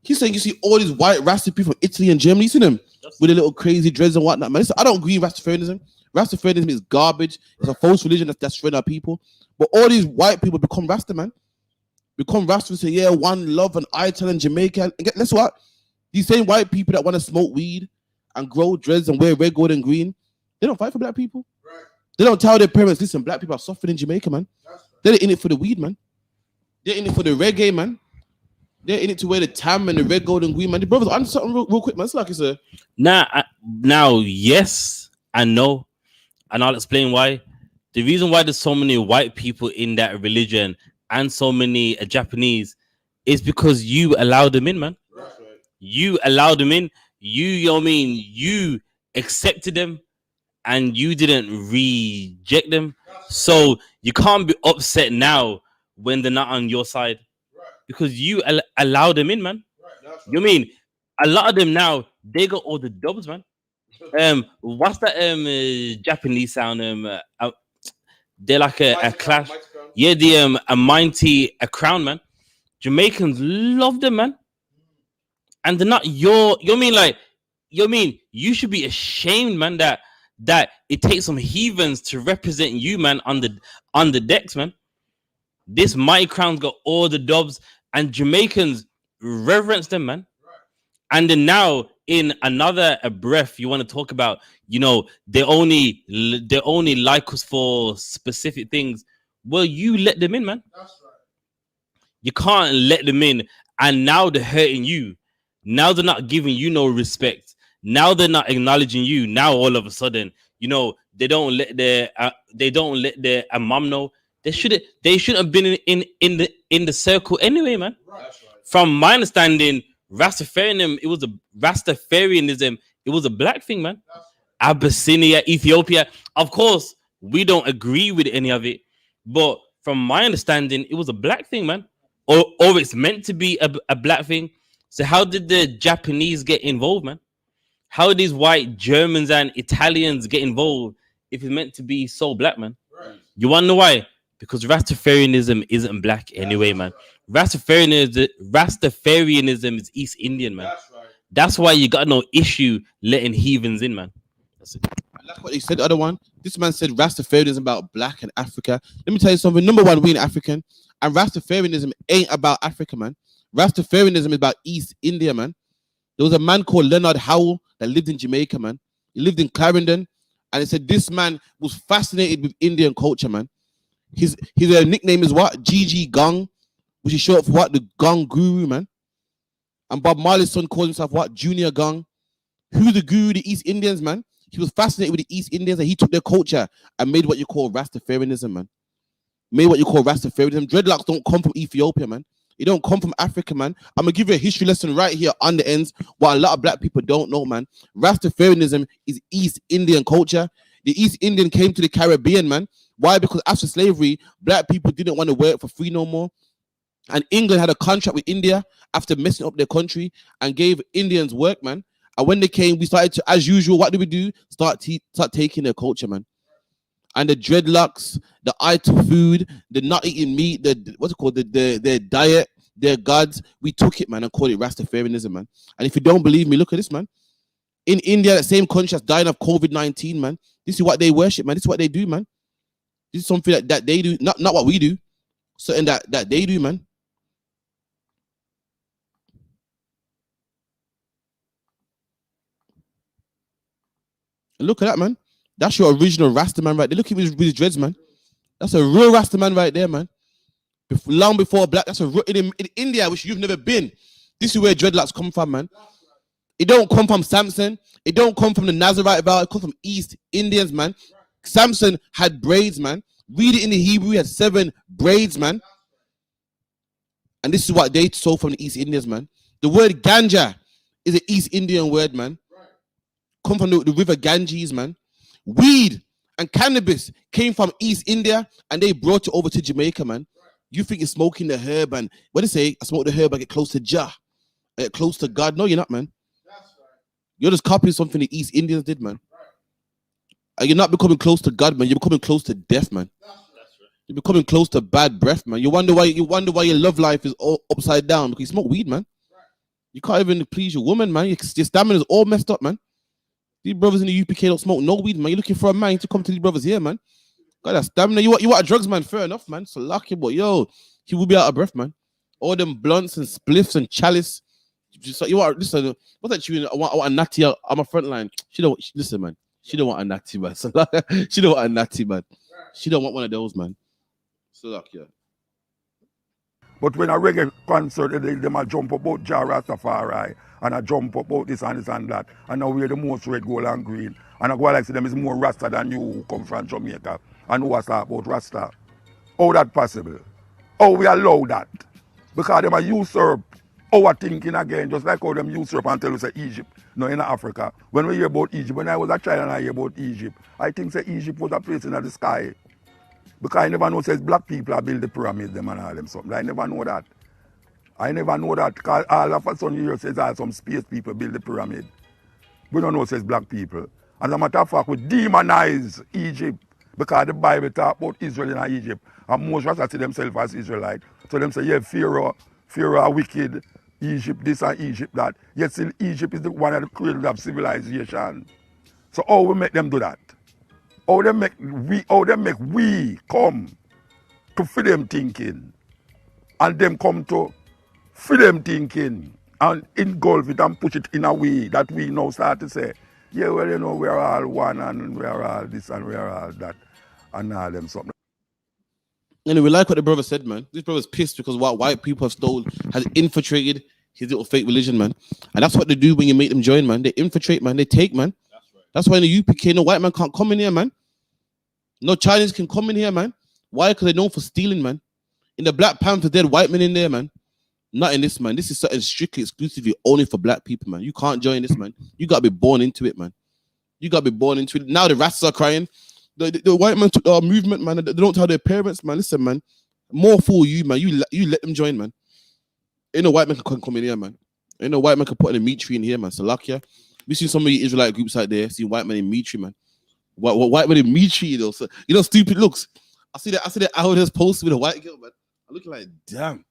He's saying you see all these white Rasta people from Italy and Germany, you see them with the little crazy dreads and whatnot, man. Listen, I don't agree with Rastafarianism. Rastafarianism is garbage. It's a false religion that's destroying our people. But all these white people become Rasta, man. Become Rasta and say, yeah, one love and Ital and Jamaica. And guess what? These same white people that want to smoke weed and grow dreads and wear red, gold, and green, they don't fight for black people. Right. They don't tell their parents, listen, black people are suffering in Jamaica, man. Right. They're in it for the weed, man. They're in it for the reggae, man. They're in it to wear the tam and the red, gold, and green, man. The brothers, answer something real quick, man. It's like it's a... Now, yes and no. And I'll explain why. The reason why there's so many white people in that religion and so many Japanese is because you allowed them in, man. Right. You allowed them in. You know what I mean? You accepted them and you didn't reject them. So you can't be upset now when they're not on your side. Right. Because you allow them in, man. Right. You mean a lot of them now, they got all the dubs, man. What's that Japanese sound? They're like a clash. Yeah, a mighty crown, man. Jamaicans love them, man. And they're not you mean you should be ashamed, man, that that it takes some heathens to represent you, man, on the decks, man. This mighty crown's got all the dubs, and Jamaicans reverence them, man. And then now, in another breath, you want to talk about, they only like us for specific things. Well, you let them in, man. That's right. You can't let them in, and now they're hurting you. Now they're not giving you no respect. Now they're not acknowledging you. Now all of a sudden, they don't let their mom know. They shouldn't have been in the circle anyway, man. Right. From my understanding, Rastafarianism, it was a black thing, man. Abyssinia, Ethiopia. Of course, we don't agree with any of it, but from my understanding, it was a black thing, man. Or it's meant to be a black thing. So how did the Japanese get involved, man? How did these white Germans and Italians get involved if it's meant to be so black, man? Right. You want to know why? Because Rastafarianism isn't black anyway, man. Rastafarianism is East Indian, man. That's right. That's why you got no issue letting heathens in, man. That's it. I like what he said. The other one, this man said Rastafarianism about black and Africa. Let me tell you something. Number one, we ain't African, and Rastafarianism ain't about Africa, man. Rastafarianism is about East India, man. There was a man called Leonard Howell that lived in Jamaica, man. He lived in Clarendon, and he said this man was fascinated with Indian culture, man. His nickname is what? GG Gong, which is short for what? The Gong Guru, man. And Bob Marley's son called himself what? Junior Gong. Who the guru? The East Indians, man. He was fascinated with the East Indians, and he took their culture and made what you call Rastafarianism, man. Made what you call Rastafarianism. Dreadlocks don't come from Ethiopia, man. It don't come from Africa, man. I'm gonna give you a history lesson right here on the ends. What a lot of black people don't know, man. Rastafarianism is East Indian culture. The East Indian came to the Caribbean, man. Why? Because after slavery, black people didn't want to work for free no more. And England had a contract with India after messing up their country and gave Indians work, man. And when they came, we started to, as usual, what did we do? Start taking their culture, man. And the dreadlocks, the eye to food, the not eating meat, their diet, their gods, we took it, man, and called it Rastafarianism, man. And if you don't believe me, look at this, man. In India, that same country that's dying of COVID-19, man, this is what they worship, man. This is what they do, man. This is something that they do, not what we do. Something that they do, man. And look at that, man. That's your original Rasta man right there. Look at him with his dreads, man. That's a real Rasta man right there, man. Long before black. That's in India, which you've never been. This is where dreadlocks come from, man. It don't come from Samson. It don't come from the Nazarite vow. It comes from East Indians, man. Samson had braids, man. Read it in the Hebrew. He had 7 braids, man. And this is what they stole from the East Indians, man. The word ganja is an East Indian word, man. Come from the river Ganges, man. Weed and cannabis came from East India and they brought it over to Jamaica, man. You think you're smoking the herb and what do you say? I smoke the herb, I get close to Jah. I get close to God. No, you're not, man. You're just copying something the East Indians did, man. And you're not becoming close to God, man. You're becoming close to death, man. You're becoming close to bad breath, man. You wonder why your love life is all upside down because you smoke weed, man. You can't even please your woman, man. Your stamina is all messed up, man. These brothers in the UPK don't smoke no weed, man. You're looking for a man to come to these brothers here, man. Got that stamina. You want a drugs, man. Fair enough, man. So lucky, but yo, he will be out of breath, man. All them blunts and spliffs and chalice. Just you want listen. What's that tune? I want a natty on my front line. She don't listen, man. She don't want a natty, man. So she don't want a natty, man. She don't want one of those, man. So lucky, yeah. But when a reggae concert, they might jump about Jah Rastafari and I jump about this and that. And now we're the most red, gold, and green. And I go like to them is more Rasta than you who come from Jamaica and who was about Rasta. How that possible? How we allow that? Because them are usurp our thinking again, just like how them usurp and tell us Egypt, no in Africa. When we hear about Egypt, when I was a child and I hear about Egypt, I think that Egypt was a place in the sky. Because I never know says black people build the pyramids them and all them something. I never know that. I never know that because all of a sudden here says some space people build the pyramid. We don't know says black people. As a matter of fact, we demonize Egypt because the Bible talk about Israel and Egypt. And most Rasta see themselves as Israelite. So them say, yeah, Pharaoh wicked, Egypt this and Egypt that. Yet still Egypt is the one of the cradle of civilization. So how we make them do that? How they make we come to feed them thinking, and them come to feed them thinking and engulf it and push it in a way that we now start to say, yeah, well, you know, we're all one and we're all this and we're all that and all them something. Anyway, like what the brother said, man. This brother's pissed because what white people has infiltrated his little fake religion, man. And that's what they do when you make them join, man. They infiltrate, man. They take, man. That's why in the UPK, no white man can't come in here, man. No Chinese can come in here, man. Why? Because they're known for stealing, man. In the Black Panther, there are white men in there, man. Not in this, man. This is something strictly, exclusively only for black people, man. You can't join this, man. You got to be born into it, man. You got to be born into it. Now the rats are crying. The white man took our movement, man. They don't tell their parents, man. Listen, man. More for you, man. You let them join, man. Ain't no white man can come in here, man. Ain't no white man can put in a meat tree in here, man. Salakia. We seen some of the Israelite groups out there. See white men in meat tree, man. White men in meat tree, you know. So, you know, stupid looks. I see that elders post with a white girl, man. I'm looking like, damn.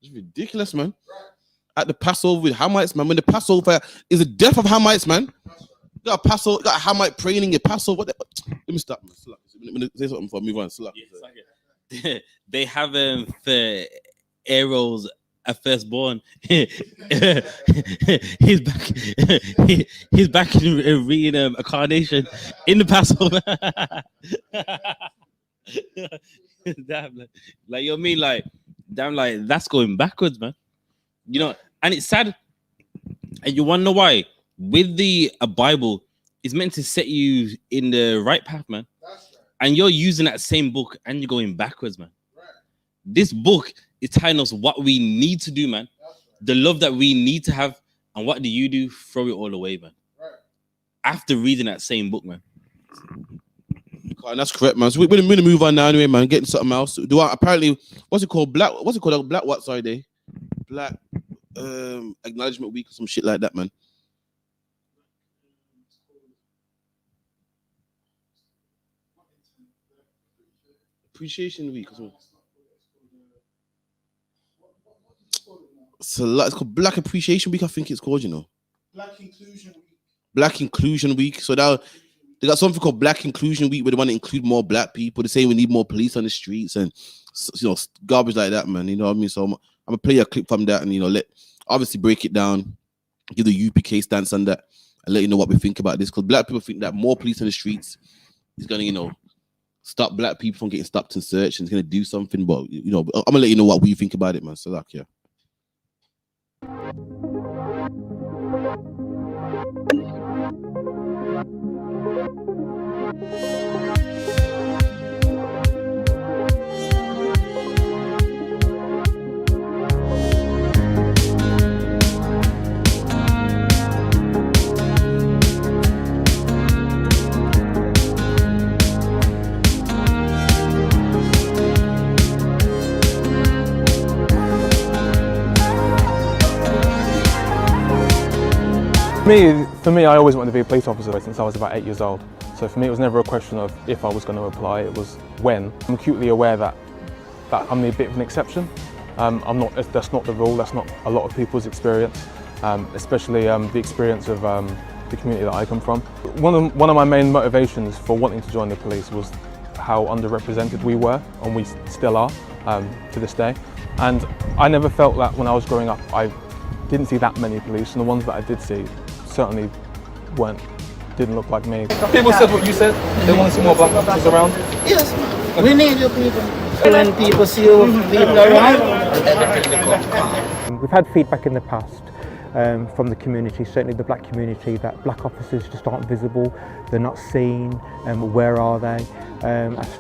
It's ridiculous, man. At the Passover with Hamites, man. When the Passover is the death of Hamites, man. You got a Passover, you got a Hamite praying in your Passover. Let me stop, man. Let me say something before I move on. They have for Aaron's a firstborn. He's back in reading a carnation in the Passover. Damn, like you know what I mean, like damn, like that's going backwards, man. You know, and it's sad, and you wanna know why? With a Bible, it's meant to set you in the right path, man. That's right. And you're using that same book, and you're going backwards, man. Right. This book is telling us what we need to do, man. Right. The love that we need to have, and what do you do? Throw it all away, man. Right. After reading that same book, man. And that's correct, man. So we're gonna move on now anyway, man. Getting something else. Apparently, what's it called? Black what sorry day? Black Acknowledgement Week or some shit like that, man. Appreciation Week or something. It's called Black Appreciation Week, I think it's called, you know. Black Inclusion Week. Black Inclusion Week. So now they got something called Black Inclusion Week where they want to include more black people. They say we need more police on the streets and, you know, garbage like that, man. You know what I mean? So I'm gonna play a clip from that and, you know, obviously break it down, give the UPK stance on that, and let you know what we think about this. Because black people think that more police on the streets is gonna, you know, stop black people from getting stopped and searched, and it's gonna do something. But you know, I'm gonna let you know what we think about it, man. So like, yeah. For me, I always wanted to be a police officer since I was about 8 years old. So for me, it was never a question of if I was going to apply, it was when. I'm acutely aware that I'm a bit of an exception. That's not the rule, that's not a lot of people's experience, especially the experience of the community that I come from. One of my main motivations for wanting to join the police was how underrepresented we were, and we still are to this day. And I never felt that when I was growing up, I didn't see that many police, and the ones that I did see certainly didn't look like me. People said what you said, they want to see more black officers around. Yes, we need you people. When people see you people around, we've had feedback in the past from the community, certainly the black community, that black officers just aren't visible, they're not seen, where are they?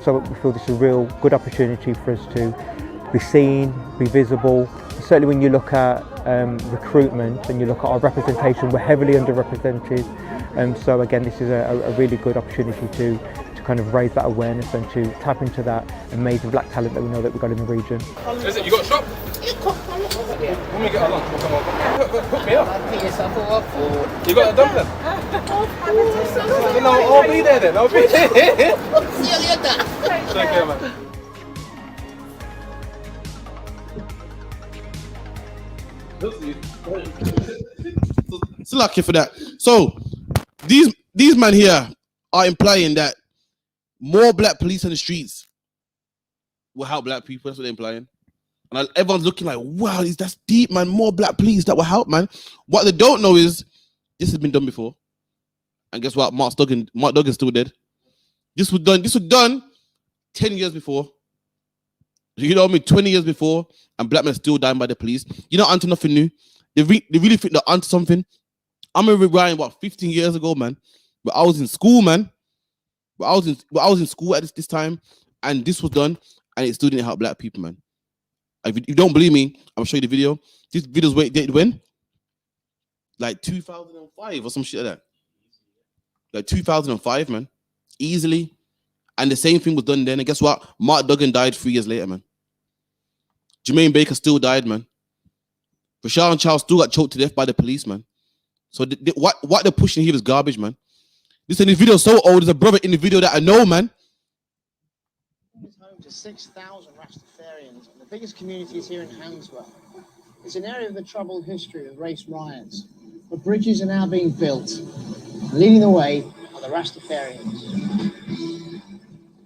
So we feel this is a real good opportunity for us to be seen, be visible. Certainly when you look at recruitment and you look at our representation, we're heavily underrepresented. So again, this is a really good opportunity to kind of raise that awareness and to tap into that amazing black talent that we know that we've got in the region. Is it, you got a shop? When we get our lunch, we'll come over. Hook me up. You got a dumpling? I'll be there then, I'll be there. See you later. Take care, man. It's lucky for that. So these these men here are implying that more black police on the streets will help black people. That's what they're implying. And everyone's looking like, wow, that's deep, man. More black police that will help, man. What they don't know is this has been done before. And guess what? Mark Duggan's still dead. This was done 10 years before. You know what I mean? 20 years before, and black men still dying by the police. You're not onto nothing new. They really think they're onto something. I'm rewinding 15 years ago, man. But I was in school, man. But I was in school at this time, and this was done, and it still didn't help black people, man. If you don't believe me, I'm gonna show you the video. This video's dated when? Like 2005 or some shit like that. Like 2005, man. Easily. And the same thing was done then. And guess what? Mark Duggan died 3 years later, man. Jermaine Baker still died, man. Rashad and Charles still got choked to death by the police, man. So what they're pushing here is garbage, man. Listen, this video is so old. There's a brother in the video that I know, man. It's home to 6,000 Rastafarians, and the biggest community is here in Hanswell. It's an area with a troubled history of race riots, but bridges are now being built. And leading the way are the Rastafarians.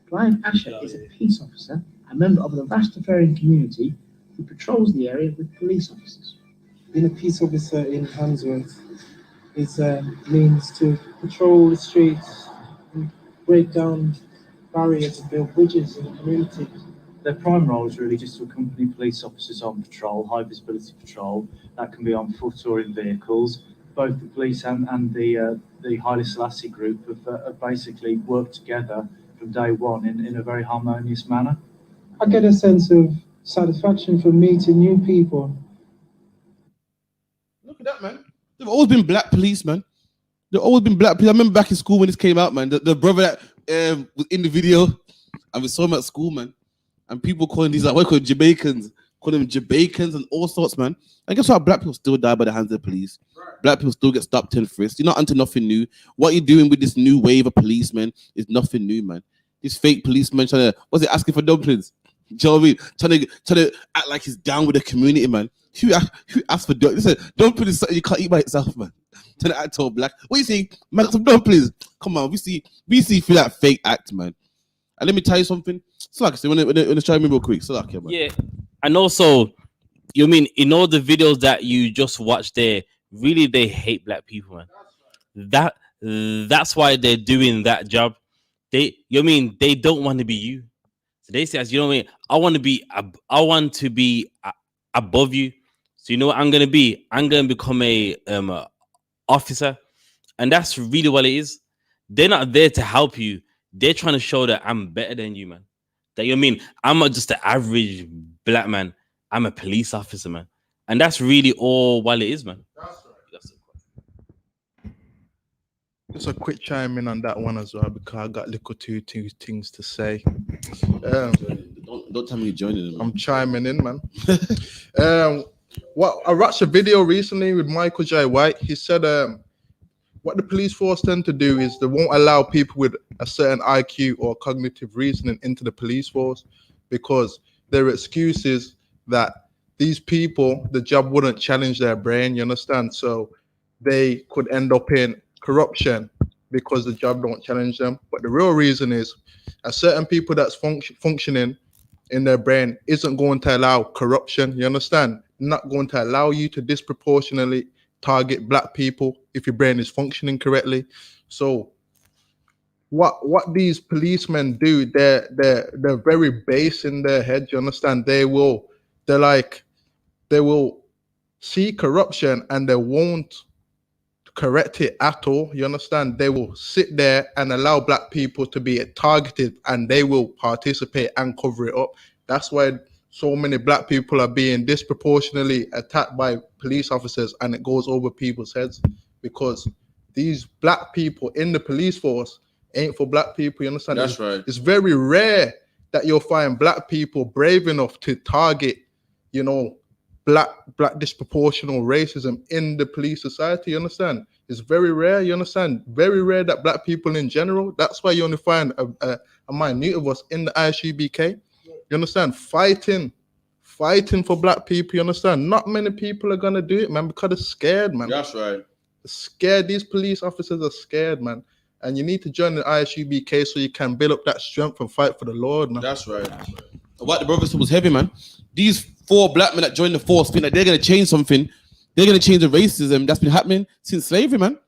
Clive Asher is a peace officer, a member of the Rastafarian community who patrols the area with police officers. Being a peace officer in Handsworth is means to patrol the streets and break down barriers and build bridges in the community. Their prime role is really just to accompany police officers on patrol, high visibility patrol. That can be on foot or in vehicles. Both the police and the Haile Selassie group have basically worked together from day one in a very harmonious manner. I get a sense of satisfaction from meeting new people. Look at that, man. There've always been black police, man. There've always been black police. I remember back in school when this came out, man. The brother that was in the video, and we saw him at school, man. And people calling these, like, what call them Jamaicans, and all sorts, man. And guess what? Black people still die by the hands of the police. Right. Black people still get stopped and frisked. You're not onto nothing new. What you're doing with this new wave of policemen is nothing new, man. This fake policeman trying to, what's it, asking for dumplings? Do you know what I mean? Trying to act like he's down with the community, man. Who asked for dumplings? Listen, dumplings is something you can't eat by itself, man. Trying to act all black. What you see? Man, some dumplings. Come on, we see through that fake act, man. And let me tell you something. So like I said, when they try me real quick. So like, man. Yeah, and also, you mean in all the videos that you just watched there, really they hate black people, man. That's why they're doing that job. They don't want to be you. So they say, you know what I mean? I want to be above you. So you know what I'm gonna be? I'm gonna become a officer, and that's really what it is. They're not there to help you. They're trying to show that I'm better than you, man. That you know what I mean? I'm not just an average black man. I'm a police officer, man. And that's really all what it is, man. Just a quick chime in on that one as well, because I got two things to say. Don't tell me you're joining them. I'm chiming in, man. I watched a video recently with Michael J. White. He said what the police force tend to do is they won't allow people with a certain IQ or cognitive reasoning into the police force because their excuse is that these people, the job wouldn't challenge their brain, you understand? So they could end up in corruption because the job don't challenge them. But the real reason is a certain people that's functioning in their brain isn't going to allow corruption, you understand? Not going to allow you to disproportionately target black people if your brain is functioning correctly. So what these policemen do, they're very base in their head, you understand? They will see corruption and they won't correct it at all, you understand? They will sit there and allow black people to be targeted and they will participate and cover it up. That's why so many black people are being disproportionately attacked by police officers, and it goes over people's heads because these black people in the police force ain't for black people, you understand? That's right. It's very rare that you'll find black people brave enough to target, you know, black disproportional racism in the police society, you understand? It's very rare, you understand? Very rare that black people in general, that's why you only find a minute of us in the I.S.U.P.K. You understand? Fighting for black people, you understand? Not many people are gonna do it, man, because they're scared, man. That's right. They're scared. These police officers are scared, man. And you need to join the ISUPK so you can build up that strength and fight for the Lord, man. That's right. What the brother said was heavy, man. These 4 black men that joined the force think that they're going to change something. They're going to change the racism that's been happening since slavery, man.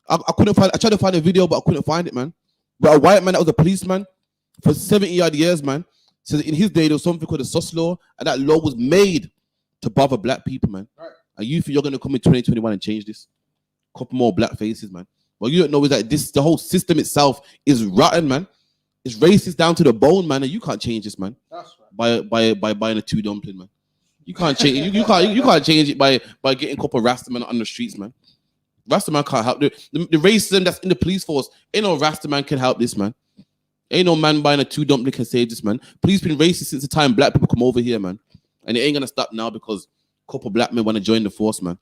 I couldn't find. I tried to find a video, but I couldn't find it, man. But a white man that was a policeman for 70-odd years, man, says in his day there was something called the SUS law, and that law was made to bother black people, man. Right. And you think you're going to come in 2021 and change this? Couple more black faces, man. What you don't know is that the whole system itself is rotten, man. It's racist down to the bone, man, and you can't change this, man. That's right. By buying a 2 dumpling, man. You can't change. You can't change it by getting a couple of Rastaman on the streets, man. Rastaman can't help the racism that's in the police force. Ain't no Rastaman can help this, man. Ain't no man buying a 2 dumpling can save this, man. Police been racist since the time black people come over here, man, and it ain't gonna stop now because a couple of black men want to join the force, man.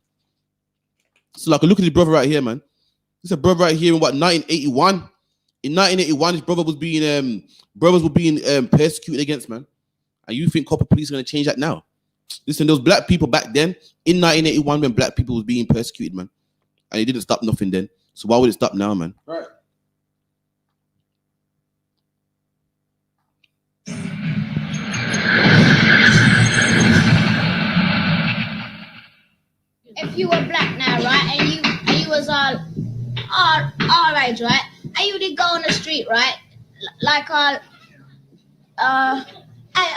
So like, look at this brother right here, man. This is a brother right here in 1981. In 1981, his brother was being brothers were being persecuted against, man. And you think copper police are gonna change that now? Listen, those black people back then in 1981 when black people was being persecuted, man, and it didn't stop nothing then. So why would it stop now, man? Right. If you were black now, right, and you was all age, right, and you did go on the street, right, like 8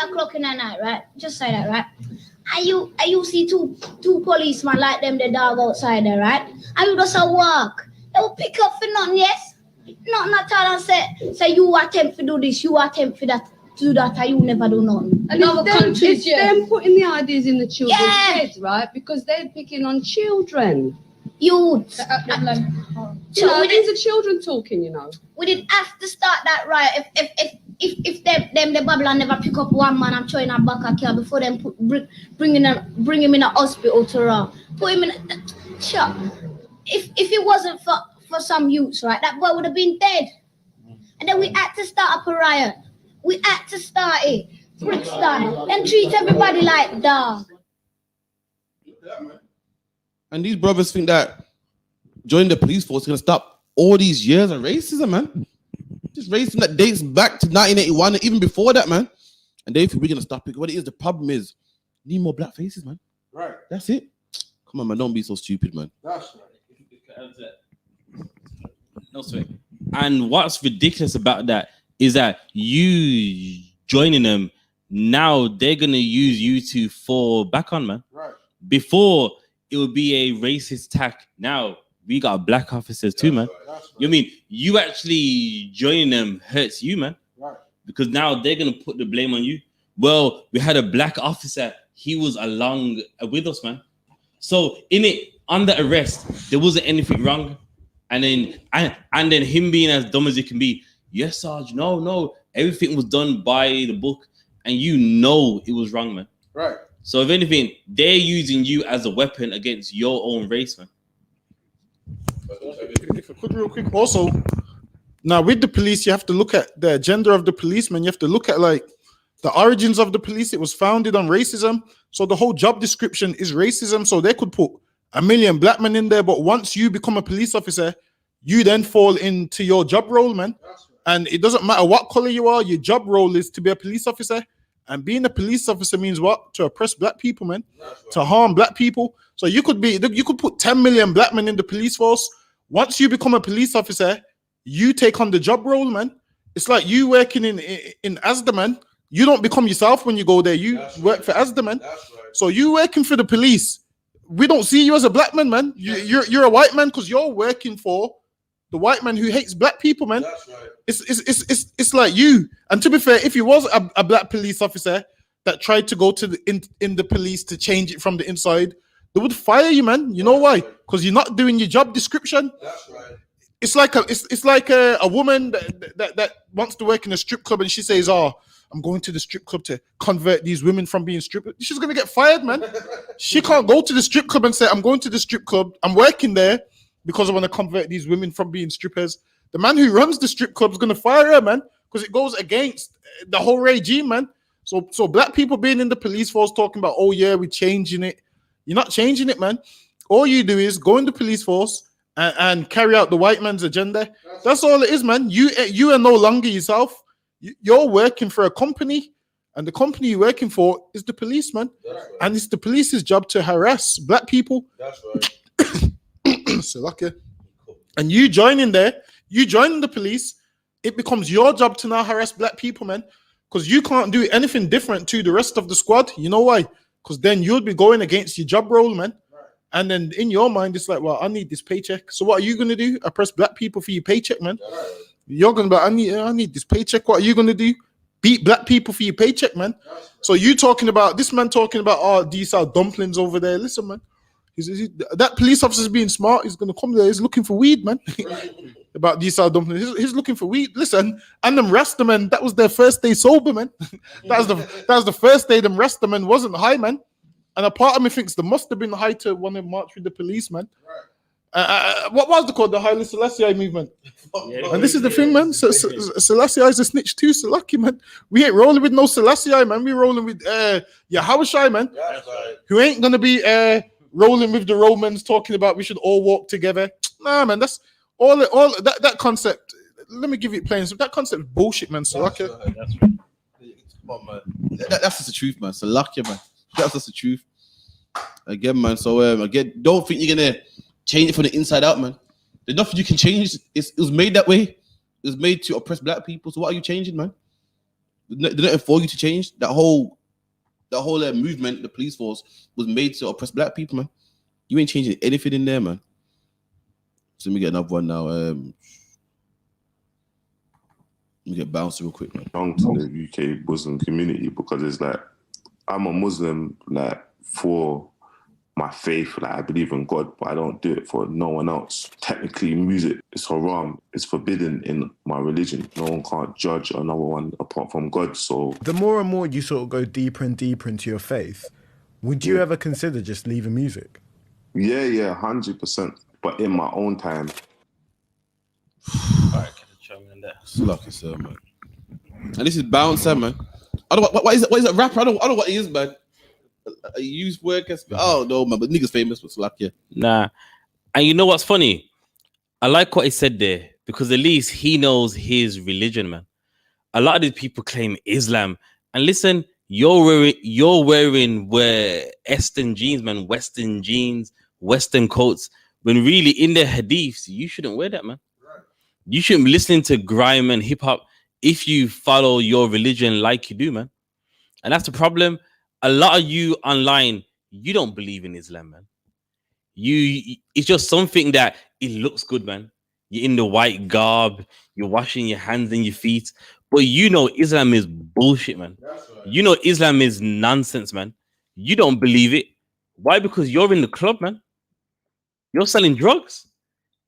o'clock in the night, right, just say that, right, and you see two policemen like them, the dog outside there, right, and you just walk, they will pick up for nothing, yes, not tell and say you attempt to do this, you attempt for that, do that, and you never do nothing. And it's them putting the ideas in the children's heads, right? Because they're picking on children. Youth. You know, these are children talking, you know. We didn't have to start that riot if them the Babylon never pick up one man and throw in a back a car before them bring him in a hospital to put him in a shop. If it wasn't for some youths, right, that boy would have been dead. And then we had to start up a riot. We had to start it. Brixton. Then treat everybody like dog. And these brothers think that joining the police force is going to stop all these years of racism, man. Just racism that dates back to 1981 and even before that, man. And they think we're going to stop it. What it is, the problem is, need more black faces, man. Right. That's it. Come on, man. Don't be so stupid, man. That's right. No sweat. And what's ridiculous about that is that you joining them, now they're going to use you to fall back on, man. Right. Before, it would be a racist attack. Now, we got black officers too, man. Right. You know what I mean? You actually joining them hurts you, man. Right. Because now they're going to put the blame on you. Well, we had a black officer. He was along with us, man. So, in it, under arrest, there wasn't anything wrong. And then him being as dumb as he can be, yes, Sarge, no, everything was done by the book, and you know it was wrong, man. Right. So if anything, they're using you as a weapon against your own race, man. If I could real quick, also, now with the police, you have to look at the agenda of the policeman. You have to look at like the origins of the police. It was founded on racism. So the whole job description is racism. So they could put 1 million black men in there, but once you become a police officer, you then fall into your job role, man. And it doesn't matter what color you are, your job role is to be a police officer. And being a police officer means what? To oppress black people, man. To harm black people. So you could put 10 million black men in the police force. Once you become a police officer, you take on the job role, man. It's like you working in ASDA, man. You don't become yourself when you go there. You work for ASDA, man. So you working for the police. We don't see you as a black man, man. You're a white man because you're working for the white man who hates black people, man. That's right. It's like you. And to be fair, if you was a black police officer that tried to go to in the police to change it from the inside, they would fire you, man. You know why? Because you're not doing your job description. That's right. It's like a woman that wants to work in a strip club and she says, "Oh, I'm going to the strip club to convert these women from being strippers." She's gonna get fired, man. She can't go to the strip club and say, "I'm going to the strip club. I'm working there because I want to convert these women from being strippers." The man who runs the strip club is going to fire her, man, because it goes against the whole regime, man. So black people being in the police force talking about, oh yeah, we're changing it. You're not changing it, man. All you do is go in the police force and carry out the white man's agenda. That's all it is, man. You are no longer yourself. You're working for a company, and the company you're working for is the police, man. And it's the police's job to harass black people. That's right. So lucky. And you joining there, you joining the police, it becomes your job to now harass black people, man. Because you can't do anything different to the rest of the squad. You know why? Because then you'll be going against your job role, man. And then in your mind, it's like, well, I need this paycheck. So what are you gonna do? Oppress black people for your paycheck, man. You're gonna be, I need this paycheck. What are you gonna do? Beat black people for your paycheck, man. So you talking about this man talking about, oh, these are dumplings over there. Listen, man. That police officer's being smart. He's gonna come there. He's looking for weed, man. About these are dumplings. He's looking for weed. Listen, and them Rastamen, that was their first day sober, man. that was the first day them Rastamen wasn't high, man. And a part of me thinks there must have been high to want to march with the police, man. What was it called? The Haile Selassie movement. And this is the thing, man. Selassie is a snitch too, so lucky, man. We ain't rolling with no Selassie, man. We rolling with Yahawashi, man. Who ain't gonna be rolling with the Romans talking about we should all walk together. Nah, man, that's all that concept. Let me give you plain. That concept is bullshit, man. So lucky. That's right. Come on, man. That's just the truth, man. So lucky, man. That's just the truth. Again, man. So again, don't think you're gonna change it from the inside out, man. There's nothing you can change. It was made that way. It was made to oppress black people. So what are you changing, man? There's nothing for you to change. That whole movement, the police force, was made to oppress black people, man. You ain't changing anything in there, man. So let me get another one now. Let me get bounced real quick, man. Belong to the UK Muslim community because it's like I'm a Muslim, like for my faith, like I believe in God, but I don't do it for no one else. Technically, music is haram. It's forbidden in my religion. No one can't judge another one apart from God. So the more and more you sort of go deeper and deeper into your faith, would you ever consider just leaving music? Yeah, 100%. But in my own time. It's lucky, sir, man. And this is Bouncer, man. I don't. What is that rapper? I don't know what he is, man. A youth worker. Oh no, man. But niggas famous, but it's lucky. Nah. And you know what's funny? I like what he said there because at least he knows his religion, man. A lot of these people claim Islam, and listen, you're wearing Western jeans, man. Western jeans, Western coats. When really in the hadiths, you shouldn't wear that, man. You shouldn't be listening to grime and hip hop if you follow your religion like you do, man. And that's the problem. A lot of you online, you don't believe in Islam, man. It's just something that it looks good, man. You're in the white garb, you're washing your hands and your feet, but you know Islam is bullshit, man. Right. You know Islam is nonsense, man. You don't believe it. Why? Because you're in the club, man. You're selling drugs.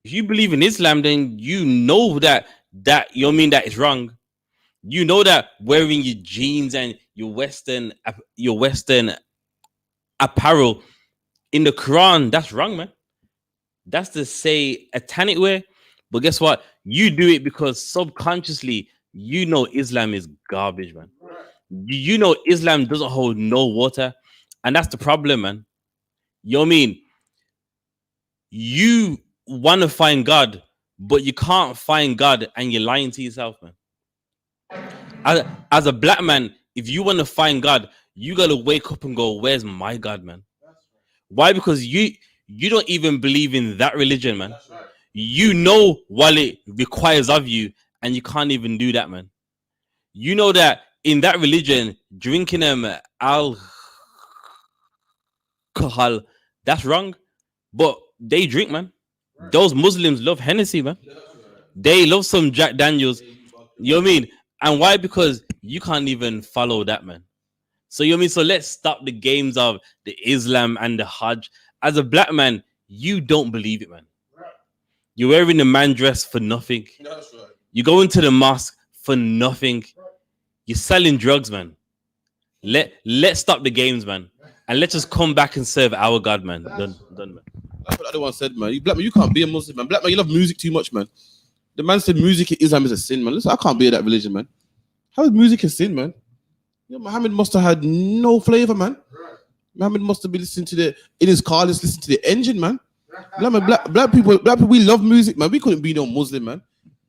If you believe in Islam, then you know that you mean that it's wrong. You know that wearing your jeans and your Western apparel in the Quran, that's wrong, man. That's to say satanic wear. But guess what? You do it because subconsciously you know Islam is garbage, man. You know Islam doesn't hold no water, and that's the problem, man. You know what I mean? You want to find God, but you can't find God, and you're lying to yourself, man. As a black man, if you want to find God, you gotta wake up and go, "Where's my God, man?" Why? Because you don't even believe in that religion, man. You know what it requires of you, and you can't even do that, man. You know that in that religion, drinking alcohol, that's wrong. But they drink, man. Those Muslims love Hennessy, man. They love some Jack Daniels. You know what I mean? And why? Because you can't even follow that, man. So you know what I mean? So let's stop the games of the Islam and the Hajj. As a black man, you don't believe it, man. You're wearing a man dress for nothing. That's right. You go into the mosque for nothing. You're selling drugs, man. Let's stop the games, man. And let's just come back and serve our God, man. Done, man. That's what the other one said, man. You black man, you can't be a Muslim, man. Black man, you love music too much, man. The man said music in Islam is a sin, man. Listen, I can't be that religion, man. How is music a sin, man? You know, Muhammad must have had no flavor, man. Muhammad must have been listening to in his car, listening to the engine, man. Black people, we love music, man. We couldn't be no Muslim, man.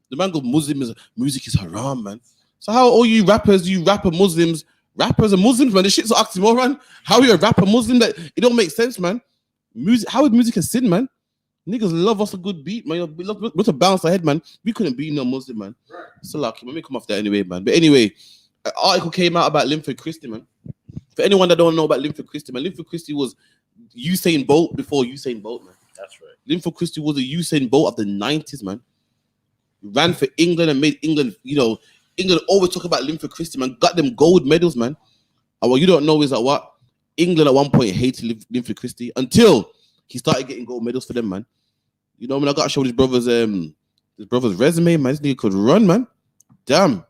The man goes, music is haram, man. So how all you rappers, rappers are Muslims, man? This shit's an oxymoron. How are you a rapper Muslim? That it don't make sense, man. Music, how is music a sin, man? Niggas love us a good beat, man. We love to bounce ahead, man. We couldn't be no Muslim, man. So lucky. Let me come off that anyway, man. But anyway, an article came out about Linford Christie, man. For anyone that don't know about Linford Christie, man, Linford Christie was Usain Bolt before Usain Bolt, man. That's right. Linford Christie was a Usain Bolt of the 90s, man. Ran for England and made England, England always talk about Linford Christie, man. Got them gold medals, man. And what you don't know is that what? England at one point hated Linford Christie until he started getting gold medals for them, man. You know what I mean? I got to show his brother's resume, man. This nigga could run, man. Damn.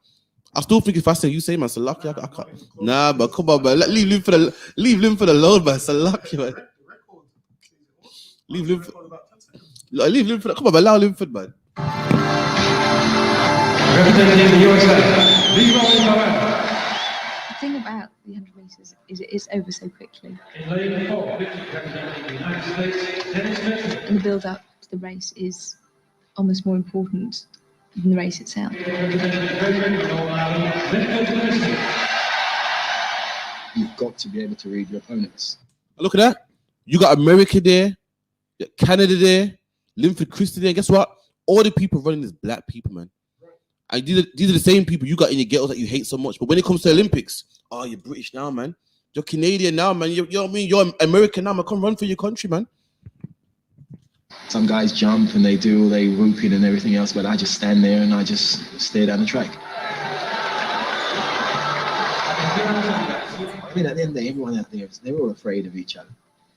I still think it's faster than you say, man. So lucky, I can't. Nah, but come on, man. Leave him for the load, man. So lucky, man. Leave him for the. Come on, man. Allow Linford, man. Representing the USA, The thing about the 100 metres is it is over so quickly. And the build up to the race is almost more important than the race itself. You've got to be able to read your opponents. Look at that. You got America there, you got Canada there, Linford Christie there. Guess what? All the people running is black people, man. And these are the same people you got in your ghettos that you hate so much. But when it comes to Olympics, oh, you're British now, man. You're Canadian now, man. You know what I mean? You're American now, man. Come run for your country, man. Some guys jump and they do all they whooping and everything else, but I just stand there and I just stare down the track. I mean, at the end of the day, everyone out there, they're all afraid of each other.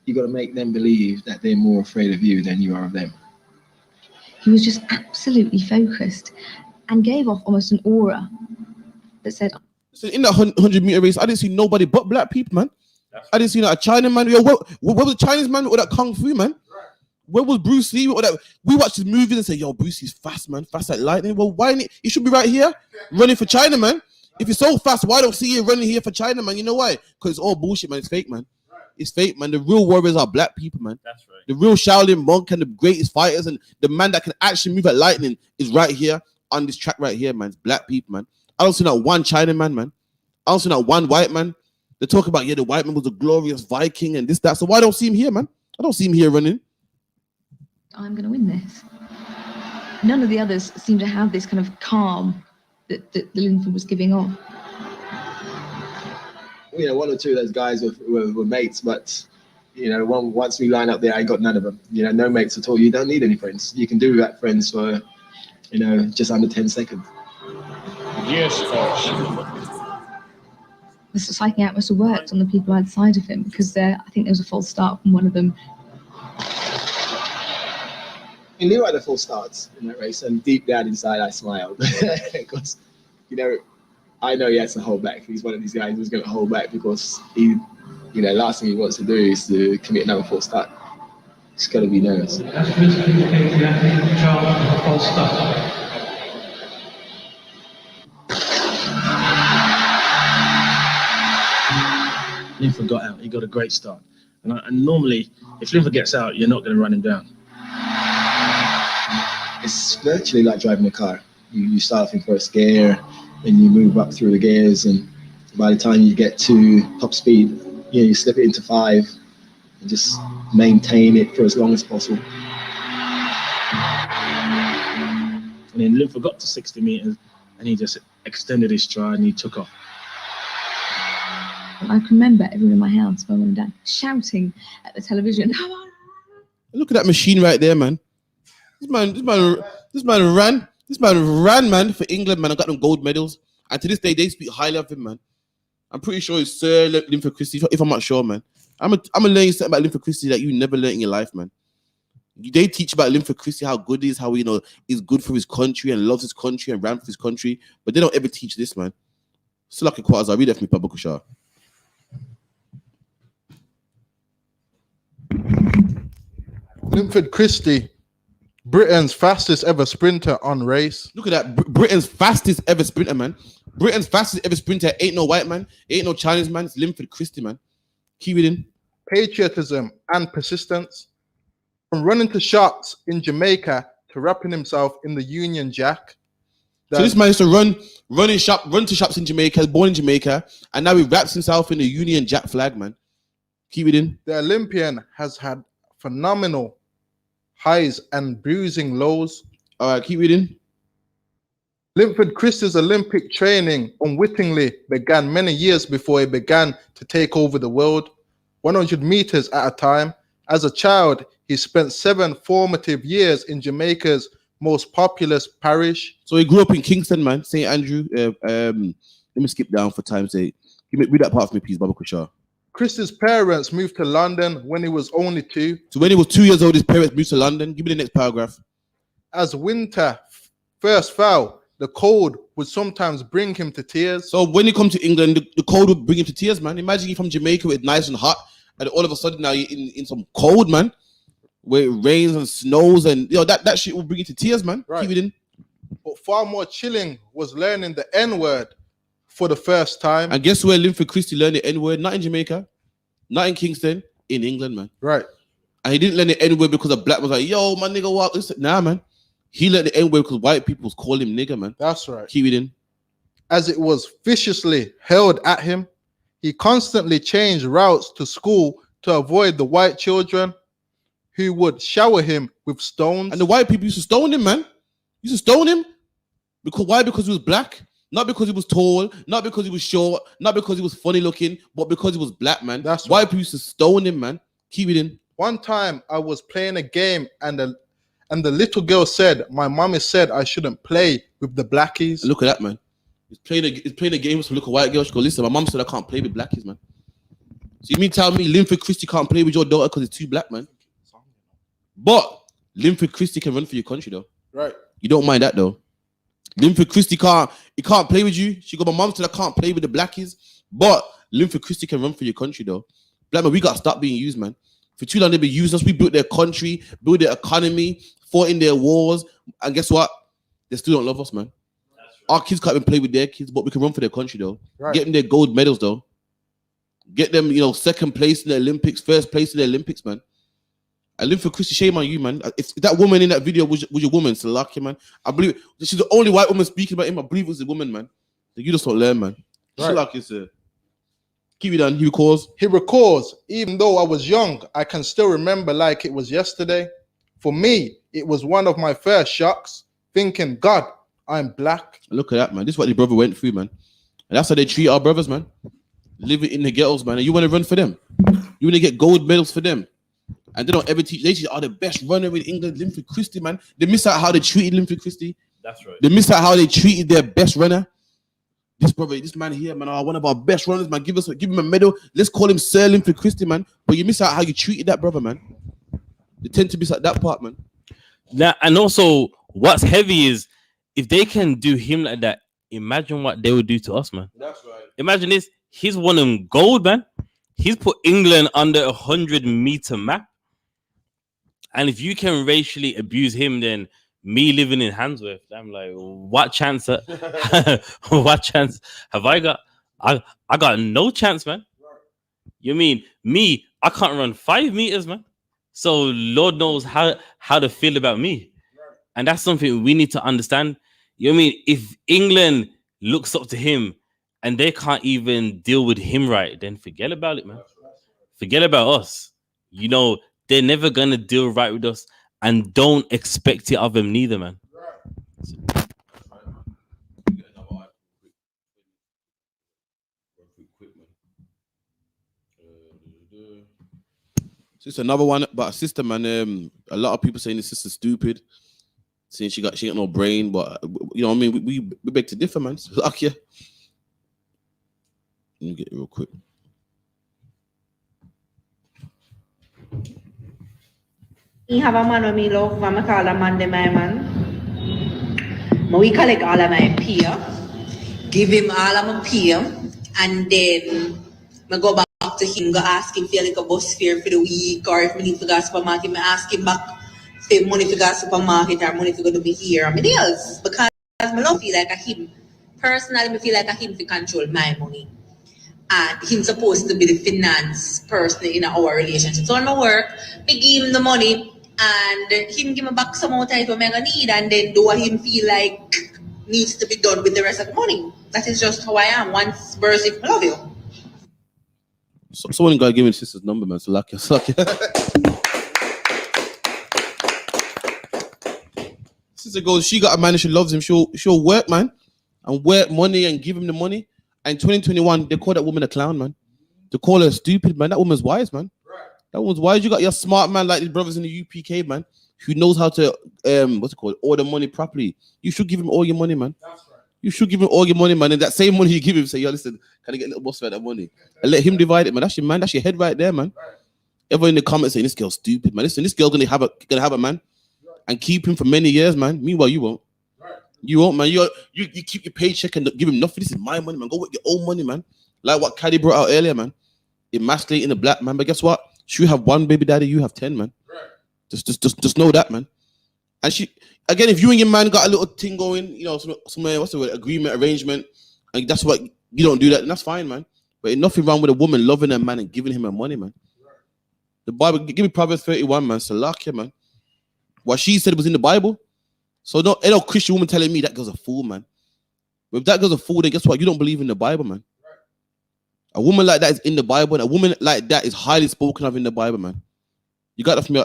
You got to make them believe that they're more afraid of you than you are of them. He was just absolutely focused and gave off almost an aura that said, So in that 100-meter race, I didn't see nobody but black people, man. I didn't see a China man. Yo, where was the Chinese man with that kung fu, man? Where was Bruce Lee? We watched his movies and say, yo, Bruce Lee's fast, man. Fast like lightning. Well, why? He should be right here running for China, man. If you're so fast, why don't see you running here for China, man? You know why? Because it's all bullshit, man. It's fake, man. It's fake, man. The real warriors are black people, man. That's right. The real Shaolin monk and the greatest fighters and the man that can actually move at lightning is right here on this track right here, man. It's black people, man. I don't see not one China man. I don't see not one white man. They talk about, the white man was a glorious Viking and this, that. So why I don't see him here, man? I don't see him here running. I'm going to win this. None of the others seem to have this kind of calm that the Linford was giving off. One or two of those guys were mates, but once we line up there, I ain't got none of them. No mates at all. You don't need any friends. You can do that friends for, just under 10 seconds. Yes, coach. The psychic out must have worked on the people outside of him because I think there was a false start from one of them. He knew I had a false start in that race, and deep down inside, I smiled because, I know he has to hold back. He's one of these guys who's going to hold back because he, last thing he wants to do is to commit another false start. He's got to be nervous. false start. Linford got out. He got a great start. And normally, if Linford gets out, you're not going to run him down. It's virtually like driving a car. You start off in first gear, and you move up through the gears, and by the time you get to top speed, you slip it into 5 and just maintain it for as long as possible. And then Linford got to 60 meters, and he just extended his stride and he took off. I can remember everyone in my house, my mum and dad, shouting at the television. Look at that machine right there, man. This man ran, man, for England, man. I got them gold medals. And to this day, they speak highly of him, man. I'm pretty sure it's Sir Linford Christie, if I'm not sure, man. I'm gonna learn you something about Linford Christie that you never learned in your life, man. They teach about Linford Christie, how good he is, how he's good for his country and loves his country and ran for his country. But they don't ever teach this, man. Still like a quarters. I read that from Papa Kushar. Linford Christie, Britain's fastest ever sprinter on race. Look at that. Britain's fastest ever sprinter, man. Britain's fastest ever sprinter ain't no white man, ain't no Chinese man. It's Linford Christie, man. Keep it in. Patriotism and persistence. From running to shops in Jamaica to wrapping himself in the Union Jack. So this man used to run to shops in Jamaica, born in Jamaica, and now he wraps himself in the Union Jack flag, man. Keep it in. The Olympian has had phenomenal highs and bruising lows. All right, keep it in. Linford Christie's Olympic training unwittingly began many years before he began to take over the world, 100 meters at a time. As a child, he spent 7 formative years in Jamaica's most populous parish. So he grew up in Kingston, man, St. Andrew. Let me skip down for time's sake. Read that part for me, please, Baba Kushar. Christie's parents moved to London when he was only 2. So when he was 2 years old, his parents moved to London. Give me the next paragraph. As winter first fell, the cold would sometimes bring him to tears. So when you come to England, the cold would bring him to tears, man. Imagine you from Jamaica where it's nice and hot, and all of a sudden now you're in some cold, man, where it rains and snows, and that shit will bring you to tears, man. Right. Keep it in. But far more chilling was learning the N-word for the first time. And guess where Linford Christie learned the N-word? Not in Jamaica, not in Kingston, in England, man. Right. And he didn't learn the N-word because a black was like, yo, my nigga, what? Nah, man. He learned the N-word because white people was calling him nigga, man. That's right. Keep it in. As it was viciously hurled at him, he constantly changed routes to school to avoid the white children who would shower him with stones. And the white people used to stone him, man. Used to stone him. Why? Because he was black. Not because he was tall, not because he was short, not because he was funny looking, but because he was black, man. That's white right. people used to stone him, man. Keep it in. One time I was playing a game and the little girl said, my mommy said I shouldn't play with the blackies. Look at that, man. He's playing a game with some little white girl. She goes, listen, my mom said I can't play with blackies, man. So you mean tell me Linford Christie can't play with your daughter because it's too black, man? But Linford Christie can run for your country, though. Right. You don't mind that, though. Linford Christie can't play with you. She got my mom said I can't play with the blackies. But Linford Christie can run for your country, though. Black man, we got to stop being used, man. For too long, they've been using us. We built their country, built their economy, fought in their wars. And guess what? They still don't love us, man. Our kids can't even play with their kids, but we can run for their country, though. Right. Get them their gold medals, though. Get them, second place in the Olympics, first place in the Olympics, man. And Linford Christie, shame on you, man. If that woman in that video was your woman, it's lucky, man. I believe she's the only white woman speaking about him. I believe it was a woman, man. You just don't learn, man. Right. Lucky, sir. Keep it on. He recalls, even though I was young, I can still remember like it was yesterday. For me, it was one of my first shocks, thinking, God, I'm black. Look at that, man. This is what the brother went through, man. And that's how they treat our brothers, man. Living in the ghettos, man. And you want to run for them. You want to get gold medals for them. And they don't ever teach. They teach the best runner in England, Linford Christie, man. They miss out how they treated Linford Christie. That's right. They miss out how they treated their best runner. This brother, this man here, man, one of our best runners, man. Give him a medal. Let's call him Sir Linford Christie, man. But you miss out how you treated that brother, man. They tend to miss out that part, man. Now, and also, what's heavy is if they can do him like that, imagine what they would do to us, man. That's right. Imagine this. He's won them gold, man. He's put England under 100-meter map. And if you can racially abuse him, then me living in Handsworth, I'm like, what chance? What chance have I got? I got no chance, man. You mean me? I can't run 5 meters, man. So Lord knows how to feel about me. And that's something we need to understand. You know what I mean? If England looks up to him and they can't even deal with him right, then forget about it, man. Forget about us. They're never gonna deal right with us, and don't expect it of them neither, man. So it's another one about a sister, man. A lot of people saying the sister's stupid, saying she got no brain, but you know what I mean. We beg to differ, man. So, luck, yeah. Let me get it real quick. I have a man with me love, and I call a man the my man. We collect all of my peer, give him all of my peer, and then I go back to him, go ask him for like a bus fare for the week, or if I need to go to supermarket, I ask him back for money to go to supermarket or money to go to me here or anything else. Because I don't feel like a him. Personally, I feel like a him to control my money. And he's supposed to be the finance person in our relationship. So when I work, I give him the money and him give me back some more time to make a need, and then do what him feel like needs to be done with the rest of the money. That is just how I am. Once verse if I love you. So, someone gotta give me sister's number, man. So lucky. Sister goes, she got a man and she loves him. She'll work, man, and work money and give him the money. And 2021, they call that woman a clown, man. They call her stupid, man. That woman's wise, man. That one's wise. You got your smart man like these brothers in the UPK, man, who knows how to what's it called, order money properly. You should give him all your money, man. That's right. You should give him all your money, man. And that same money you give him, say, yo, listen, can I get a little boss for that money? And let him divide it, man. That's your man. That's your head right there, man. Right. Everyone in the comments saying this girl's stupid, man. Listen, this girl's gonna have a man and keep him for many years, man. Meanwhile, you won't. Right. You won't, man. You keep your paycheck and give him nothing. This is my money, man. Go with your own money, man. Like what Kadi brought out earlier, man. Emasculating the black man, but guess what? She have one baby daddy, you have 10, man. Right. Just know that, man. And she, again, if you and your man got a little thing going, you know, some what's the word, agreement, arrangement, and that's what you don't do that, then that's fine, man. But ain't nothing wrong with a woman loving her man and giving him her money, man. Right. The Bible, give me Proverbs 31, man. Salakia, man. What she said was in the Bible. So ain't no Christian woman telling me that girl's a fool, man. But if that girl's a fool, then guess what? You don't believe in the Bible, man. A woman like that is in the Bible, and a woman like that is highly spoken of in the Bible, man. You got that from your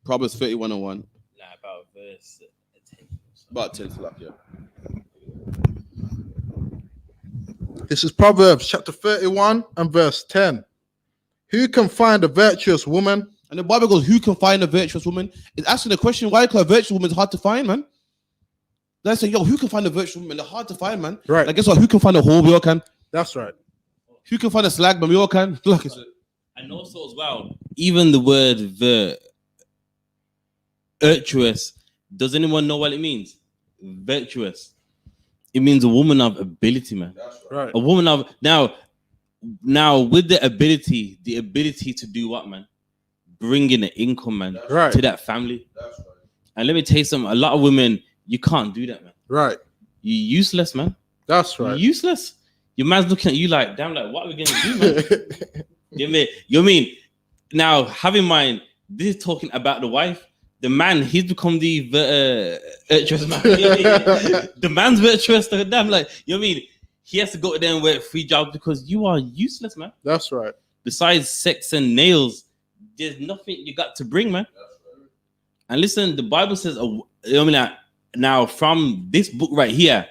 Proverbs 31:1. Nah, about verse 10. About 10, yeah. This is Proverbs chapter 31 and verse 10. Who can find a virtuous woman? And the Bible goes, who can find a virtuous woman? It's asking the question, why? Because a virtuous woman is hard to find, man. They say, yo, who can find a virtuous woman? They're hard to find, man. Right. Like, guess what? Who can find a whore? We all can. That's right. Who can find a slag? But we all can. Look, and also as well, even the word virtuous. Does anyone know what it means? Virtuous. It means a woman of ability, man. That's right. A woman of now with the ability to do what, man? Bring in the income, man, right, to that family. That's right. And let me tell you something. A lot of women, you can't do that, man. Right. You useless, man. That's right. You're useless. Your man's looking at you like, damn, like, what are we gonna do, man? You mean? Now, have in mind, this is talking about the wife. The man, he's become the virtuous man. The man's virtuous. Damn, like, you know what I mean? He has to go to there and work 3 jobs because you are useless, man. That's right. Besides sex and nails, there's nothing you got to bring, man. And listen, the Bible says, now from this book right here,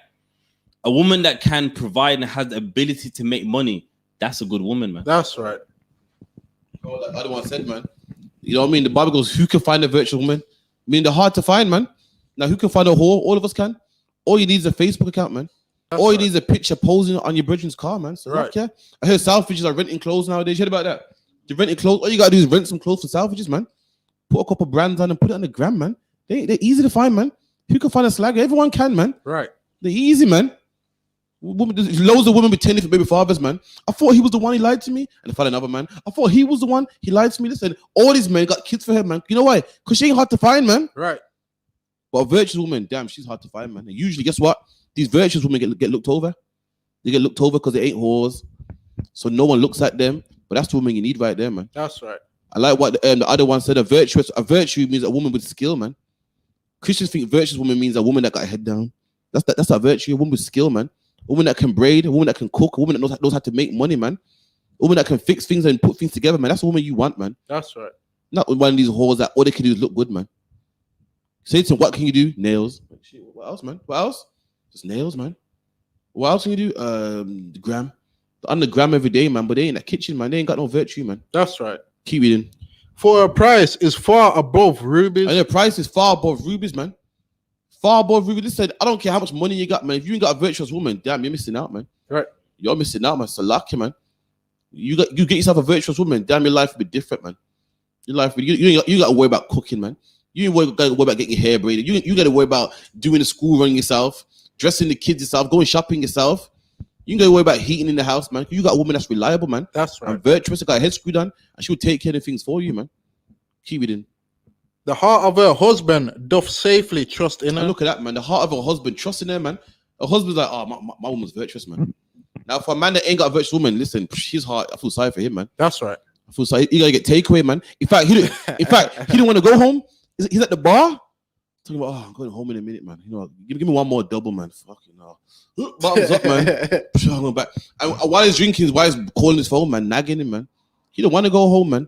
a woman that can provide and has the ability to make money, that's a good woman, man. That's right. Oh, like the other one said, man. You know what I mean? The Bible goes, who can find a virtuous woman? I mean, they're hard to find, man. Now, who can find a whore? All of us can. All you need is a Facebook account, man. That's all you need is a picture posing on your brethren's car, man. So, right. Yeah. I heard Southridges are renting clothes nowadays. You heard about that? They're renting clothes. All you gotta do is rent some clothes for Southridges, man. Put a couple brands on and put it on the gram, man. They're easy to find, man. Who can find a slagger? Everyone can, man. Right. They're easy, man. There's loads of women with 10 different baby fathers, man. I thought he was the one he lied to me, and I found another man. I thought he was the one he lied to me. Listen, all these men got kids for her, man. You know why? Because she ain't hard to find, man. Right. But a virtuous woman, damn, she's hard to find, man. And usually, guess what? These virtuous women get looked over. They get looked over because they ain't whores. So no one looks at them. But that's the woman you need right there, man. That's right. I like what the other one said. A virtue means a woman with skill, man. Christians think virtuous woman means a woman that got her head down. That's a virtue. A woman with skill, man. A woman that can braid. A woman that can cook. A woman that knows how to make money, man. A woman that can fix things and put things together, man. That's the woman you want, man. That's right. Not one of these whores that all they can do is look good, man. Say to them, what can you do? Nails. Shit, what else, man? What else? Just nails, man. What else can you do? The gram. They're on the gram every day, man. But they ain't in that kitchen, man. They ain't got no virtue, man. That's right. Keep reading. For a price is far above rubies. And the price is far above rubies, man. Far above rubies. Listen, I don't care how much money you got, man. If you ain't got a virtuous woman, damn, you're missing out, man. Right. You're missing out, man. So lucky, man. You get yourself a virtuous woman, damn, your life will be different, man. Your life, you got to worry about cooking, man. You ain't got to worry about getting your hair braided. You got to worry about doing the school run yourself, dressing the kids yourself, going shopping yourself. You ain't got to worry about heating in the house, man. You got a woman that's reliable, man. That's right. And virtuous, got her head screwed on, and she'll take care of things for you, man. Keep it in. The heart of her husband doth safely trust in her. And look at that, man. The heart of her husband trusting her, man. Her husband's like, oh, my woman's virtuous, man. Now, for a man that ain't got a virtuous woman, listen, his heart, I feel sorry for him, man. That's right. I feel sorry. You gotta get takeaway, man. In fact, he didn't want to go home. He's at the bar. Talking about, oh, I'm going home in a minute, man. You know, give me one more double, man. Fucking hell. Bottoms up, man. I'm going back. And while he's drinking, while he's calling his phone, man, nagging him, man. He don't want to go home, man.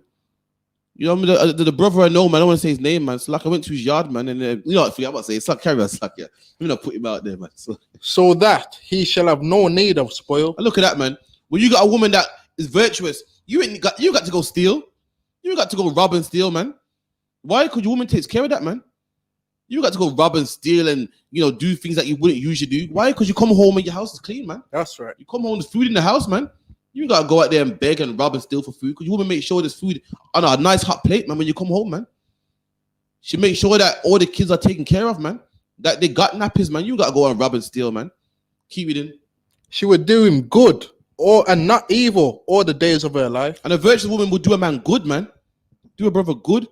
You know, the brother I know, man, I don't want to say his name, man. It's like I went to his yard, man, and you know, I forget what I say. It's like carry on, it's like, yeah. I'm gonna put him out there, man. So that he shall have no need of spoil. And look at that, man. When you got a woman that is virtuous, you got to go steal. You got to go rob and steal, man. Why? Because your woman takes care of that, man. You got to go rob and steal and, you know, do things that you wouldn't usually do. Why? Because you come home and your house is clean, man. That's right. You come home, there's food in the house, man. You got to go out there and beg and rob and steal for food because you want to make sure there's food on a nice hot plate, man, when you come home, man. She make sure that all the kids are taken care of, man. That they got nappies, man. You got to go and rob and steal, man. Keep it in. She would do him good and not evil all the days of her life. And a virtuous woman would do a man good, man. Do a brother good.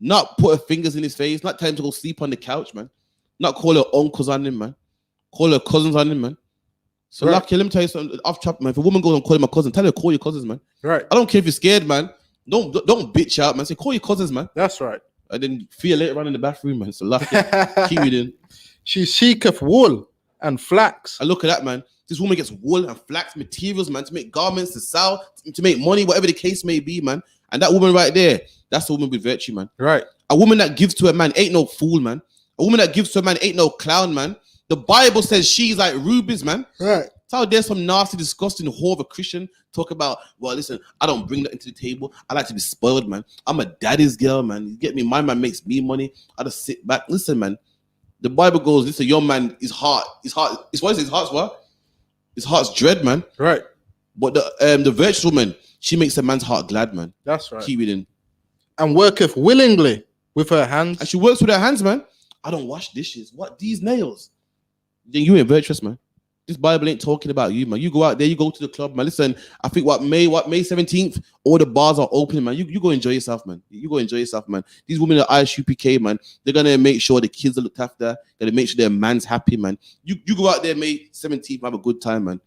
Not put her fingers in his face. Not tell him to go sleep on the couch, man. Not call her uncles on him, man. Call her cousins on him, man. So, right. Lucky, let me tell you something. Off top, man. If a woman goes and call him a cousin, tell her to call your cousins, man. Right. I don't care if you're scared, man. Don't bitch out, man. Say, call your cousins, man. That's right. And then feel later on in the bathroom, man. So, Lucky, keep it in. She seeketh wool and flax. And look at that, man. This woman gets wool and flax materials, man, to make garments, to sell, to make money, whatever the case may be, man. And that woman right there, that's a woman with virtue, man. Right. A woman that gives to a man ain't no fool, man. A woman that gives to a man ain't no clown, man. The Bible says she's like rubies, man. Right. So there's some nasty, disgusting whore of a Christian talk about, well, listen, I don't bring that into the table. I like to be spoiled, man. I'm a daddy's girl, man. You get me? My man makes me money. I just sit back. Listen, man. The Bible goes, listen, your man, his heart, what is it? His heart's what? His heart's dread, man. Right. But the virtuous woman, she makes a man's heart glad, man. That's right. Keep it in. And worketh willingly with her hands. And she works with her hands, man. I don't wash dishes. What? These nails? Then you ain't virtuous, man. This Bible ain't talking about you, man. You go out there, you go to the club, man. Listen, I think May 17th, all the bars are open, man. You go enjoy yourself, man. You go enjoy yourself, man. These women at I.S.U.P.K, man, they're gonna make sure the kids are looked after. They're gonna make sure their man's happy, man. You go out there May 17th, have a good time, man.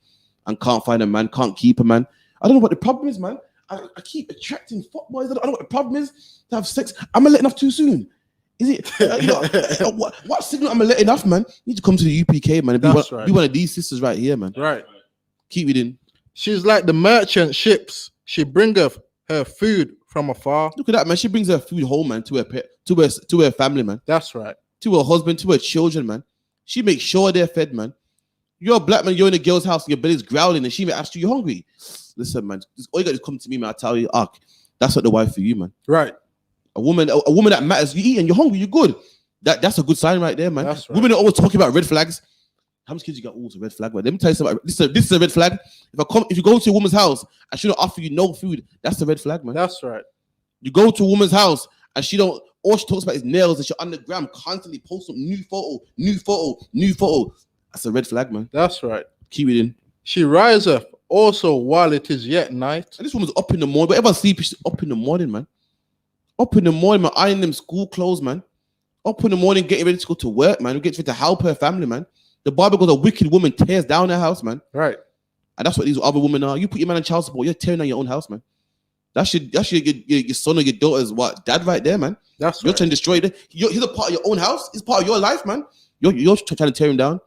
And can't find a man, can't keep a man. I don't know what the problem is, man. I keep attracting fuckboys. I don't know what the problem is to have sex. Am I letting off too soon? Is it what signal am I letting off, man? You need to come to the UPK, man. Be one of these sisters right here, man. Right. Keep it in. She's like the merchant ships. She bringeth her food from afar. Look at that, man. She brings her food home, man, to her pet, to her family, man. That's right. To her husband, to her children, man. She makes sure they're fed, man. You're a black man, you're in a girl's house, and your belly's growling, and she may ask you, you're hungry. Listen, man, all you got to come to me, man. I tell you, that's not the wife for you, man. Right. A woman that matters, you eat and you're hungry, you're good. That's a good sign right there, man. That's right. Women are always talking about red flags. How much kids you got? Oh, it's a red flag, man. Let me tell you something. This is a red flag. If you go to a woman's house and she don't offer you no food, that's a red flag, man. That's right. You go to a woman's house and all she talks about is nails and she's on the gram constantly posting new photo. That's a red flag, man. That's right. Keep it in. She riseth also while it is yet night. And this woman's up in the morning. Whenever I sleep, she's up in the morning, man. Up in the morning, man, ironing them school clothes, man. Up in the morning, getting ready to go to work, man. Getting ready to help her family, man. The Bible goes, a wicked woman tears down her house, man. Right. And that's what these other women are. You put your man on child support, you're tearing down your own house, man. That's your son or your daughter's dad right there, man. That's You're trying to destroy it. He's a part of your own house. He's part of your life, man. You're trying to tear him down.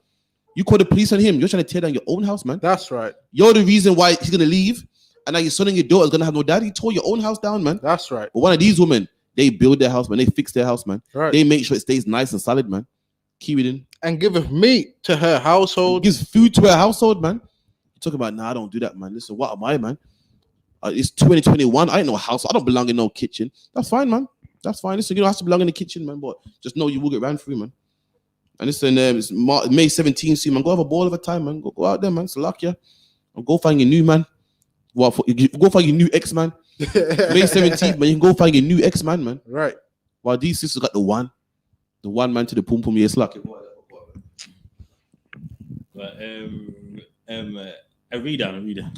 You call the police on him. You're trying to tear down your own house, man. That's right. You're the reason why he's gonna leave, and now your son and your daughter is gonna have no dad. You tore your own house down, man. That's right. But one of these women, they build their house, man. They fix their house, man. Right. They make sure it stays nice and solid, man. Keep it in. And giveth meat to her household. Gives food to her household, man. You talk about, I don't do that, man. Listen, what am I, man? It's 2021. I ain't no house. I don't belong in no kitchen. That's fine, man. That's fine. Listen, you don't have to belong in the kitchen, man. But just know you will get ran through, man. And listen, it's May 17th, so man, go have a ball of a time, man. Go out there, man. It's luck, yeah. And go find your new man. Go find your new ex-man. May 17th, man. You can go find your new ex-man, man. Right. While these sisters got the one man to the pum pum. Yeah, it's lucky. But a reader.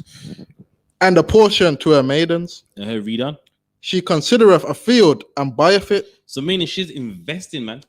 And a portion to her maidens. Her reader. She considereth a field and buyeth it. So meaning she's investing, man.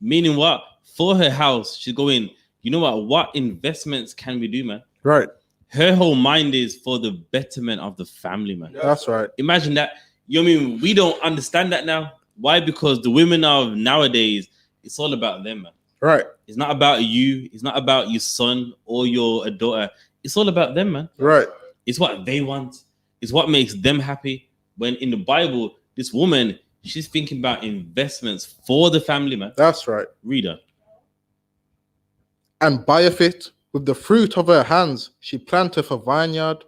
Meaning what? For her house, she's going, you know what investments can we do, man? Right. her whole mind is for the betterment of the family, man. That's right. Imagine that. You know what I mean? We don't understand that now. Why? Because the women of nowadays, it's all about them, man. Right. It's not about you. It's not about your son or your daughter. It's all about them, man. Right. It's what they want. It's what makes them happy. When in the Bible, this woman, she's thinking about investments for the family, man. That's right. Read her. And buyeth it with the fruit of her hands. She planteth a vineyard.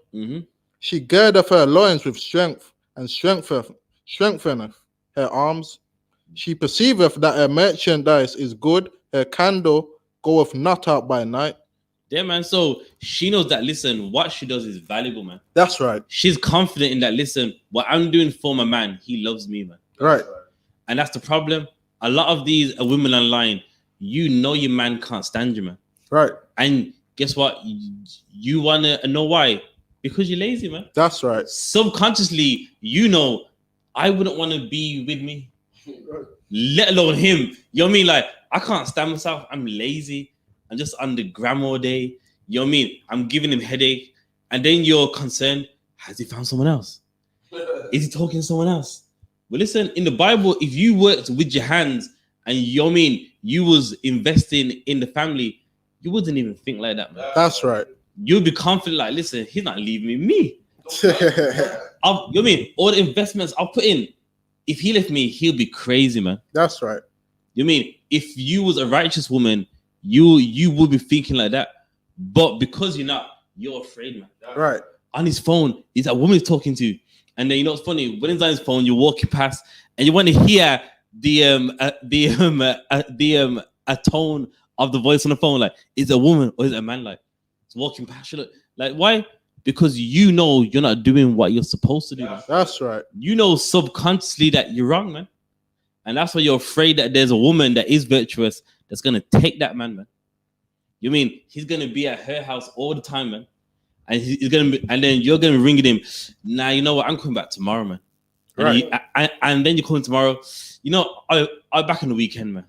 She girdeth her loins with strength, and strengtheneth her arms. She perceiveth that her merchandise is good. Her candle goeth not out by night. Yeah, man. So she knows that, listen, what she does is valuable, man. That's right. She's confident in that, listen, what I'm doing for my man, he loves me, man. Right. And that's the problem. A lot of these women online, you know your man can't stand you, man. Right. And guess what? You want to know why? Because you're lazy, man. That's right. Subconsciously, you know, I wouldn't want to be with me, let alone him. You know what I mean? Like, I can't stand myself. I'm lazy. I'm just on the gram all day. You know what I mean? I'm giving him headache. And then you're concerned, has he found someone else? Is he talking to someone else? Well, listen, in the Bible, if you worked with your hands and you know what I mean, you was investing in the family, you wouldn't even think like that, man. That's right. You'd be confident, like, listen, he's not leaving me. You know what I mean? All the investments I'll put in, if he left me, he'll be crazy, man. That's right. You know what I mean? If you was a righteous woman, you would be thinking like that. But because you're not, you're afraid, man. Right. On his phone, is that woman he's talking to. And then you know what's funny? When he's on his phone, you're walking past and you want to hear a tone of the voice on the phone, like, is it a woman or is it a man? Like, it's walking past you. Like, why? Because you know you're not doing what you're supposed to do, man. That's right. You know subconsciously that you're wrong, man. And that's why you're afraid that there's a woman that is virtuous that's gonna take that man. You mean he's gonna be at her house all the time, man? And he's gonna be, and then you're gonna be ringing him. Nah, you know what? I'm coming back tomorrow, man. And, Right. and then you're coming tomorrow. You know, I'll back on the weekend, man.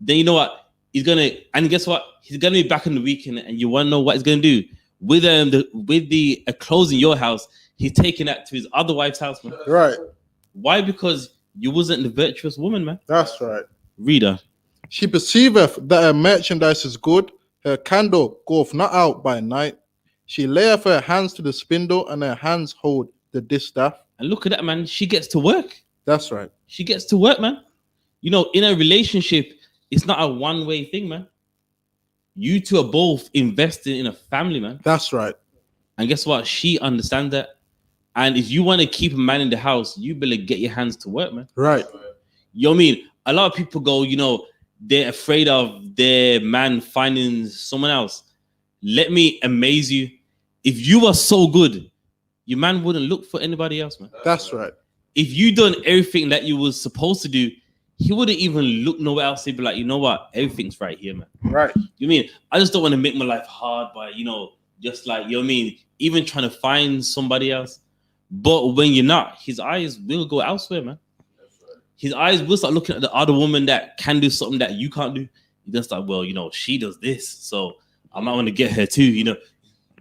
Then you know what? He's gonna, and guess what? He's gonna be back on the weekend, and you wanna know what he's gonna do with the clothes in your house? He's taking that to his other wife's house, man. Right. Why? Because you wasn't the virtuous woman, man. That's right. Reader. She perceiveth that her merchandise is good. Her candle goeth not out by night. She layeth her hands to the spindle, and her hands hold the distaff. And look at that, man. She gets to work. That's right. She gets to work, man. You know, in a relationship, it's not a one-way thing, man. You two are both investing in a family, man. That's right. And guess what? She understands that. And if you want to keep a man in the house, you better get your hands to work, man. Right. You know what I mean? A lot of people go, you know, they're afraid of their man finding someone else. Let me amaze you. If you are so good, your man wouldn't look for anybody else, man. That's right. If you done everything that you was supposed to do, he wouldn't even look nowhere else. He'd be like, you know what? Everything's right here, man. Right. You mean, I just don't want to make my life hard by, you know, just like, you know what I mean? Even trying to find somebody else. But when you're not, his eyes will go elsewhere, man. His eyes will start looking at the other woman that can do something that you can't do. You just like, well, you know, she does this, so I might want to get her too, you know.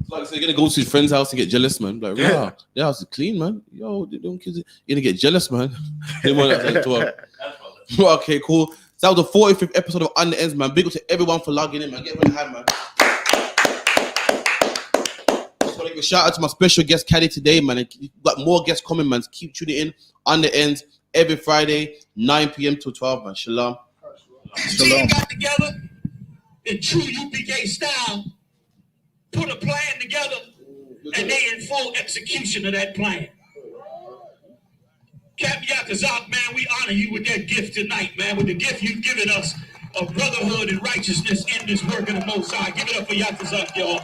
Like, so you're gonna go to his friend's house and get jealous, man. Like, yeah, their house is clean, man. Yo, they don't kids. You're gonna get jealous, man. They want that to her. Okay, cool. So that was the 45th episode of On the Ends, man. Big up to everyone for logging in, man. Get them in the hand, man. Just want to give a shout out to my special guest, Kadi, today, man. You've got more guests coming, man. Keep tuning in. On the Ends every Friday, 9 p.m. to 12, man. Shalom. Shalom. Got together in true UPK style, put a plan together, and they in full execution of that plan. Captain YAHANNA, man, we honor you with that gift tonight, man, with the gift you've given us of brotherhood and righteousness in this work of the Most High. Give it up for YAHANNA, y'all.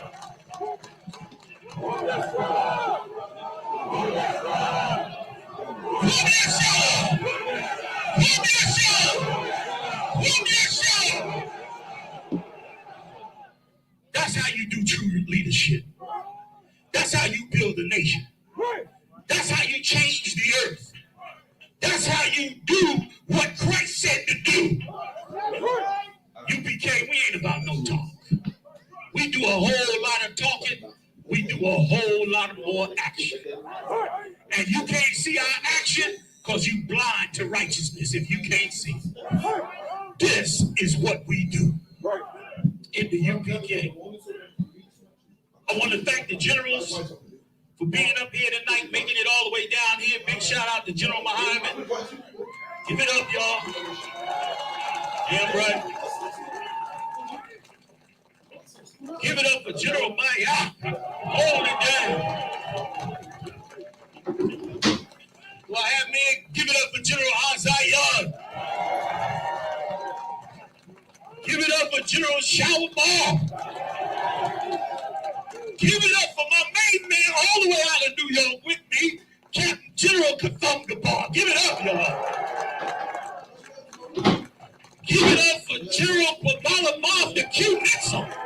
That's how you do true leadership. That's how you build a nation. That's how you change the earth. That's how you do what Christ said to do. UPK, we ain't about no talk. We do a whole lot of talking. We do can't see our action because you blind to righteousness if you can't see. This is what we do in the UPK. I want to thank the generals for being up here tonight, making it all the way down here. Big shout out to General Muhammad. Give it up, y'all. Damn right. Give it up for General Maya. Hold it down. Do I have men? Give it up for General Azayan. Give it up for General Shalimar. Give it up for my main man all the way out of New York with me, Captain General Kathungabar. Give it up, y'all. Give it up for General Babala Moth, the Q Nixon.